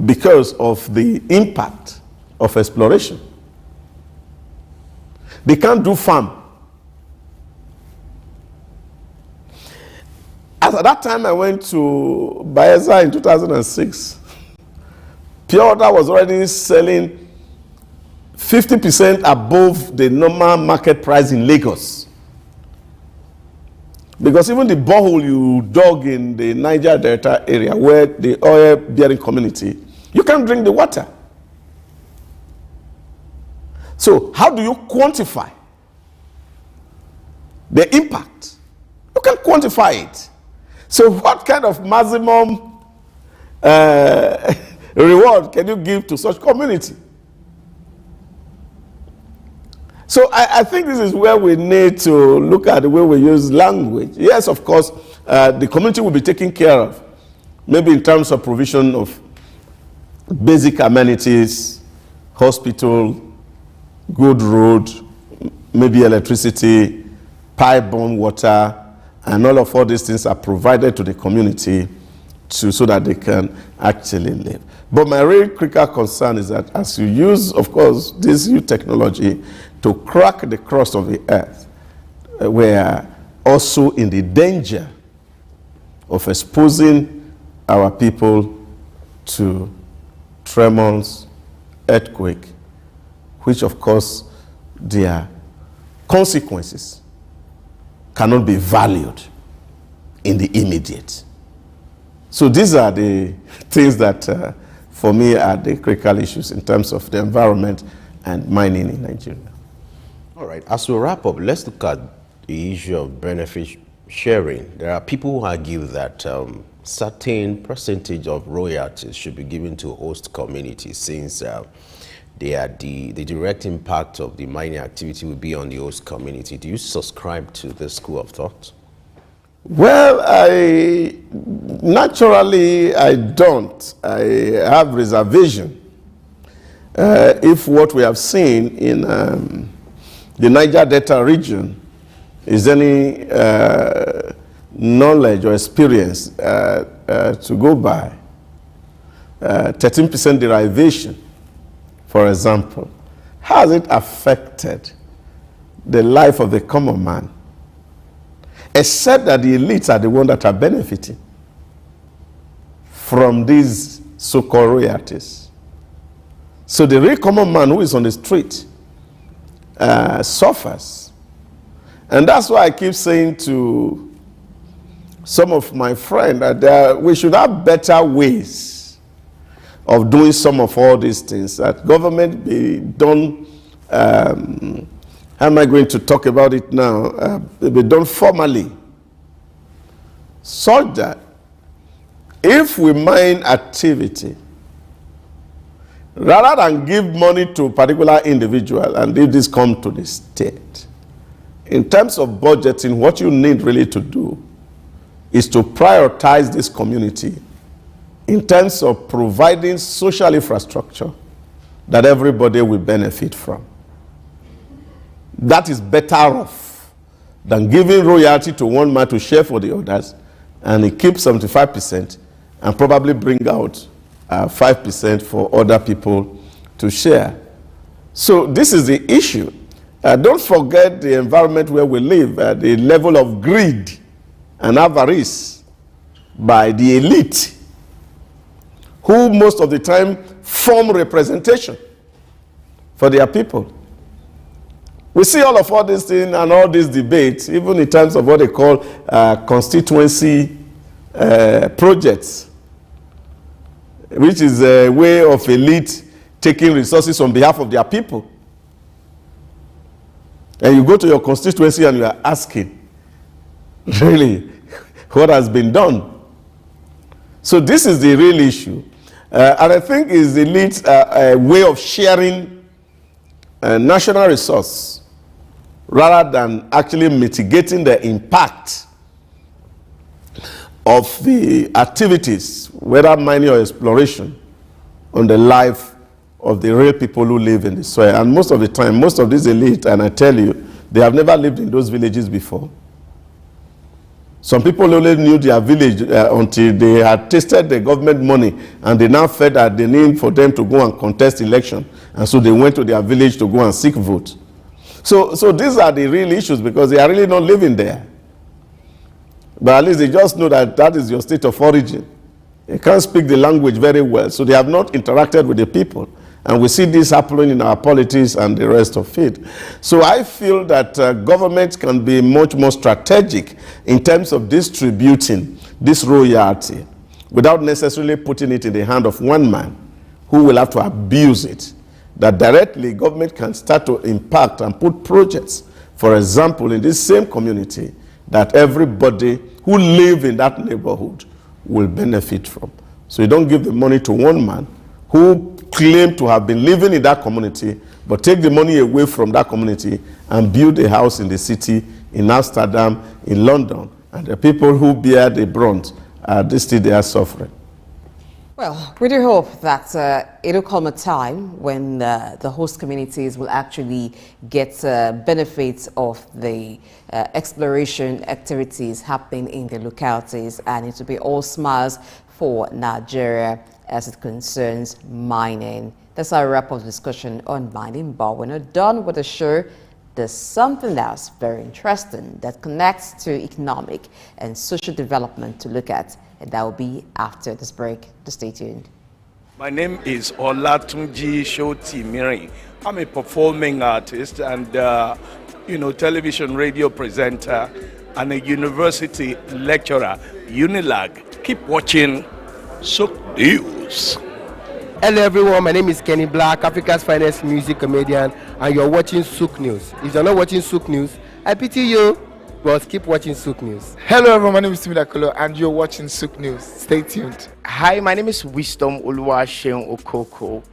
because of the impact of exploration. They can't do farm. At that time, I went to Bayelsa in 2006. Pure water was already selling 50% above the normal market price in Lagos. Because even the borehole you dug in the Niger Delta area, where the oil-bearing community, you can't drink the water. So how do you quantify the impact? You can quantify it. So what kind of maximum reward can you give to such community? So I think this is where we need to look at the way we use language. Yes, of course, the community will be taken care of, maybe in terms of provision of basic amenities, hospital, good road, maybe electricity, pipe-borne water, and all these things are provided to the community so that they can actually live. But my real critical concern is that as you use, of course, this new technology to crack the crust of the earth, we are also in the danger of exposing our people to tremors, earthquake, which of course their consequences cannot be valued in the immediate. So these are the things that for me are the critical issues in terms of the environment and mining in Nigeria. All right, as we wrap up, let's look at the issue of benefit sharing. There are people who argue that certain percentage of royalties should be given to host communities, since they are the direct impact of the mining activity will be on the host community. Do you subscribe to this school of thought? Well, naturally I don't. I have reservation. If what we have seen in the Niger Delta region is any knowledge or experience to go by, 13% derivation, for example, has it affected the life of the common man? Except that the elites are the ones that are benefiting from these so-called royalties. So the real common man who is on the street suffers. And that's why I keep saying to some of my friends that we should have better ways of doing some of all these things, that government be done, how am I going to talk about it now, be done formally, so that if we mine activity, rather than give money to a particular individual and if this come to the state, in terms of budgeting, what you need really to do is to prioritize this community in terms of providing social infrastructure that everybody will benefit from. That is better off than giving royalty to one man to share for the others, and he keeps 75% and probably bring out 5% for other people to share. So this is the issue. Don't forget the environment where we live, the level of greed and avarice by the elite, who most of the time form representation for their people. We see all these things and all these debates, even in terms of what they call constituency projects, which is a way of elite taking resources on behalf of their people. And you go to your constituency and you are asking, really, what has been done? So this is the real issue. And I think it's the elite way of sharing national resource rather than actually mitigating the impact of the activities, whether mining or exploration, on the life of the real people who live in the soil. And most of the time, most of these elite, and I tell you, they have never lived in those villages before. Some people only knew their village until they had tasted the government money, and they now felt that they need for them to go and contest election. And so they went to their village to go and seek vote. So these are the real issues, because they are really not living there. But at least they just know that that is your state of origin. They can't speak the language very well, so they have not interacted with the people. And we see this happening in our politics and the rest of it. So I feel that government can be much more strategic in terms of distributing this royalty without necessarily putting it in the hand of one man who will have to abuse it. That directly government can start to impact and put projects, for example, in this same community, that everybody who live in that neighborhood will benefit from. So you don't give the money to one man who claim to have been living in that community, but take the money away from that community and build a house in the city, in Amsterdam, in London, and the people who bear the brunt are still there suffering. Well, we do hope that it will come a time when the host communities will actually get benefits of the exploration activities happening in the localities, and it will be all smiles for Nigeria as it concerns mining. That's our wrap up discussion on mining, but we're not done with the show. There's something else very interesting that connects to economic and social development to look at, and that will be after this break. Just stay tuned. My name is Olatunji Shoti-Miri. I'm a performing artist and television radio presenter and a university lecturer, UNILAG. Keep watching Sook News. Hello everyone, my name is Kenny Black, Africa's finest music comedian, and you're watching Sook News. If you're not watching Sook News, I pity you, but keep watching Sook News. Hello everyone, my name is Timida Kolo, and you're watching Sook News. Stay tuned. Hi, my name is Wisdom Oluwaseun Okoko,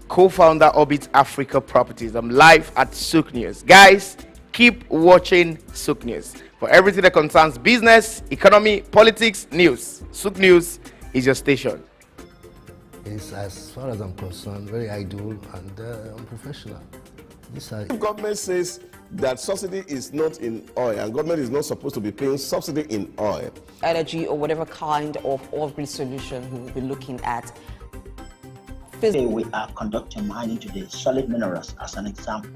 co-founder Orbit Africa Properties. I'm live at Sook News. Guys, keep watching Sook News. For everything that concerns business, economy, politics, news, Sook News is your station. It's, as far as I'm concerned, very ideal and unprofessional. Government says that subsidy is not in oil, and government is not supposed to be paying subsidy in oil. Energy or whatever kind of off-grid solution we will be looking at. Today we are conducting mining today. Solid minerals, as an example,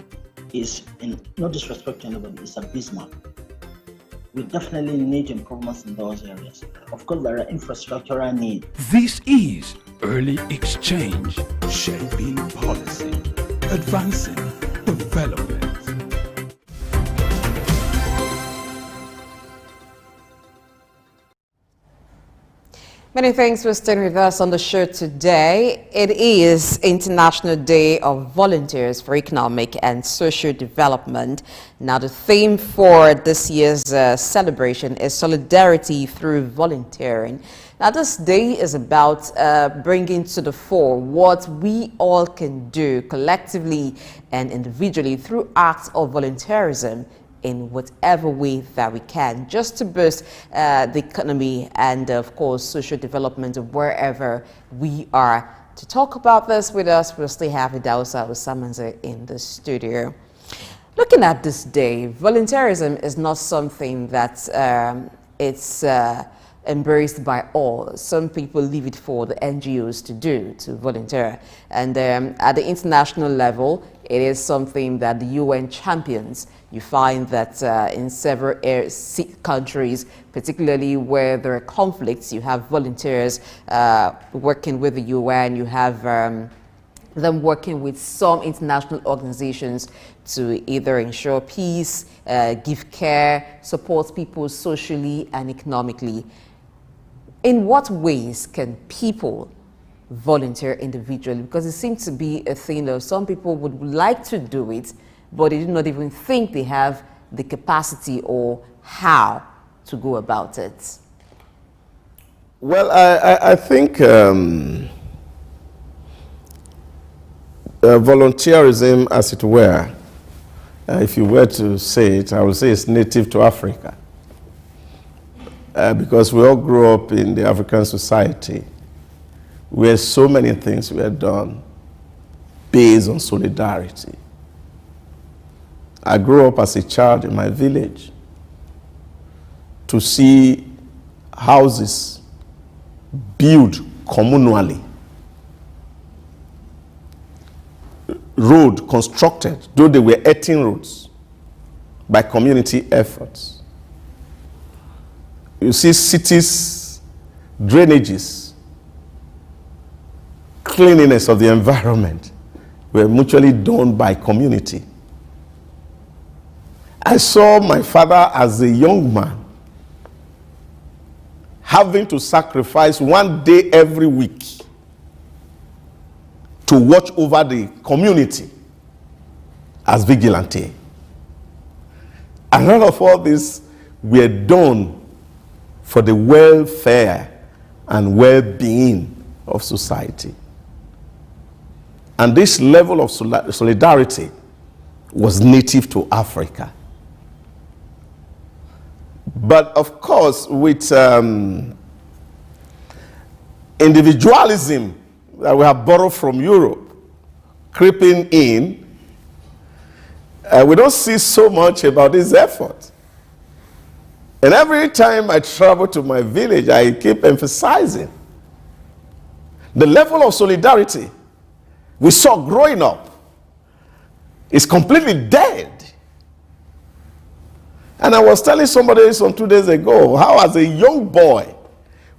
is, in no disrespect to anybody, it's abysmal. We definitely need improvements in those areas. Of course, there are infrastructural needs. This is Early Exchange, shaping policy, advancing development. Many thanks for staying with us on the show today. It is International Day of Volunteers for Economic and Social Development. Now, the theme for this year's celebration is Solidarity Through Volunteering. Now, this day is about bringing to the fore what we all can do collectively and individually through acts of volunteerism in whatever way that we can, just to boost the economy and, of course, social development of wherever we are. To talk about this with us, we'll still have Idausa Usamanze in the studio. Looking at this day, volunteerism is not something that it's embraced by all. Some people leave it for the NGOs to do, to volunteer. And at the international level, it is something that the UN champions. You find that in several countries, particularly where there are conflicts, you have volunteers working with the UN, you have them working with some international organizations to either ensure peace, give care, support people socially and economically. In what ways can people volunteer individually? Because it seems to be a thing of some people would like to do it, but they do not even think they have the capacity or how to go about it. Well, I think volunteerism, as it were, if you were to say it, I would say it's native to Africa. Because we all grew up in the African society where so many things were done based on solidarity. I grew up as a child in my village to see houses built communally, road constructed, though they were earthen roads, by community efforts. You see cities, drainages, cleanliness of the environment were mutually done by community. I saw my father as a young man having to sacrifice one day every week to watch over the community as vigilante. And all of all this were done for the welfare and well-being of society. And this level of solidarity was native to Africa. But of course, with individualism that we have borrowed from Europe creeping in, we don't see so much about this effort. And every time I travel to my village, I keep emphasizing the level of solidarity we saw growing up is completely dead. And I was telling somebody some 2 days ago how as a young boy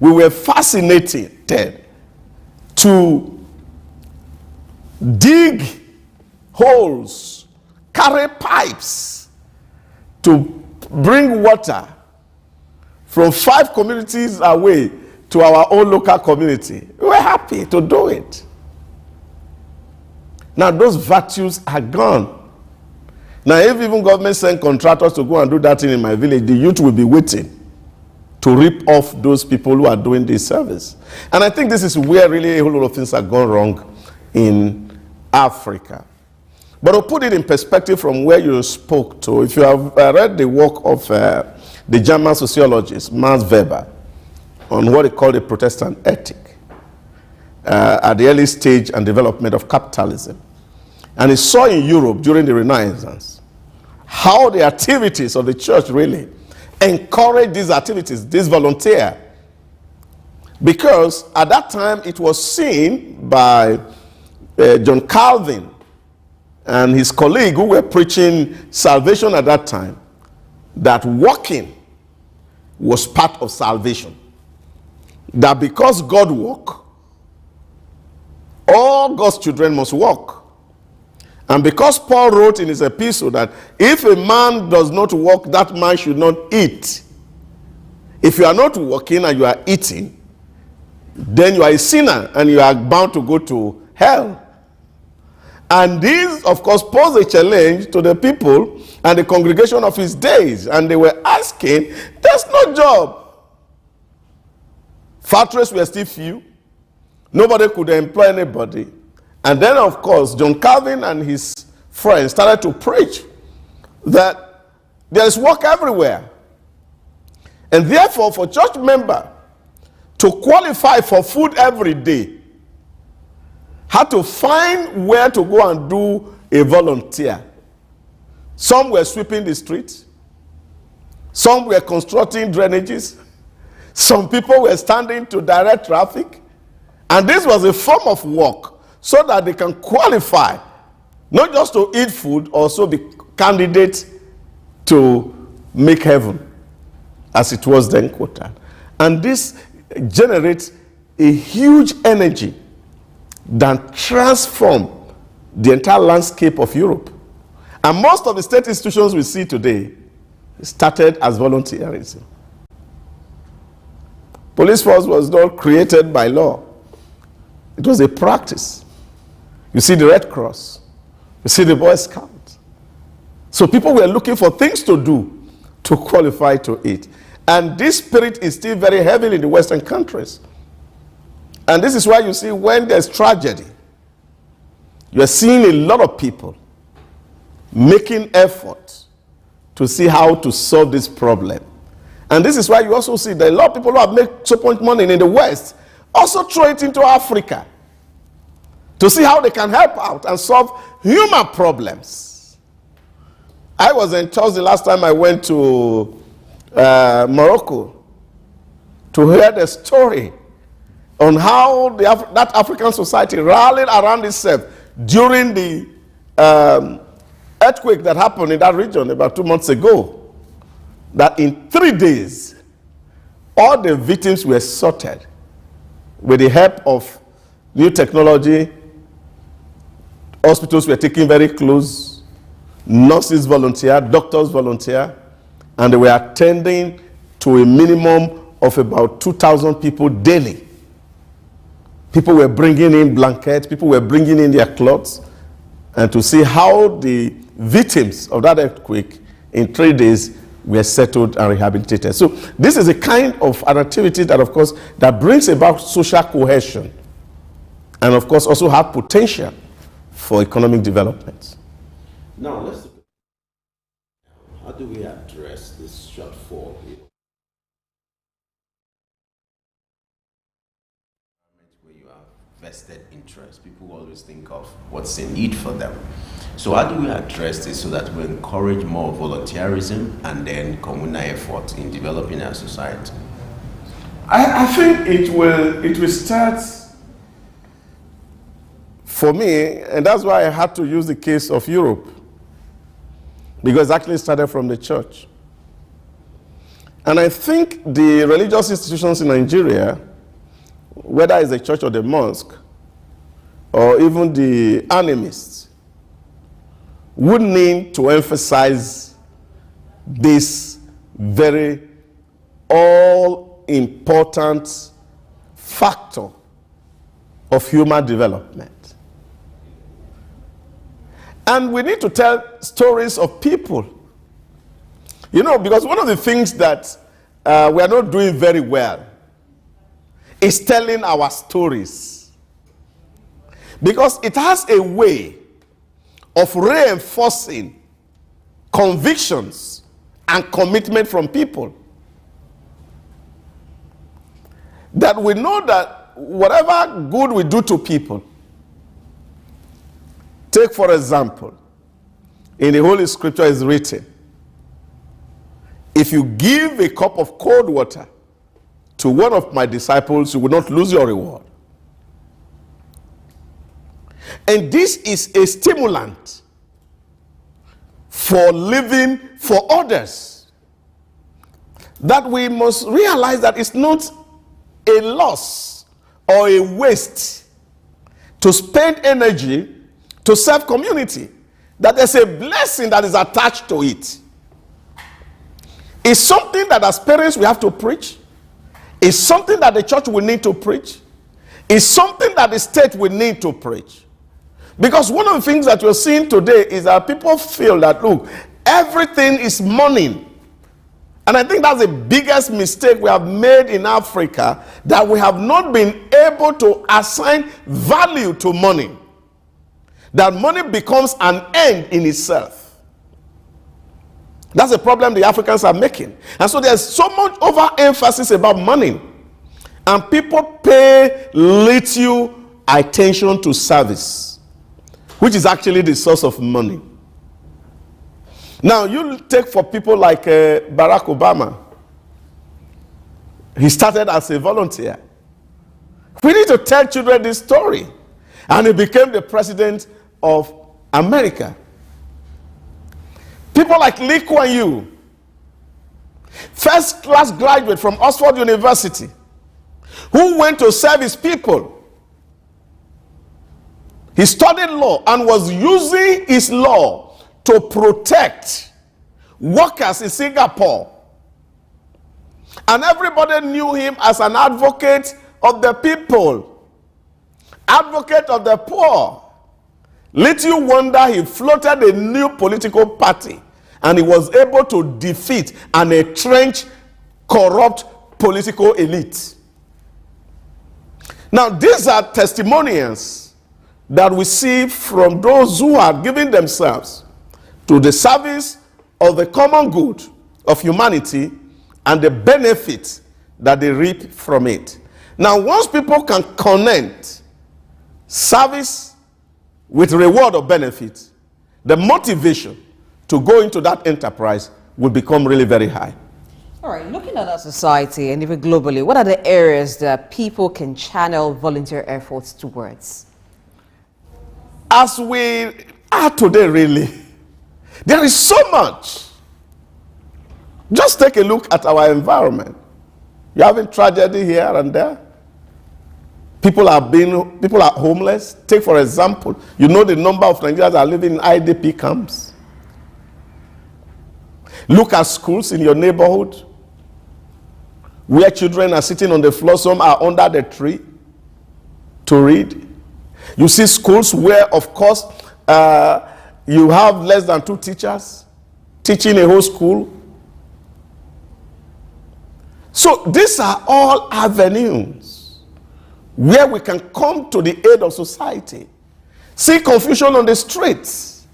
we were fascinated to dig holes, carry pipes to bring water from 5 communities away to our own local community. We were happy to do it. Now those virtues are gone. Now if even government send contractors to go and do that thing in my village, the youth will be waiting to rip off those people who are doing this service. And I think this is where really a whole lot of things have gone wrong in Africa. But to put it in perspective from where you spoke to, if you have read the work of the German sociologist Max Weber on what he called the Protestant ethic at the early stage and development of capitalism. And he saw in Europe during the Renaissance how the activities of the church really encouraged these activities, this volunteer. Because at that time it was seen by John Calvin and his colleague who were preaching salvation at that time, that walking was part of salvation. That because God walked, all God's children must walk. And because Paul wrote in his epistle that if a man does not walk, that man should not eat. If you are not walking and you are eating, then you are a sinner and you are bound to go to hell. And this, of course, posed a challenge to the people and the congregation of his days. And they were asking, there's no job. Factories were still few. Nobody could employ anybody. And then, of course, John Calvin and his friends started to preach that There is work everywhere. And therefore, for church member to qualify for food every day, had to find where to go and do a volunteer. Some were sweeping the streets. Some were constructing drainages. Some people were standing to direct traffic. And this was a form of work so that they can qualify, not just to eat food, also be candidates to make heaven, as it was then quoted. And this generates a huge energy that transforms the entire landscape of Europe. And most of the state institutions we see today started as volunteerism. Police force was not created by law. It was a practice. You see the Red Cross. You see the Boy Scouts. So people were looking for things to do to qualify to it. And this spirit is still very heavy in the Western countries. And this is why you see when there's tragedy, you are seeing a lot of people making efforts to see how to solve this problem. And this is why you also see that a lot of people who have made so much money in the West also throw it into Africa to see how they can help out and solve human problems. I was in Chelsea the last time I went to Morocco to hear the story on how that African society rallied around itself during the earthquake that happened in that region about 2 months ago. That in 3 days, all the victims were sorted with the help of new technology. Hospitals were taken very close. Nurses volunteer, doctors volunteer, and they were attending to a minimum of about 2,000 people daily. People were bringing in blankets, people were bringing in their clothes, and to see how the victims of that earthquake in 3 days were settled and rehabilitated. So this is a kind of an activity that, of course, that brings about social cohesion and, of course, also have potential for economic development. Now, let's look at how do we address this shortfall here? Where you have vested interest, people always think of what's in need for them. So how do we address this so that we encourage more volunteerism and then communal effort in developing our society? I think it will start, for me, and that's why I had to use the case of Europe, because it actually started from the church. And I think the religious institutions in Nigeria, whether it's the church or the mosque, or even the animists, would need to emphasize this very all-important factor of human development. And we need to tell stories of people. You know, because one of the things that we are not doing very well is telling our stories. Because it has a way of reinforcing convictions and commitment from people. That we know that whatever good we do to people, take for example, in the Holy Scripture is written, if you give a cup of cold water to one of my disciples, you will not lose your reward. And this is a stimulant for living for others. That we must realize that it's not a loss or a waste to spend energy to serve community. That there's a blessing that is attached to it. It's something that as parents we have to preach. It's something that the church will need to preach. It's something that the state will need to preach. Because one of the things that you're seeing today is that people feel that, look, everything is money. And I think that's the biggest mistake we have made in Africa, that we have not been able to assign value to money. That money becomes an end in itself. That's the problem the Africans are making. And so there's so much overemphasis about money. And people pay little attention to service, which is actually the source of money. Now, you take for people like Barack Obama. He started as a volunteer. We need to tell children this story. And he became the president of America. People like Lee Kuan Yew, first-class graduate from Oxford University, who went to serve his people. He studied law and was using his law to protect workers in Singapore. And everybody knew him as an advocate of the people, advocate of the poor. Little wonder he floated a new political party and he was able to defeat an entrenched, corrupt political elite. Now, these are testimonials that we see from those who are giving themselves to the service of the common good of humanity and the benefit that they reap from it. Now, once people can connect service with reward or benefit, the motivation to go into that enterprise will become really very high. All right, looking at our society and even globally, what are the areas that people can channel volunteer efforts towards? As we are today, really, there is so much. Just take a look at our environment. You're having tragedy here and there. People are homeless. Take, for example, you know the number of Nigerians that are living in IDP camps. Look at schools in your neighborhood where children are sitting on the floor, some are under the tree to read. You see schools where, of course, you have less than 2 teachers teaching a whole school. So these are all avenues where we can come to the aid of society. See confusion on the streets,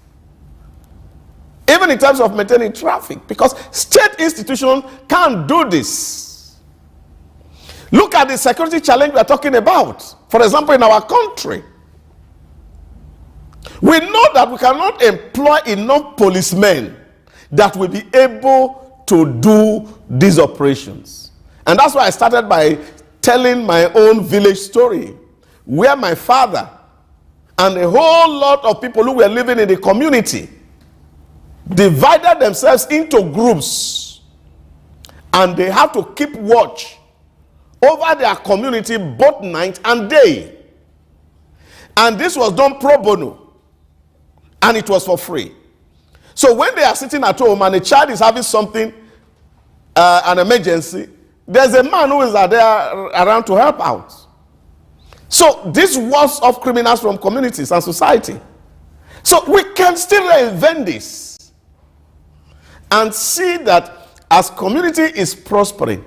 even in terms of maintaining traffic, because state institutions can't do this. Look at the security challenge we are talking about. For example, in our country, we know that we cannot employ enough policemen that will be able to do these operations. And that's why I started by telling my own village story, where my father and a whole lot of people who were living in the community divided themselves into groups, and they have to keep watch over their community both night and day. And this was done pro bono, and it was for free. So when they are sitting at home and a child is having something, an emergency, there's a man who is there around to help out. So this wards off criminals from communities and society. So we can still reinvent this and see that as community is prospering,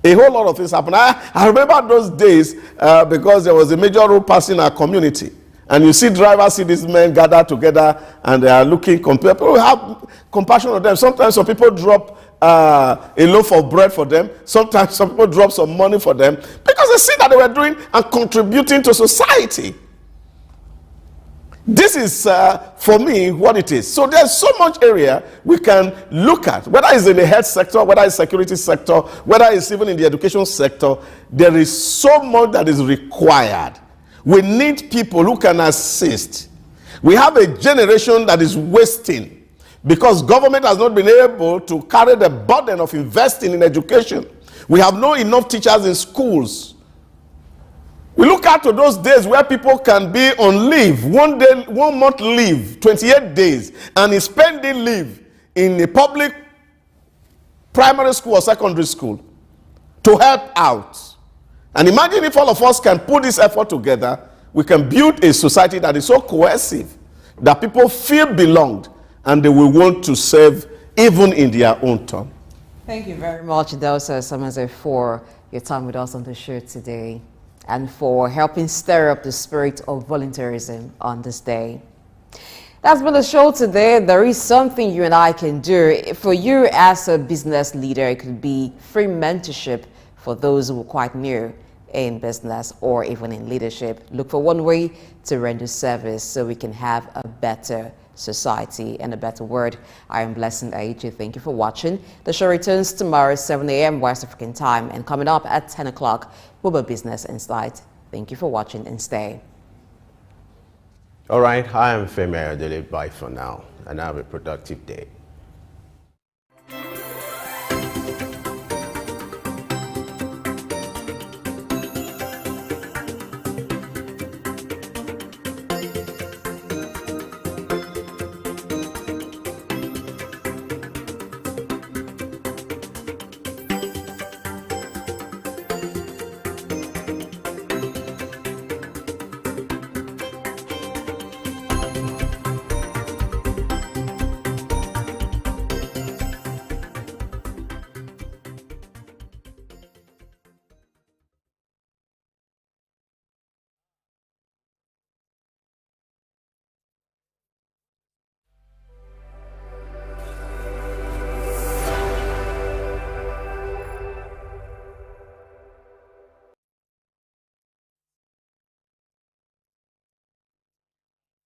a whole lot of things happen. I remember those days because there was a major road passing our community. And you see drivers, see these men gather together and they are looking, people have compassion on them. Sometimes some people drop a loaf of bread for them. Sometimes some people drop some money for them because they see that they were doing and contributing to society. This is, for me, what it is. So there's so much area we can look at, whether it's in the health sector, whether it's security sector, whether it's even in the education sector. There is so much that is required. We need people who can assist. We have a generation that is wasting because government has not been able to carry the burden of investing in education. We have not enough teachers in schools. We look out to those days where people can be on leave, 1 month leave, 28 days, and is spending leave in a public primary school or secondary school to help out. And imagine if all of us can put this effort together, we can build a society that is so cohesive that people feel belonged and they will want to serve even in their own turn. Thank you very much, Delsa Samaze, for your time with us on the show today and for helping stir up the spirit of volunteerism on this day. That's been the show today. There is something you and I can do. For you as a business leader, it could be free mentorship for those who are quite new in business or even in leadership. Look for one way to render service so we can have a better society and a better world. I am Blessing Aiju. Thank you for watching. The show returns tomorrow 7 a.m. West African time, and coming up at 10 o'clock, Buba Business Insight. Thank you for watching and stay. All right, I am Femi Ayodele. Bye for now, and have a productive day.